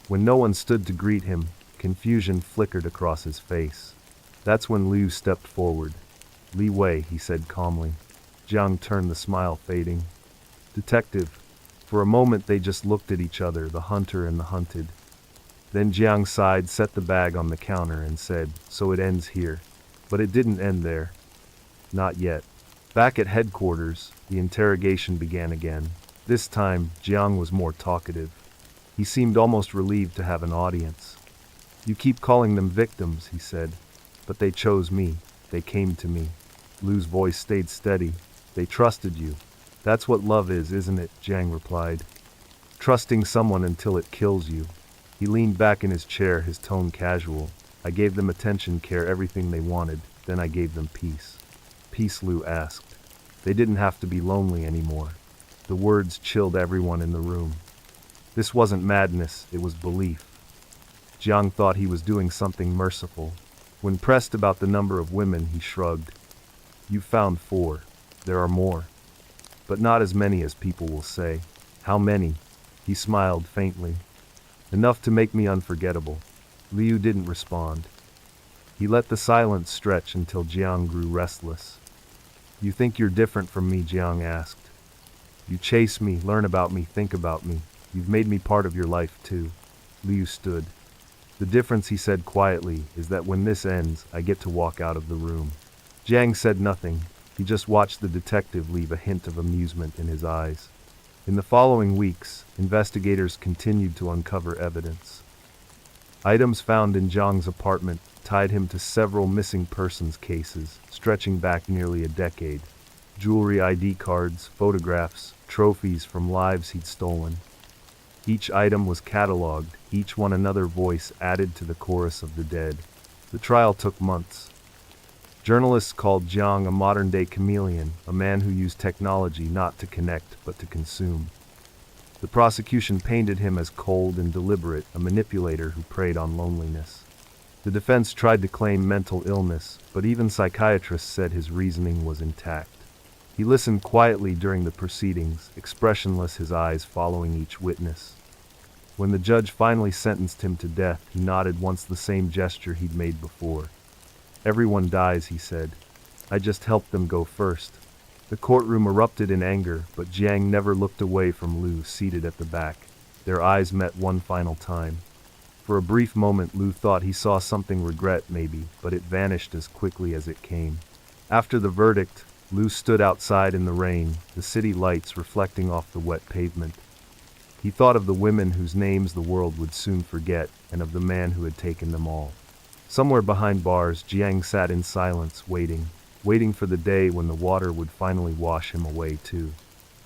When no one stood to greet him, confusion flickered across his face. That's when Liu stepped forward. Li Wei, he said calmly. Jiang turned, the smile fading. Detective. For a moment they just looked at each other, the hunter and the hunted. Then Jiang sighed, set the bag on the counter and said, so it ends here. But it didn't end there. Not yet. Back at headquarters, the interrogation began again. This time, Jiang was more talkative. He seemed almost relieved to have an audience. You keep calling them victims, he said. But they chose me. They came to me. Liu's voice stayed steady. They trusted you. That's what love is, isn't it? Jiang replied. Trusting someone until it kills you. He leaned back in his chair, his tone casual. I gave them attention, care, everything they wanted. Then I gave them peace. Peace, Liu asked. They didn't have to be lonely anymore. The words chilled everyone in the room. This wasn't madness, it was belief. Jiang thought he was doing something merciful. When pressed about the number of women, he shrugged. You found 4. There are more. But not as many as people will say. How many? He smiled faintly. Enough to make me unforgettable. Liu didn't respond. He let the silence stretch until Jiang grew restless. You think you're different from me? Jiang asked. You chase me, learn about me, think about me. You've made me part of your life too. Liu stood. The difference, he said quietly, is that when this ends, I get to walk out of the room. Jiang said nothing. He just watched the detective leave a hint of amusement in his eyes. In the following weeks, investigators continued to uncover evidence. Items found in Jiang's apartment tied him to several missing persons cases, stretching back nearly a decade. Jewelry, ID cards, photographs, trophies from lives he'd stolen. Each item was catalogued, each one another voice added to the chorus of the dead. The trial took months. Journalists called Jiang a modern-day chameleon, a man who used technology not to connect but to consume. The prosecution painted him as cold and deliberate, a manipulator who preyed on loneliness. The defense tried to claim mental illness, but even psychiatrists said his reasoning was intact. He listened quietly during the proceedings, expressionless, his eyes following each witness. When the judge finally sentenced him to death, he nodded once, the same gesture he'd made before. Everyone dies, he said. I just helped them go first. The courtroom erupted in anger, but Jiang never looked away from Liu, seated at the back. Their eyes met one final time. For a brief moment, Liu thought he saw something, regret maybe, but it vanished as quickly as it came. After the verdict, Liu stood outside in the rain, the city lights reflecting off the wet pavement. He thought of the women whose names the world would soon forget, and of the man who had taken them all. Somewhere behind bars, Jiang sat in silence, waiting for the day when the water would finally wash him away too.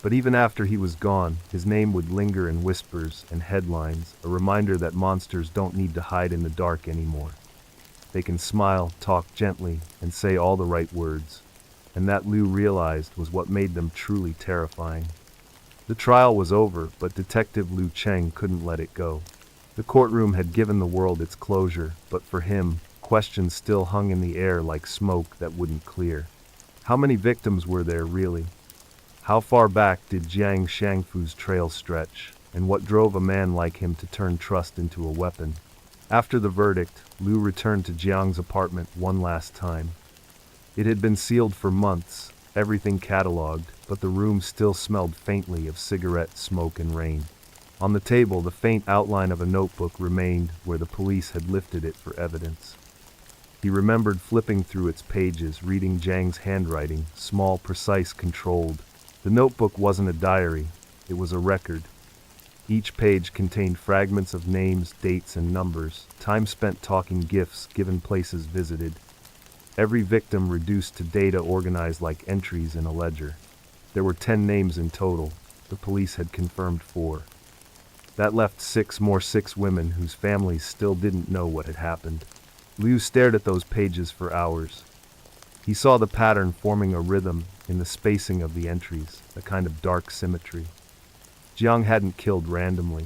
But even after he was gone, his name would linger in whispers and headlines, a reminder that monsters don't need to hide in the dark anymore. They can smile, talk gently, and say all the right words. And that, Liu realized, was what made them truly terrifying. The trial was over, but Detective Liu Cheng couldn't let it go. The courtroom had given the world its closure, but for him, questions still hung in the air like smoke that wouldn't clear. How many victims were there really? How far back did Jiang Shangfu's trail stretch, and what drove a man like him to turn trust into a weapon? After the verdict, Liu returned to Jiang's apartment one last time. It had been sealed for months, everything catalogued, but the room still smelled faintly of cigarette smoke and rain. On the table, the faint outline of a notebook remained where the police had lifted it for evidence. He remembered flipping through its pages, reading Jiang's handwriting, small, precise, controlled. The notebook wasn't a diary, it was a record. Each page contained fragments of names, dates, and numbers, time spent talking, gifts given, places visited. Every victim reduced to data organized like entries in a ledger. There were 10 names in total. The police had confirmed 4. That left 6 women whose families still didn't know what had happened. Liu stared at those pages for hours. He saw the pattern forming a rhythm in the spacing of the entries, a kind of dark symmetry. Jiang hadn't killed randomly.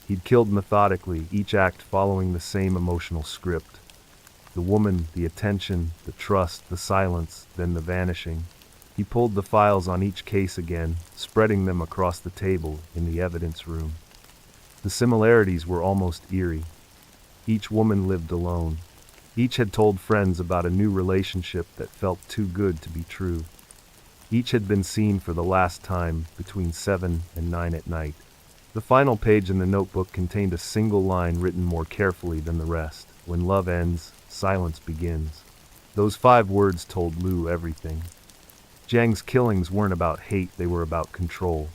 He'd killed methodically, each act following the same emotional script. The woman, the attention, the trust, the silence, then the vanishing. He pulled the files on each case again, spreading them across the table in the evidence room. The similarities were almost eerie. Each woman lived alone. Each had told friends about a new relationship that felt too good to be true. Each had been seen for the last time between 7 and 9 at night. The final page in the notebook contained a single line written more carefully than the rest. When love ends, silence begins. Those 5 words told Liu everything. Jiang's killings weren't about hate, they were about control.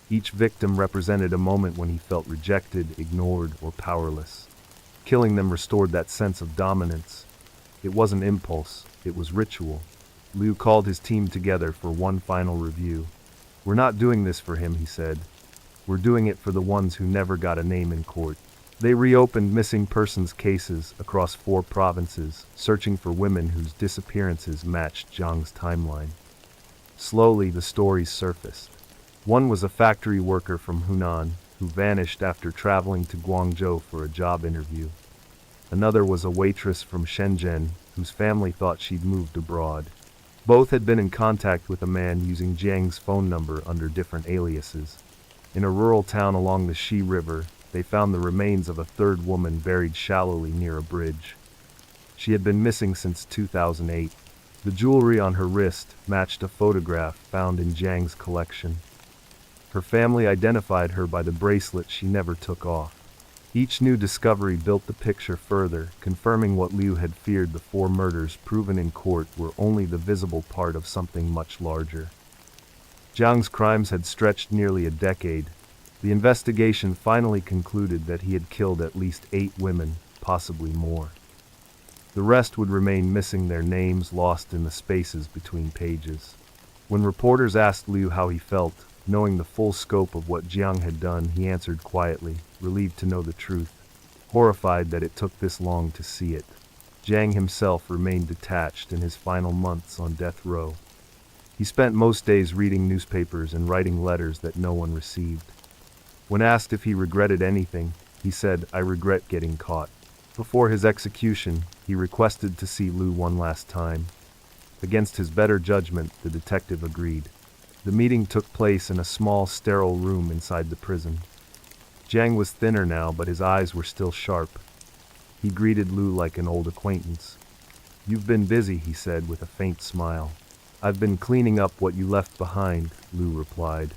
Each victim represented a moment when he felt rejected, ignored, or powerless. Killing them restored that sense of dominance. It wasn't impulse, it was ritual. Liu called his team together for one final review. "We're not doing this for him," he said. "We're doing it for the ones who never got a name in court." They reopened missing persons cases across 4 provinces, searching for women whose disappearances matched Jiang's timeline. Slowly, the stories surfaced. One was a factory worker from Hunan, who vanished after traveling to Guangzhou for a job interview. Another was a waitress from Shenzhen, whose family thought she'd moved abroad. Both had been in contact with a man using Jiang's phone number under different aliases. In a rural town along the Xi River, they found the remains of a 3rd woman buried shallowly near a bridge. She had been missing since 2008. The jewelry on her wrist matched a photograph found in Jiang's collection. Her family identified her by the bracelet she never took off. Each new discovery built the picture further, confirming what Liu had feared: the 4 murders proven in court were only the visible part of something much larger. Jiang's crimes had stretched nearly a decade. The investigation finally concluded that he had killed at least 8 women, possibly more. The rest would remain missing, their names lost in the spaces between pages. When reporters asked Liu how he felt, knowing the full scope of what Jiang had done, he answered quietly, relieved to know the truth, horrified that it took this long to see it. Jiang himself remained detached in his final months on death row. He spent most days reading newspapers and writing letters that no one received. When asked if he regretted anything, he said, "I regret getting caught." Before his execution, he requested to see Liu one last time. Against his better judgment, the detective agreed. The meeting took place in a small, sterile room inside the prison. Jiang was thinner now, but his eyes were still sharp. He greeted Liu like an old acquaintance. "You've been busy," he said with a faint smile. "I've been cleaning up what you left behind," Liu replied.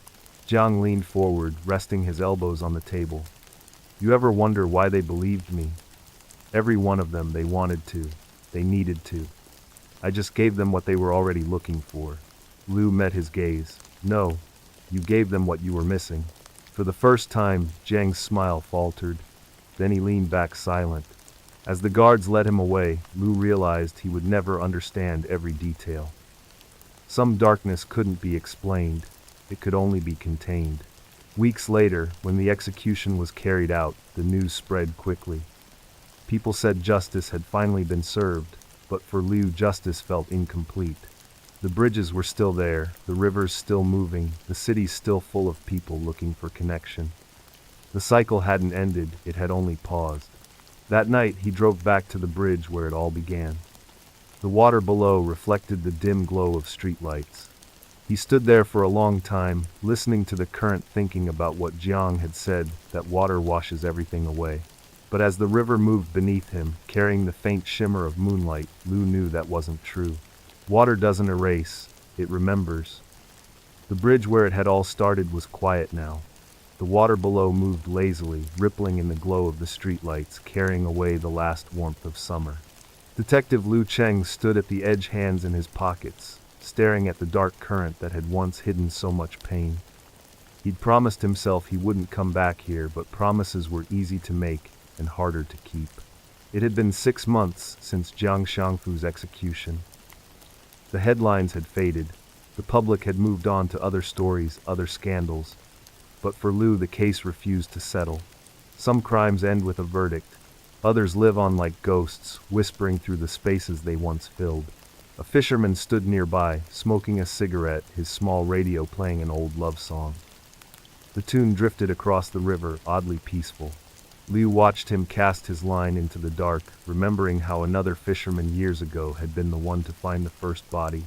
Jiang leaned forward, resting his elbows on the table. "You ever wonder why they believed me? Every one of them, they wanted to. They needed to. I just gave them what they were already looking for." Liu met his gaze. "No, you gave them what you were missing." For the first time, Jiang's smile faltered. Then he leaned back silent. As the guards led him away, Liu realized he would never understand every detail. Some darkness couldn't be explained. It could only be contained. Weeks later, when the execution was carried out, the news spread quickly. People said justice had finally been served, but for Liu, justice felt incomplete. The bridges were still there, the rivers still moving, the cities still full of people looking for connection. The cycle hadn't ended, it had only paused. That night, he drove back to the bridge where it all began. The water below reflected the dim glow of streetlights. He stood there for a long time, listening to the current, thinking about what Jiang had said, that water washes everything away. But as the river moved beneath him, carrying the faint shimmer of moonlight, Lu knew that wasn't true. Water doesn't erase, it remembers. The bridge where it had all started was quiet now. The water below moved lazily, rippling in the glow of the streetlights, carrying away the last warmth of summer. Detective Lu Cheng stood at the edge, hands in his pockets, staring at the dark current that had once hidden so much pain. He'd promised himself he wouldn't come back here, but promises were easy to make and harder to keep. It had been 6 months since Jiang Xiangfu's execution. The headlines had faded. The public had moved on to other stories, other scandals. But for Lu, the case refused to settle. Some crimes end with a verdict. Others live on like ghosts, whispering through the spaces they once filled. A fisherman stood nearby, smoking a cigarette, his small radio playing an old love song. The tune drifted across the river, oddly peaceful. Liu watched him cast his line into the dark, remembering how another fisherman years ago had been the one to find the first body.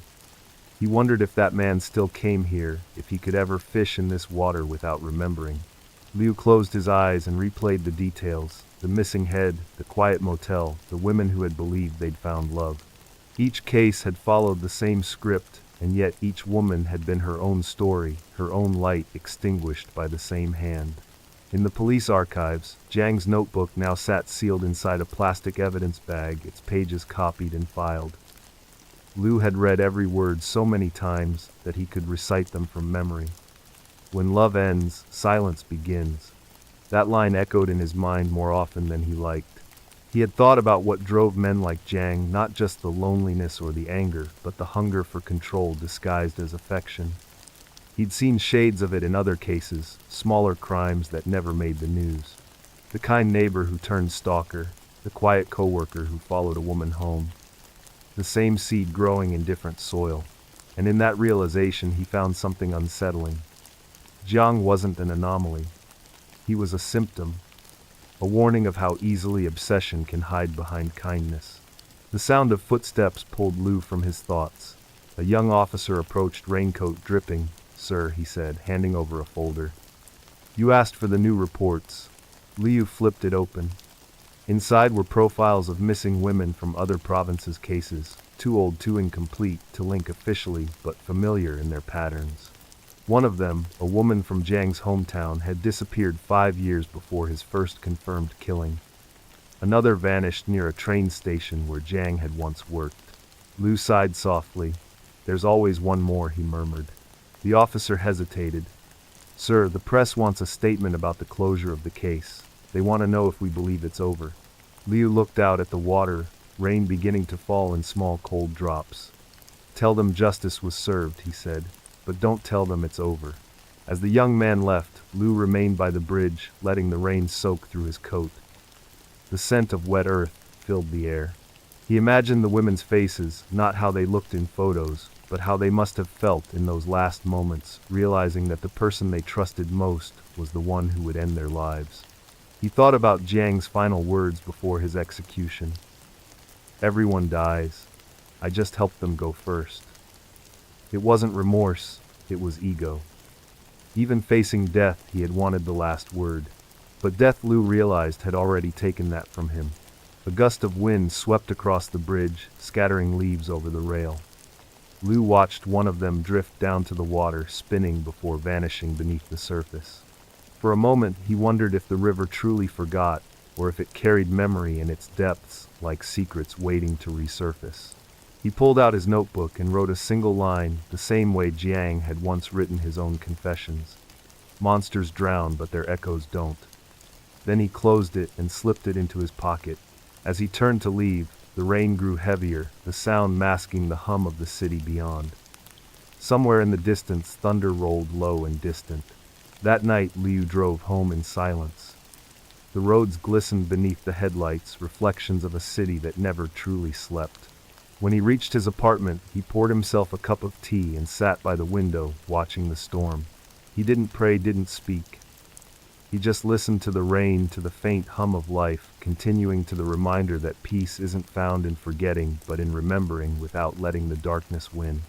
He wondered if that man still came here, if he could ever fish in this water without remembering. Liu closed his eyes and replayed the details: the missing head, the quiet motel, the women who had believed they'd found love. Each case had followed the same script, and yet each woman had been her own story, her own light extinguished by the same hand. In the police archives, Jiang's notebook now sat sealed inside a plastic evidence bag, its pages copied and filed. Liu had read every word so many times that he could recite them from memory. When love ends, silence begins. That line echoed in his mind more often than he liked. He had thought about what drove men like Jiang, not just the loneliness or the anger, but the hunger for control disguised as affection. He'd seen shades of it in other cases, smaller crimes that never made the news. The kind neighbor who turned stalker, the quiet coworker who followed a woman home. The same seed growing in different soil. And in that realization he found something unsettling. Jiang wasn't an anomaly. He was a symptom. A warning of how easily obsession can hide behind kindness. The sound of footsteps pulled Liu from his thoughts. A young officer approached, raincoat dripping. "Sir," he said, handing over a folder. "You asked for the new reports." Liu flipped it open. Inside were profiles of missing women from other provinces' cases, too old, too incomplete to link officially, but familiar in their patterns. One of them, a woman from Jiang's hometown, had disappeared 5 years before his first confirmed killing. Another vanished near a train station where Jiang had once worked. Liu sighed softly. "There's always one more," he murmured. The officer hesitated. "Sir, the press wants a statement about the closure of the case. They want to know if we believe it's over." Liu looked out at the water, rain beginning to fall in small cold drops. "Tell them justice was served," he said, "but don't tell them it's over." As the young man left, Liu remained by the bridge, letting the rain soak through his coat. The scent of wet earth filled the air. He imagined the women's faces, not how they looked in photos, but how they must have felt in those last moments, realizing that the person they trusted most was the one who would end their lives. He thought about Jiang's final words before his execution. "Everyone dies. I just helped them go first." It wasn't remorse, it was ego. Even facing death, he had wanted the last word. But death, Liu realized, had already taken that from him. A gust of wind swept across the bridge, scattering leaves over the rail. Liu watched one of them drift down to the water, spinning before vanishing beneath the surface. For a moment, he wondered if the river truly forgot, or if it carried memory in its depths, like secrets waiting to resurface. He pulled out his notebook and wrote a single line, the same way Jiang had once written his own confessions. "Monsters drown, but their echoes don't." Then he closed it and slipped it into his pocket. As he turned to leave, the rain grew heavier, the sound masking the hum of the city beyond. Somewhere in the distance, thunder rolled low and distant. That night, Liu drove home in silence. The roads glistened beneath the headlights, reflections of a city that never truly slept. When he reached his apartment, he poured himself a cup of tea and sat by the window, watching the storm. He didn't pray, didn't speak. He just listened to the rain, to the faint hum of life, continuing to the reminder that peace isn't found in forgetting, but in remembering without letting the darkness win.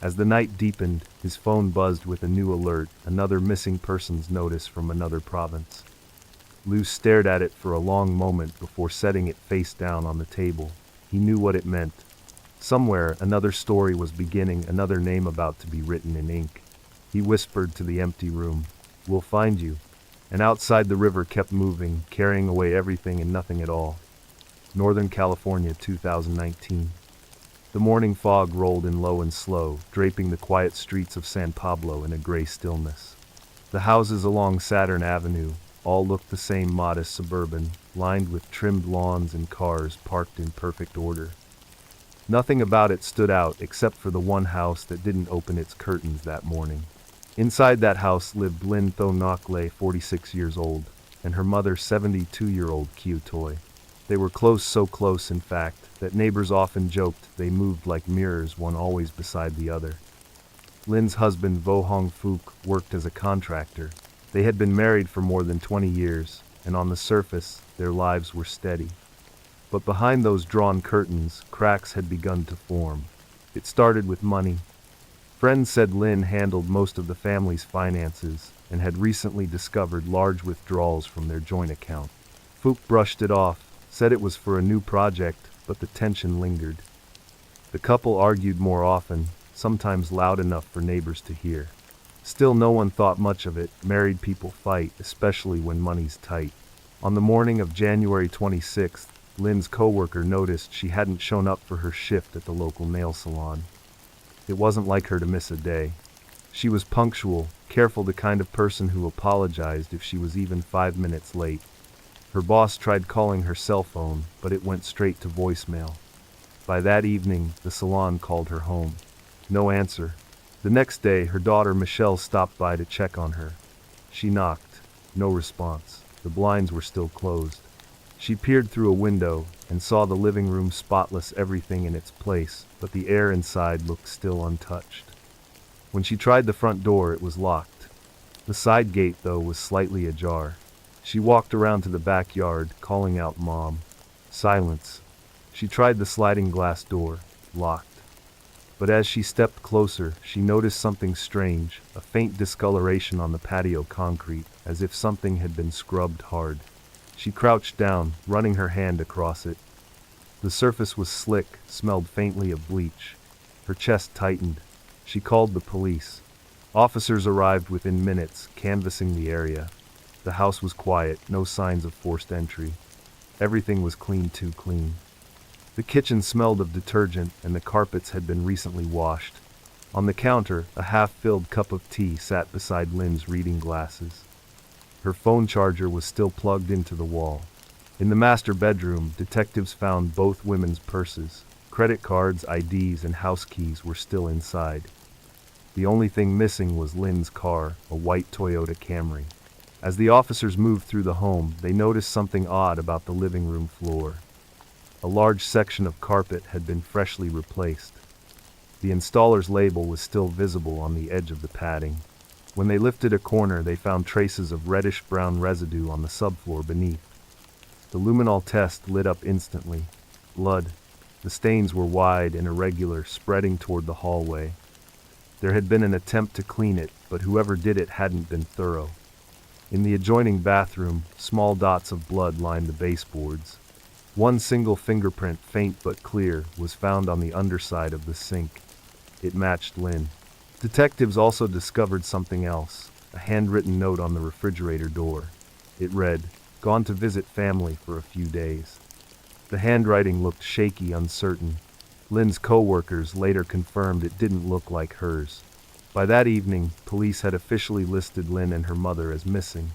As the night deepened, his phone buzzed with a new alert, another missing persons notice from another province. Lou stared at it for a long moment before setting it face down on the table. He knew what it meant. Somewhere, another story was beginning, another name about to be written in ink. He whispered to the empty room, "We'll find you." And outside the river kept moving, carrying away everything and nothing at all. Northern California, 2019. The morning fog rolled in low and slow, draping the quiet streets of San Pablo in a gray stillness. The houses along Saturn Avenue all looked the same, modest suburban, lined with trimmed lawns and cars parked in perfect order. Nothing about it stood out except for the one house that didn't open its curtains that morning. Inside that house lived Lynn Thonokle, 46 years old, and her mother, 72-year-old Kiu Toy. They were close, so close, in fact, that neighbors often joked they moved like mirrors, one always beside the other. Lynn's husband, Vo Hong Fook, worked as a contractor. They had been married for more than 20 years, and on the surface, their lives were steady. But behind those drawn curtains, cracks had begun to form. It started with money. Friends said Lynn handled most of the family's finances and had recently discovered large withdrawals from their joint account. Fook brushed it off, said it was for a new project, but the tension lingered. The couple argued more often, sometimes loud enough for neighbors to hear. Still, no one thought much of it. Married people fight, especially when money's tight. On the morning of January 26th, Lynn's coworker noticed she hadn't shown up for her shift at the local nail salon. It wasn't like her to miss a day. She was punctual, careful, the kind of person who apologized if she was even 5 minutes late. Her boss tried calling her cell phone, but it went straight to voicemail. By that evening, the salon called her home. No answer. The next day, her daughter Michelle stopped by to check on her. She knocked. No response. The blinds were still closed. She peered through a window and saw the living room spotless, everything in its place, but the air inside looked still untouched. When she tried the front door, it was locked. The side gate, though, was slightly ajar. She walked around to the backyard, calling out, "Mom." Silence. She tried the sliding glass door, locked. But as she stepped closer, she noticed something strange, a faint discoloration on the patio concrete, as if something had been scrubbed hard. She crouched down, running her hand across it. The surface was slick, smelled faintly of bleach. Her chest tightened. She called the police. Officers arrived within minutes, canvassing the area. The house was quiet, no signs of forced entry. Everything was clean, too clean. The kitchen smelled of detergent, and the carpets had been recently washed. On the counter, a half-filled cup of tea sat beside Lynn's reading glasses. Her phone charger was still plugged into the wall. In the master bedroom, detectives found both women's purses. Credit cards, IDs, and house keys were still inside. The only thing missing was Lynn's car, a white Toyota Camry. As the officers moved through the home, they noticed something odd about the living room floor. A large section of carpet had been freshly replaced. The installer's label was still visible on the edge of the padding. When they lifted a corner, they found traces of reddish-brown residue on the subfloor beneath. The luminol test lit up instantly. Blood. The stains were wide and irregular, spreading toward the hallway. There had been an attempt to clean it, but whoever did it hadn't been thorough. In the adjoining bathroom, small dots of blood lined the baseboards. One single fingerprint, faint but clear, was found on the underside of the sink. It matched Lynn. Detectives also discovered something else, a handwritten note on the refrigerator door. It read, "Gone to visit family for a few days." The handwriting looked shaky, uncertain. Lynn's co-workers later confirmed it didn't look like hers. By that evening, police had officially listed Lynn and her mother as missing.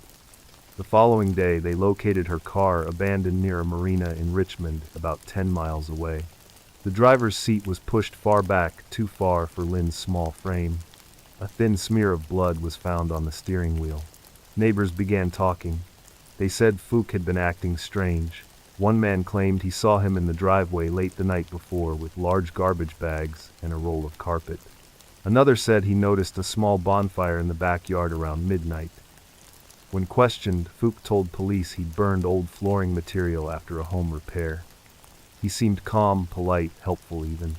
The following day, they located her car abandoned near a marina in Richmond, about 10 miles away. The driver's seat was pushed far back, too far for Lynn's small frame. A thin smear of blood was found on the steering wheel. Neighbors began talking. They said Fook had been acting strange. One man claimed he saw him in the driveway late the night before with large garbage bags and a roll of carpet. Another said he noticed a small bonfire in the backyard around midnight. When questioned, Fook told police he'd burned old flooring material after a home repair. He seemed calm, polite, helpful even.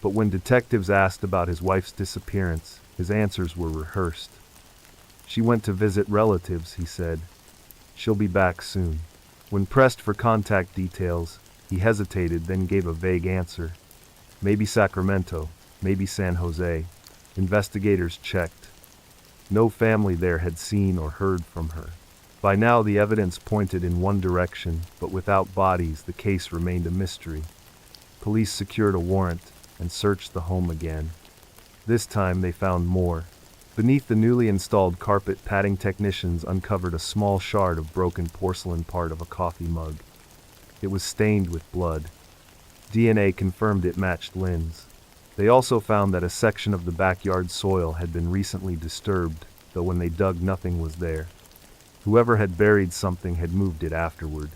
But when detectives asked about his wife's disappearance, his answers were rehearsed. "She went to visit relatives," he said. "She'll be back soon." When pressed for contact details, he hesitated, then gave a vague answer. "Maybe Sacramento, maybe San Jose." Investigators checked. No family there had seen or heard from her. By now the evidence pointed in one direction, but without bodies the case remained a mystery. Police secured a warrant and searched the home again. This time they found more. Beneath the newly installed carpet, padding technicians uncovered a small shard of broken porcelain, part of a coffee mug. It was stained with blood. DNA confirmed it matched Lynn's. They also found that a section of the backyard soil had been recently disturbed, though when they dug nothing was there. Whoever had buried something had moved it afterward.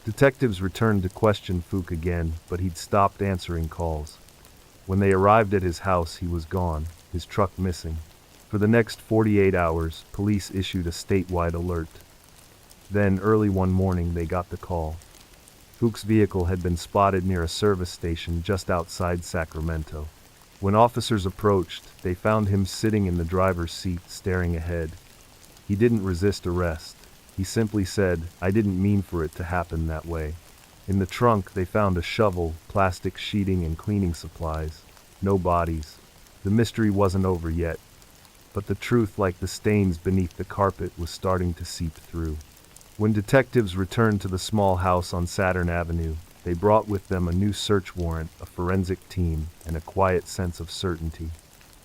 Detectives returned to question Fook again, but he'd stopped answering calls. When they arrived at his house, he was gone, his truck missing. For the next 48 hours, police issued a statewide alert. Then, early one morning, they got the call. Fook's vehicle had been spotted near a service station just outside Sacramento. When officers approached, they found him sitting in the driver's seat, staring ahead. He didn't resist arrest. He simply said, "I didn't mean for it to happen that way." In the trunk, they found a shovel, plastic sheeting, and cleaning supplies. No bodies. The mystery wasn't over yet. But the truth, like the stains beneath the carpet, was starting to seep through. When detectives returned to the small house on Saturn Avenue, they brought with them a new search warrant, a forensic team, and a quiet sense of certainty.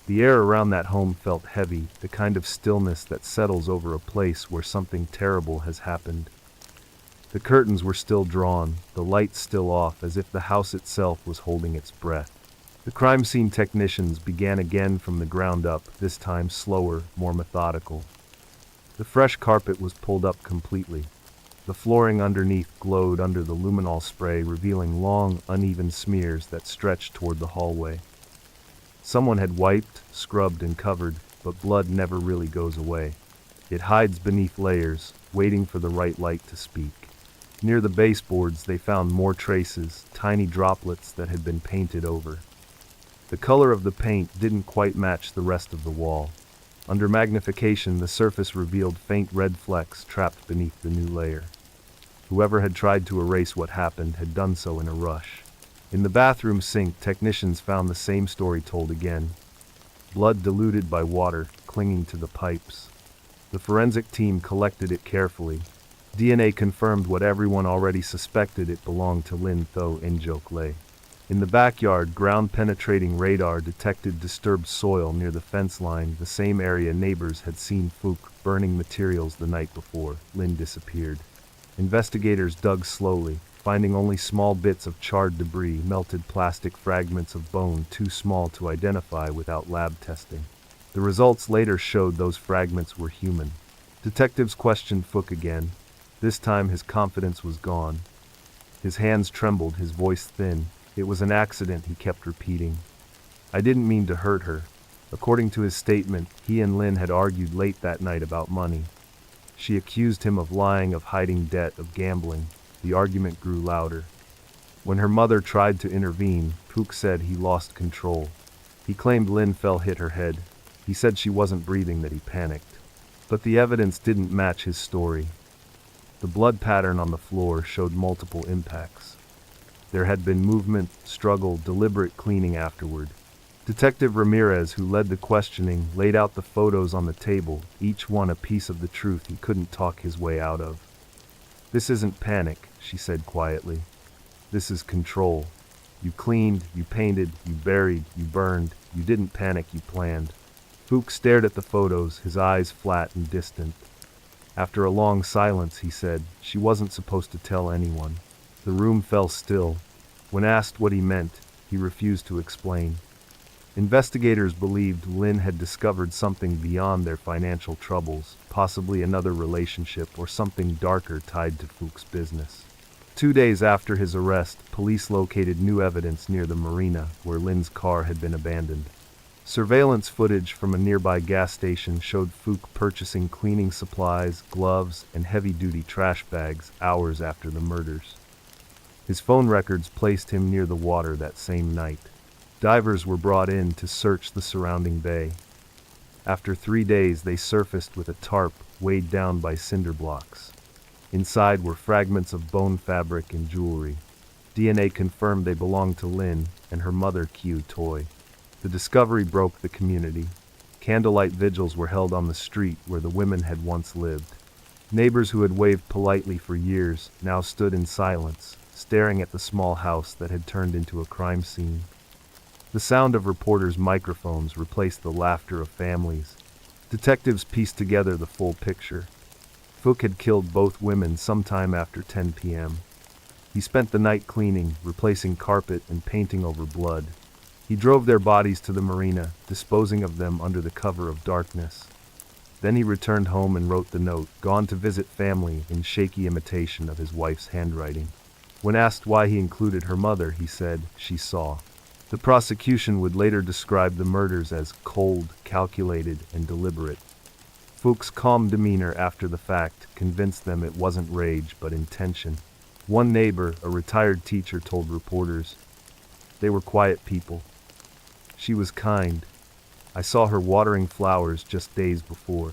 The air around that home felt heavy, the kind of stillness that settles over a place where something terrible has happened. The curtains were still drawn, the lights still off, as if the house itself was holding its breath. The crime scene technicians began again from the ground up, this time slower, more methodical. The fresh carpet was pulled up completely. The flooring underneath glowed under the luminol spray, revealing long, uneven smears that stretched toward the hallway. Someone had wiped, scrubbed, and covered, but blood never really goes away. It hides beneath layers, waiting for the right light to speak. Near the baseboards, they found more traces, tiny droplets that had been painted over. The color of the paint didn't quite match the rest of the wall. Under magnification, the surface revealed faint red flecks trapped beneath the new layer. Whoever had tried to erase what happened had done so in a rush. In the bathroom sink, technicians found the same story told again. Blood diluted by water, clinging to the pipes. The forensic team collected it carefully. DNA confirmed what everyone already suspected: it belonged to Lynn Tho Njokle. In the backyard, ground-penetrating radar detected disturbed soil near the fence line, the same area neighbors had seen Fook burning materials the night before Lynn disappeared. Investigators dug slowly, finding only small bits of charred debris, melted plastic fragments of bone too small to identify without lab testing. The results later showed those fragments were human. Detectives questioned Fook again. This time his confidence was gone. His hands trembled, his voice thin. "It was an accident," he kept repeating. "I didn't mean to hurt her." According to his statement, he and Lynn had argued late that night about money. She accused him of lying, of hiding debt, of gambling. The argument grew louder. When her mother tried to intervene, Fook said he lost control. He claimed Lynn hit her head. He said she wasn't breathing, that he panicked. But the evidence didn't match his story. The blood pattern on the floor showed multiple impacts. There had been movement, struggle, deliberate cleaning afterward. Detective Ramirez, who led the questioning, laid out the photos on the table, each one a piece of the truth he couldn't talk his way out of. "This isn't panic," she said quietly. "This is control. You cleaned, you painted, you buried, you burned. You didn't panic, you planned." Fook stared at the photos, his eyes flat and distant. After a long silence, he said, "She wasn't supposed to tell anyone." The room fell still. When asked what he meant, he refused to explain. Investigators believed Lynn had discovered something beyond their financial troubles, possibly another relationship or something darker tied to Fook's business. 2 days after his arrest, police located new evidence near the marina where Lynn's car had been abandoned. Surveillance footage from a nearby gas station showed Fook purchasing cleaning supplies, gloves, and heavy-duty trash bags hours after the murders. His phone records placed him near the water that same night. Divers were brought in to search the surrounding bay. After 3 days, they surfaced with a tarp weighed down by cinder blocks. Inside were fragments of bone fabric and jewelry. DNA confirmed they belonged to Lynn and her mother, Q Toy. The discovery broke the community. Candlelight vigils were held on the street where the women had once lived. Neighbors who had waved politely for years now stood in silence, staring at the small house that had turned into a crime scene. The sound of reporters' microphones replaced the laughter of families. Detectives pieced together the full picture. Fook had killed both women sometime after 10 p.m. He spent the night cleaning, replacing carpet and painting over blood. He drove their bodies to the marina, disposing of them under the cover of darkness. Then he returned home and wrote the note, gone to visit family, in shaky imitation of his wife's handwriting. When asked why he included her mother, he said, "She saw." The prosecution would later describe the murders as cold, calculated, and deliberate. Fook's calm demeanor after the fact convinced them it wasn't rage but intention. One neighbor, a retired teacher, told reporters, "They were quiet people. She was kind. I saw her watering flowers just days before.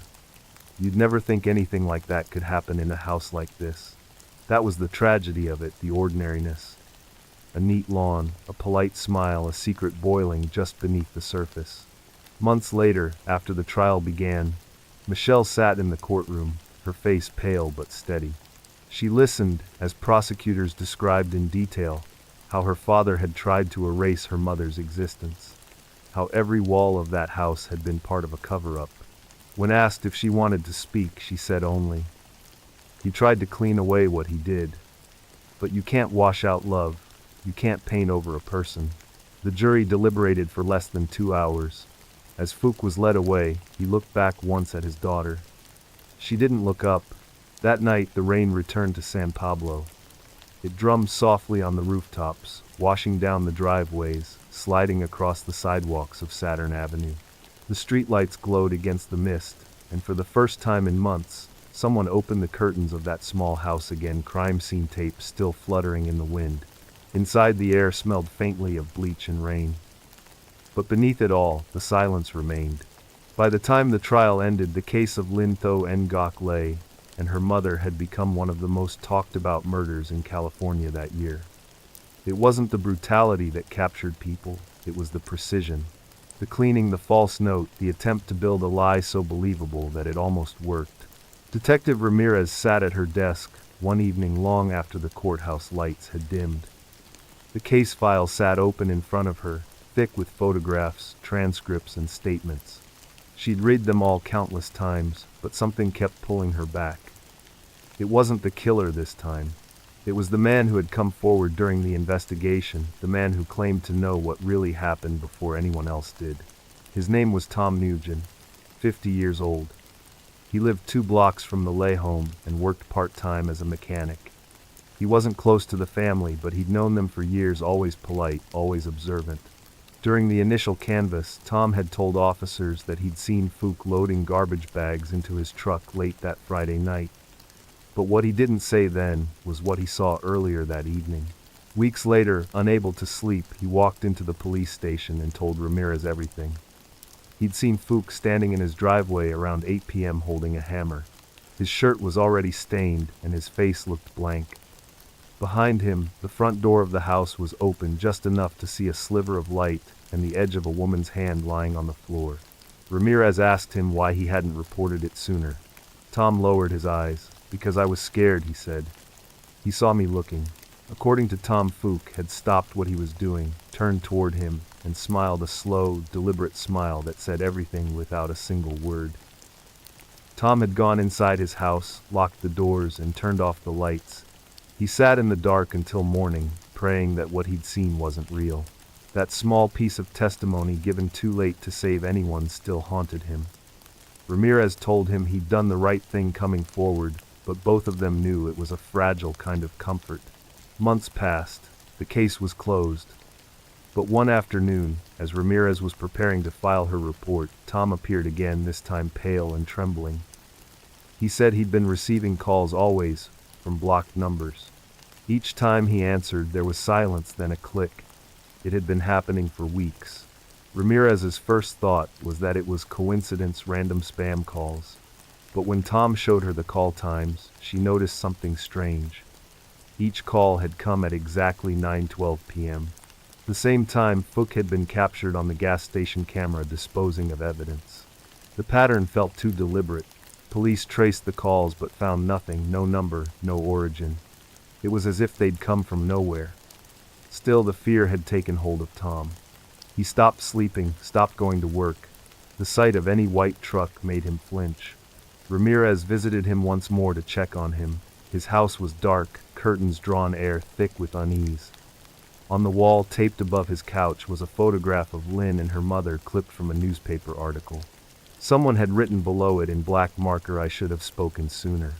You'd never think anything like that could happen in a house like this." That was the tragedy of it, the ordinariness. A neat lawn, a polite smile, a secret boiling just beneath the surface. Months later, after the trial began, Michelle sat in the courtroom, her face pale but steady. She listened as prosecutors described in detail how her father had tried to erase her mother's existence, how every wall of that house had been part of a cover-up. When asked if she wanted to speak, she said only, "He tried to clean away what he did. But you can't wash out love. You can't paint over a person." The jury deliberated for less than 2 hours. As Fook was led away, he looked back once at his daughter. She didn't look up. That night, the rain returned to San Pablo. It drummed softly on the rooftops, washing down the driveways, sliding across the sidewalks of Saturn Avenue. The streetlights glowed against the mist, and for the first time in months, someone opened the curtains of that small house again, crime scene tape still fluttering in the wind. Inside, the air smelled faintly of bleach and rain. But beneath it all, the silence remained. By the time the trial ended, the case of Lynn Tho Ngoc Lay and her mother had become one of the most talked about murders in California that year. It wasn't the brutality that captured people, it was the precision. The cleaning, the false note, the attempt to build a lie so believable that it almost worked. Detective Ramirez sat at her desk one evening long after the courthouse lights had dimmed. The case file sat open in front of her, thick with photographs, transcripts, and statements. She'd read them all countless times, but something kept pulling her back. It wasn't the killer this time. It was the man who had come forward during the investigation, the man who claimed to know what really happened before anyone else did. His name was Tom Nugent, 50 years old. He lived 2 blocks from the Lay home and worked part-time as a mechanic. He wasn't close to the family, but he'd known them for years, always polite, always observant. During the initial canvass, Tom had told officers that he'd seen Fook loading garbage bags into his truck late that Friday night. But what he didn't say then was what he saw earlier that evening. Weeks later, unable to sleep, he walked into the police station and told Ramirez everything. He'd seen Fook standing in his driveway around 8 p.m. holding a hammer. His shirt was already stained and his face looked blank. Behind him, the front door of the house was open just enough to see a sliver of light and the edge of a woman's hand lying on the floor. Ramirez asked him why he hadn't reported it sooner. Tom lowered his eyes. "Because I was scared," he said. He saw me looking. According to Tom, Fook had stopped what he was doing, turned toward him, and smiled a slow, deliberate smile that said everything without a single word. Tom had gone inside his house, locked the doors, and turned off the lights. He sat in the dark until morning, praying that what he'd seen wasn't real. That small piece of testimony given too late to save anyone still haunted him. Ramirez told him he'd done the right thing coming forward, but both of them knew it was a fragile kind of comfort. Months passed. The case was closed. But one afternoon, as Ramirez was preparing to file her report, Tom appeared again, this time pale and trembling. He said he'd been receiving calls always from blocked numbers. Each time he answered, there was silence, then a click. It had been happening for weeks. Ramirez's first thought was that it was coincidence, random spam calls. But when Tom showed her the call times, she noticed something strange. Each call had come at exactly 9:12 p.m. The same time Fook had been captured on the gas station camera disposing of evidence. The pattern felt too deliberate. Police traced the calls but found nothing, no number, no origin. It was as if they'd come from nowhere. Still, the fear had taken hold of Tom. He stopped sleeping, stopped going to work. The sight of any white truck made him flinch. Ramirez visited him once more to check on him. His house was dark, curtains drawn, air thick with unease. On the wall, taped above his couch, was a photograph of Lynn and her mother clipped from a newspaper article. Someone had written below it in black marker, "I should have spoken sooner."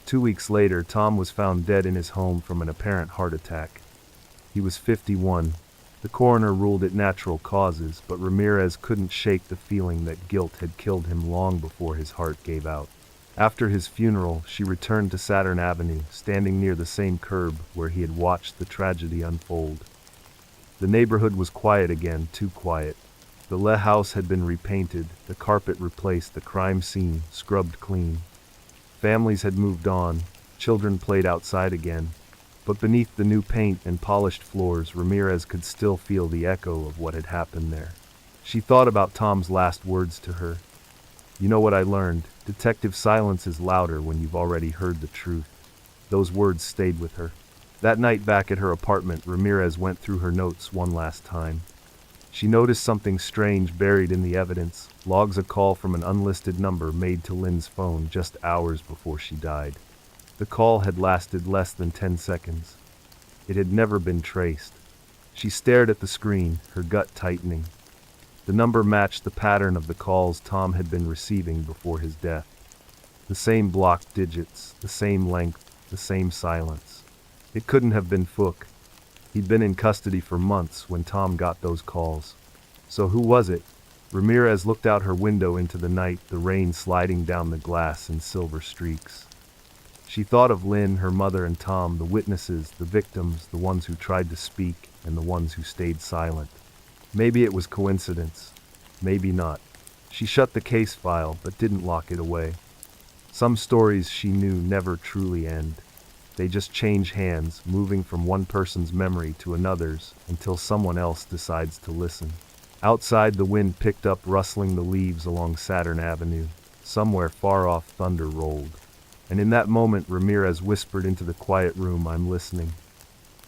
2 weeks later, Tom was found dead in his home from an apparent heart attack. He was 51. The coroner ruled it natural causes, but Ramirez couldn't shake the feeling that guilt had killed him long before his heart gave out. After his funeral, she returned to Saturn Avenue, standing near the same curb where he had watched the tragedy unfold. The neighborhood was quiet again, too quiet. The Le house had been repainted, the carpet replaced, the crime scene scrubbed clean. Families had moved on, children played outside again. But beneath the new paint and polished floors, Ramirez could still feel the echo of what had happened there. She thought about Tom's last words to her. "You know what I learned? Detective silence is louder when you've already heard the truth." Those words stayed with her. That night back at her apartment, Ramirez went through her notes one last time. She noticed something strange buried in the evidence, logs, a call from an unlisted number made to Lynn's phone just hours before she died. The call had lasted less than 10 seconds. It had never been traced. She stared at the screen, her gut tightening. The number matched the pattern of the calls Tom had been receiving before his death. The same blocked digits, the same length, the same silence. It couldn't have been Fook. He'd been in custody for months when Tom got those calls. So who was it? Ramirez looked out her window into the night, the rain sliding down the glass in silver streaks. She thought of Lynn, her mother, and Tom, the witnesses, the victims, the ones who tried to speak, and the ones who stayed silent. Maybe it was coincidence. Maybe not. She shut the case file, but didn't lock it away. Some stories, she knew, never truly end. They just change hands, moving from one person's memory to another's, until someone else decides to listen. Outside, the wind picked up, rustling the leaves along Saturn Avenue. Somewhere far off, thunder rolled. And in that moment, Ramirez whispered into the quiet room, "I'm listening."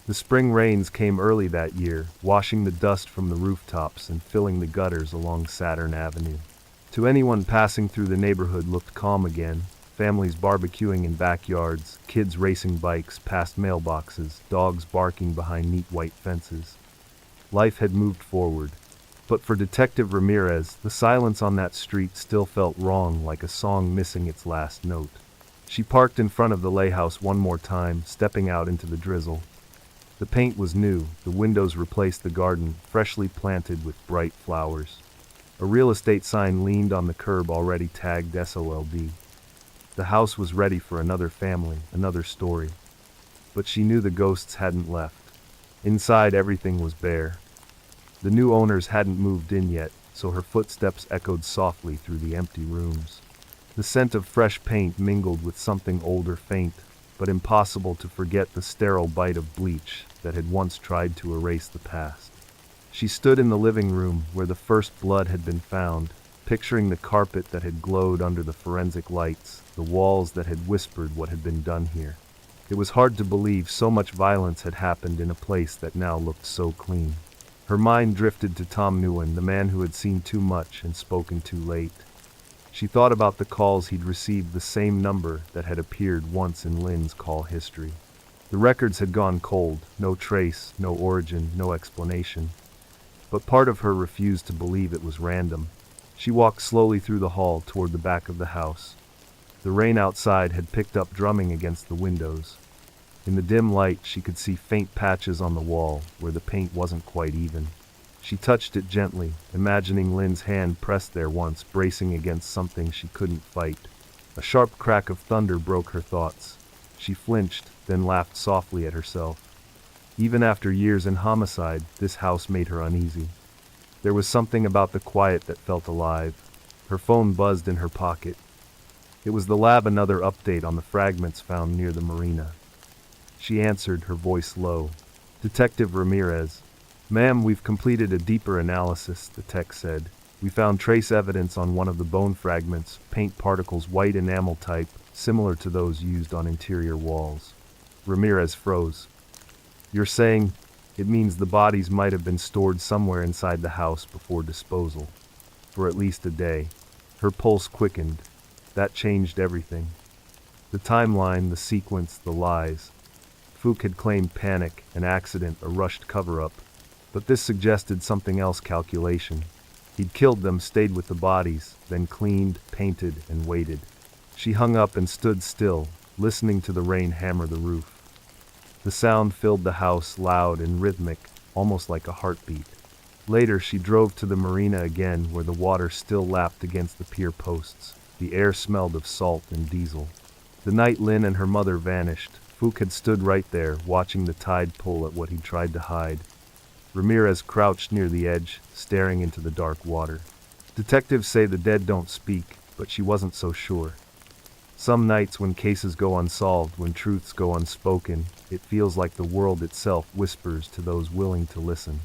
The spring rains came early that year, washing the dust from the rooftops and filling the gutters along Saturn Avenue. To anyone passing through the neighborhood, looked calm again. Families barbecuing in backyards, kids racing bikes past mailboxes, dogs barking behind neat white fences. Life had moved forward. But for Detective Ramirez, the silence on that street still felt wrong, like a song missing its last note. She parked in front of the lay house one more time, stepping out into the drizzle. The paint was new, the windows replaced the garden, freshly planted with bright flowers. A real estate sign leaned on the curb, already tagged SOLD. The house was ready for another family, another story. But she knew the ghosts hadn't left. Inside, everything was bare. The new owners hadn't moved in yet, so her footsteps echoed softly through the empty rooms. The scent of fresh paint mingled with something older, faint, but impossible to forget, the sterile bite of bleach that had once tried to erase the past. She stood in the living room where the first blood had been found, picturing the carpet that had glowed under the forensic lights, the walls that had whispered what had been done here. It was hard to believe so much violence had happened in a place that now looked so clean. Her mind drifted to Tom Nguyen, the man who had seen too much and spoken too late. She thought about the calls he'd received, the same number that had appeared once in Lynn's call history. The records had gone cold, no trace, no origin, no explanation. But part of her refused to believe it was random. She walked slowly through the hall toward the back of the house. The rain outside had picked up, drumming against the windows. In the dim light, she could see faint patches on the wall where the paint wasn't quite even. She touched it gently, imagining Lynn's hand pressed there once, bracing against something she couldn't fight. A sharp crack of thunder broke her thoughts. She flinched, then laughed softly at herself. Even after years in homicide, this house made her uneasy. There was something about the quiet that felt alive. Her phone buzzed in her pocket. It was the lab, another update on the fragments found near the marina. She answered, her voice low. Detective Ramirez. Ma'am, we've completed a deeper analysis, the tech said. We found trace evidence on one of the bone fragments, paint particles, white enamel type, similar to those used on interior walls. Ramirez froze. You're saying it means the bodies might have been stored somewhere inside the house before disposal. For at least a day. Her pulse quickened. That changed everything. The timeline, the sequence, the lies. Fook had claimed panic, an accident, a rushed cover-up. But this suggested something else: calculation. He'd killed them, stayed with the bodies, then cleaned, painted, and waited. She hung up and stood still, listening to the rain hammer the roof. The sound filled the house, loud and rhythmic, almost like a heartbeat. Later she drove to the marina again, where the water still lapped against the pier posts. The air smelled of salt and diesel. The night Lynn and her mother vanished, Fook had stood right there, watching the tide pull at what he'd tried to hide. Ramirez crouched near the edge, staring into the dark water. Detectives say the dead don't speak, but she wasn't so sure. Some nights when cases go unsolved, when truths go unspoken, it feels like the world itself whispers to those willing to listen.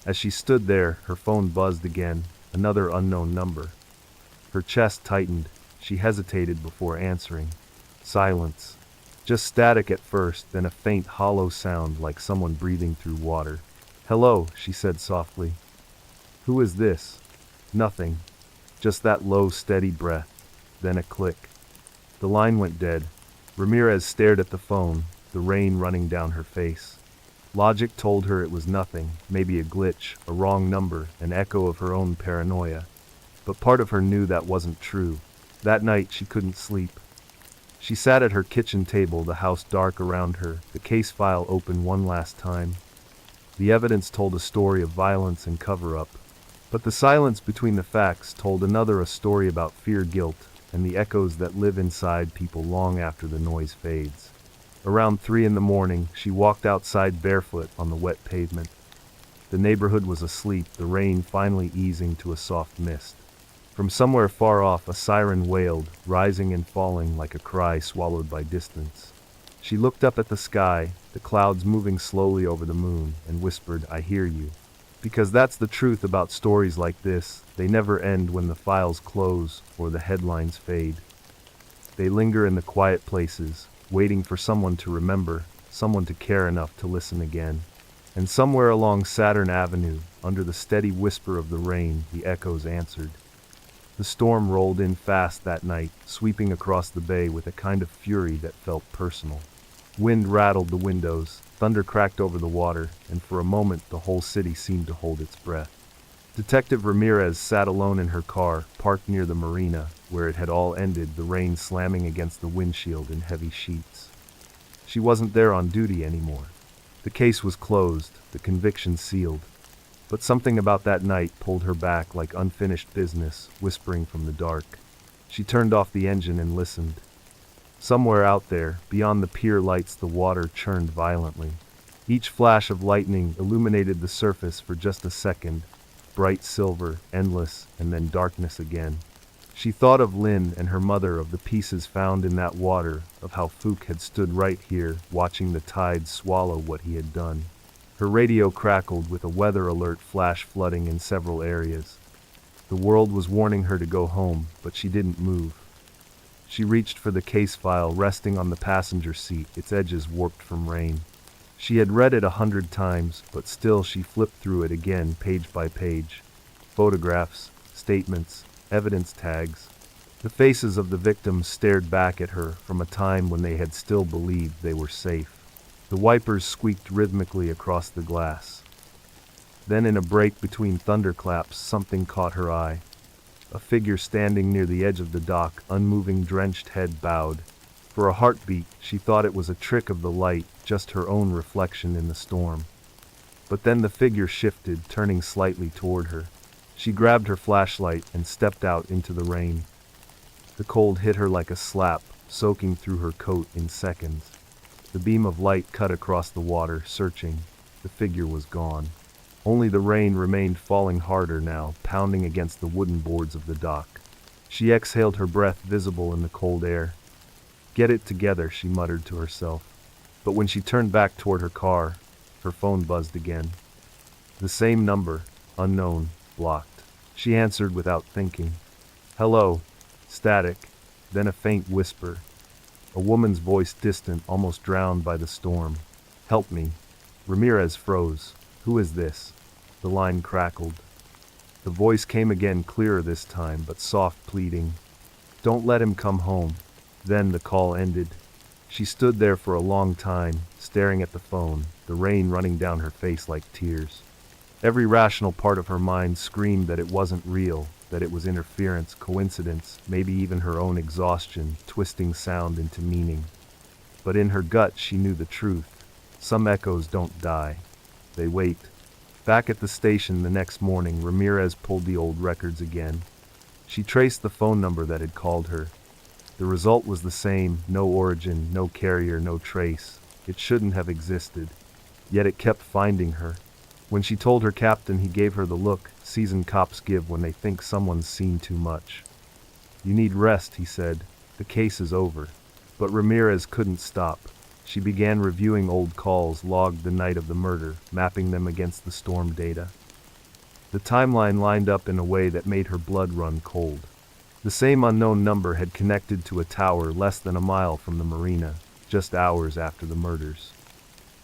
As she stood there, her phone buzzed again, another unknown number. Her chest tightened. She hesitated before answering. Silence. Just static at first, then a faint hollow sound like someone breathing through water. Hello, she said softly. Who is this? Nothing. Just that low, steady breath. Then a click. The line went dead. Ramirez stared at the phone, the rain running down her face. Logic told her it was nothing, maybe a glitch, a wrong number, an echo of her own paranoia. But part of her knew that wasn't true. That night she couldn't sleep. She sat at her kitchen table, the house dark around her, the case file open one last time. The evidence told a story of violence and cover-up. But the silence between the facts told another, a story about fear, guilt, and the echoes that live inside people long after the noise fades. Around 3 a.m, she walked outside barefoot on the wet pavement. The neighborhood was asleep, the rain finally easing to a soft mist. From somewhere far off, a siren wailed, rising and falling like a cry swallowed by distance. She looked up at the sky, the clouds moving slowly over the moon, and whispered, I hear you. Because that's the truth about stories like this, they never end when the files close or the headlines fade. They linger in the quiet places, waiting for someone to remember, someone to care enough to listen again. And somewhere along Saturn Avenue, under the steady whisper of the rain, the echoes answered. The storm rolled in fast that night, sweeping across the bay with a kind of fury that felt personal. Wind rattled the windows, thunder cracked over the water, and for a moment the whole city seemed to hold its breath. Detective Ramirez sat alone in her car, parked near the marina, where it had all ended, the rain slamming against the windshield in heavy sheets. She wasn't there on duty anymore. The case was closed, the conviction sealed. But something about that night pulled her back like unfinished business, whispering from the dark. She turned off the engine and listened. Somewhere out there, beyond the pier lights, the water churned violently. Each flash of lightning illuminated the surface for just a second, bright silver, endless, and then darkness again. She thought of Lynn and her mother, of the pieces found in that water, of how Fook had stood right here, watching the tide swallow what he had done. Her radio crackled with a weather alert flash flooding in several areas. The world was warning her to go home, but she didn't move. She reached for the case file resting on the passenger seat, its edges warped from rain. She had read it 100 times, but still she flipped through it again, page by page. Photographs, statements, evidence tags. The faces of the victims stared back at her from a time when they had still believed they were safe. The wipers squeaked rhythmically across the glass. Then in a break between thunderclaps, something caught her eye. A figure standing near the edge of the dock, unmoving, drenched head bowed. For a heartbeat, she thought it was a trick of the light, just her own reflection in the storm. But then the figure shifted, turning slightly toward her. She grabbed her flashlight and stepped out into the rain. The cold hit her like a slap, soaking through her coat in seconds. The beam of light cut across the water, searching. The figure was gone. Only the rain remained falling harder now, pounding against the wooden boards of the dock. She exhaled, her breath visible in the cold air. Get it together, she muttered to herself. But when she turned back toward her car, her phone buzzed again. The same number, unknown, blocked. She answered without thinking. Hello. Static. Then a faint whisper. A woman's voice, distant, almost drowned by the storm. Help me. Ramirez froze. Who is this? The line crackled. The voice came again, clearer this time, but soft, pleading. Don't let him come home. Then the call ended. She stood there for a long time, staring at the phone, the rain running down her face like tears. Every rational part of her mind screamed that it wasn't real, that it was interference, coincidence, maybe even her own exhaustion, twisting sound into meaning. But in her gut she knew the truth. Some echoes don't die. They wait. Back at the station the next morning, Ramirez pulled the old records again. She traced the phone number that had called her. The result was the same, no origin, no carrier, no trace. It shouldn't have existed. Yet it kept finding her. When she told her captain, he gave her the look seasoned cops give when they think someone's seen too much. You need rest, he said. The case is over. But Ramirez couldn't stop. She began reviewing old calls logged the night of the murder, mapping them against the storm data. The timeline lined up in a way that made her blood run cold. The same unknown number had connected to a tower less than a mile from the marina, just hours after the murders.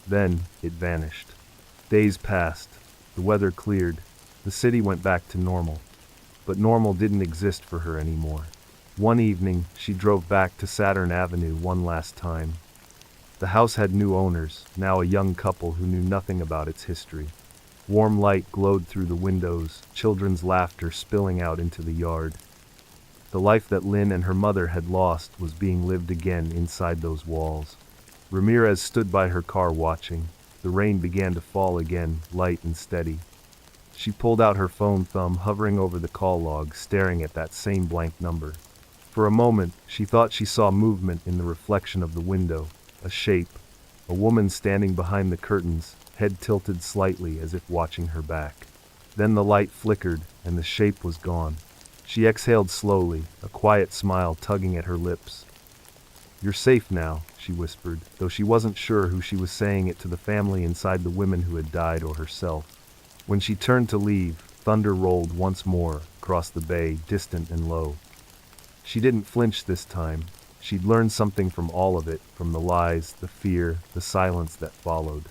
Then it vanished. Days passed. The weather cleared. The city went back to normal. But normal didn't exist for her anymore. One evening, she drove back to Saturn Avenue one last time. The house had new owners, now a young couple who knew nothing about its history. Warm light glowed through the windows, children's laughter spilling out into the yard. The life that Lynn and her mother had lost was being lived again inside those walls. Ramirez stood by her car watching. The rain began to fall again, light and steady. She pulled out her phone, thumb hovering over the call log, staring at that same blank number. For a moment, she thought she saw movement in the reflection of the window, a shape, a woman standing behind the curtains, head tilted slightly as if watching her back. Then the light flickered, and the shape was gone. She exhaled slowly, a quiet smile tugging at her lips. You're safe now, she whispered, though she wasn't sure who she was saying it to, the family inside, the women who had died, or herself. When she turned to leave, thunder rolled once more across the bay, distant and low. She didn't flinch this time. She'd learned something from all of it, from the lies, the fear, the silence that followed.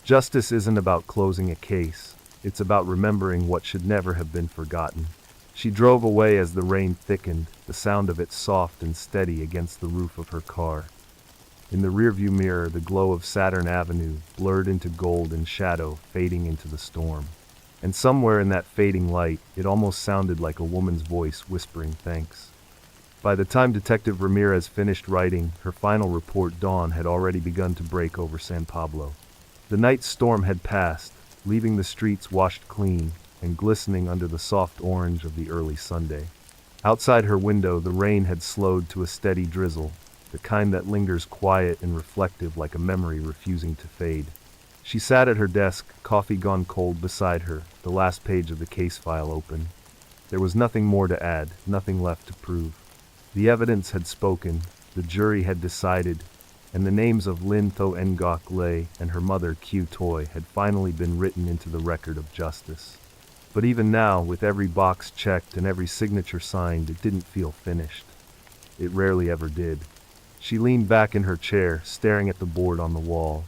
Justice isn't about closing a case. It's about remembering what should never have been forgotten. She drove away as the rain thickened, the sound of it soft and steady against the roof of her car. In the rearview mirror, the glow of Saturn Avenue blurred into gold and shadow, fading into the storm. And somewhere in that fading light, it almost sounded like a woman's voice whispering thanks. By the time Detective Ramirez finished writing her final report, dawn had already begun to break over San Pablo. The night storm had passed, leaving the streets washed clean and glistening under the soft orange of the early Sunday. Outside her window, the rain had slowed to a steady drizzle, the kind that lingers quiet and reflective like a memory refusing to fade. She sat at her desk, coffee gone cold beside her, the last page of the case file open. There was nothing more to add, nothing left to prove. The evidence had spoken, the jury had decided, and the names of Lynn Tho Ngoc Lei and her mother Q Toy had finally been written into the record of justice. But even now, with every box checked and every signature signed, it didn't feel finished. It rarely ever did. She leaned back in her chair, staring at the board on the wall.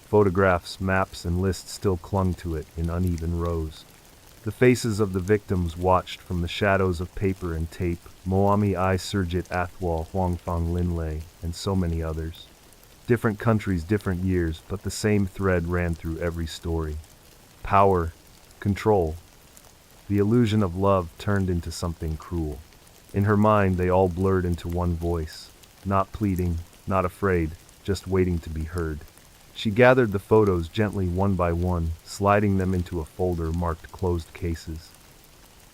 Photographs, maps, and lists still clung to it in uneven rows. The faces of the victims watched from the shadows of paper and tape: Moami I Surjit Athwal, Huangfang Lin Lei, and so many others. Different countries, different years, but the same thread ran through every story. Power, control. The illusion of love turned into something cruel. In her mind, they all blurred into one voice. Not pleading, not afraid, just waiting to be heard. She gathered the photos gently one by one, sliding them into a folder marked closed cases.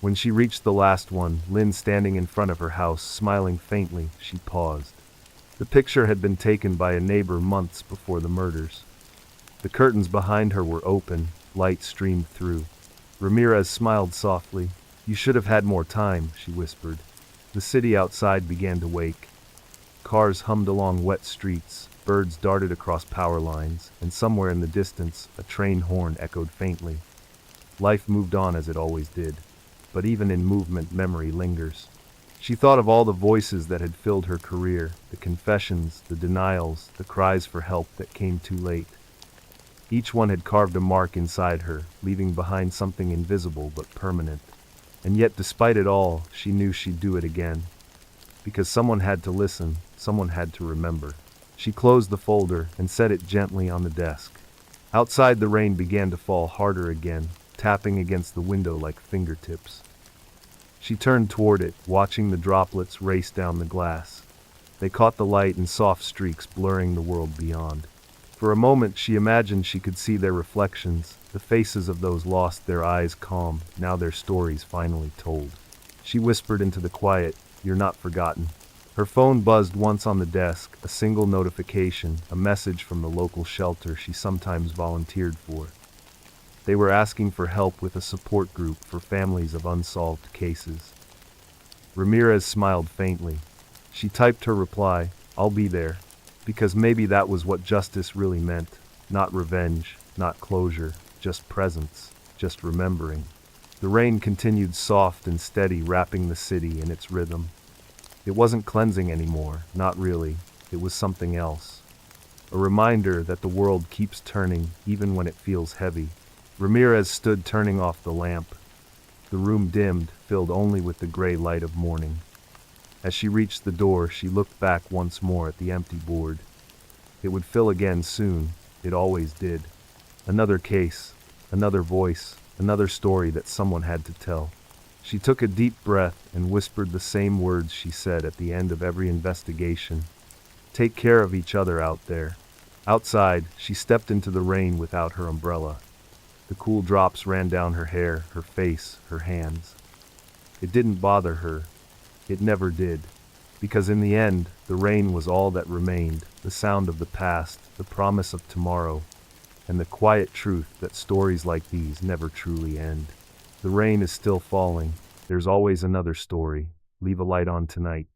When she reached the last one, Lynn standing in front of her house, smiling faintly, she paused. The picture had been taken by a neighbor months before the murders. The curtains behind her were open, light streamed through. Ramirez smiled softly. "You should have had more time," she whispered. The city outside began to wake. Cars hummed along wet streets, birds darted across power lines, and somewhere in the distance, a train horn echoed faintly. Life moved on as it always did. But even in movement, memory lingers. She thought of all the voices that had filled her career, the confessions, the denials, the cries for help that came too late. Each one had carved a mark inside her, leaving behind something invisible but permanent. And yet, despite it all, she knew she'd do it again. Because someone had to listen, someone had to remember. She closed the folder and set it gently on the desk. Outside, the rain began to fall harder again, tapping against the window like fingertips. She turned toward it, watching the droplets race down the glass. They caught the light in soft streaks, blurring the world beyond. For a moment she imagined she could see their reflections, the faces of those lost, their eyes calm, now their stories finally told. She whispered into the quiet, "You're not forgotten." Her phone buzzed once on the desk, a single notification, a message from the local shelter she sometimes volunteered for. They were asking for help with a support group for families of unsolved cases. Ramirez smiled faintly. She typed her reply, "I'll be there," because maybe that was what justice really meant. Not revenge, not closure, just presence, just remembering. The rain continued soft and steady, wrapping the city in its rhythm. It wasn't cleansing anymore, not really. It was something else. A reminder that the world keeps turning, even when it feels heavy. Ramirez stood, turning off the lamp. The room dimmed, filled only with the gray light of morning. As she reached the door, she looked back once more at the empty board. It would fill again soon. It always did. Another case, another voice, another story that someone had to tell. She took a deep breath and whispered the same words she said at the end of every investigation. "Take care of each other out there." Outside, she stepped into the rain without her umbrella. The cool drops ran down her hair, her face, her hands. It didn't bother her. It never did. Because in the end, the rain was all that remained, the sound of the past, the promise of tomorrow, and the quiet truth that stories like these never truly end. The rain is still falling. There's always another story. Leave a light on tonight.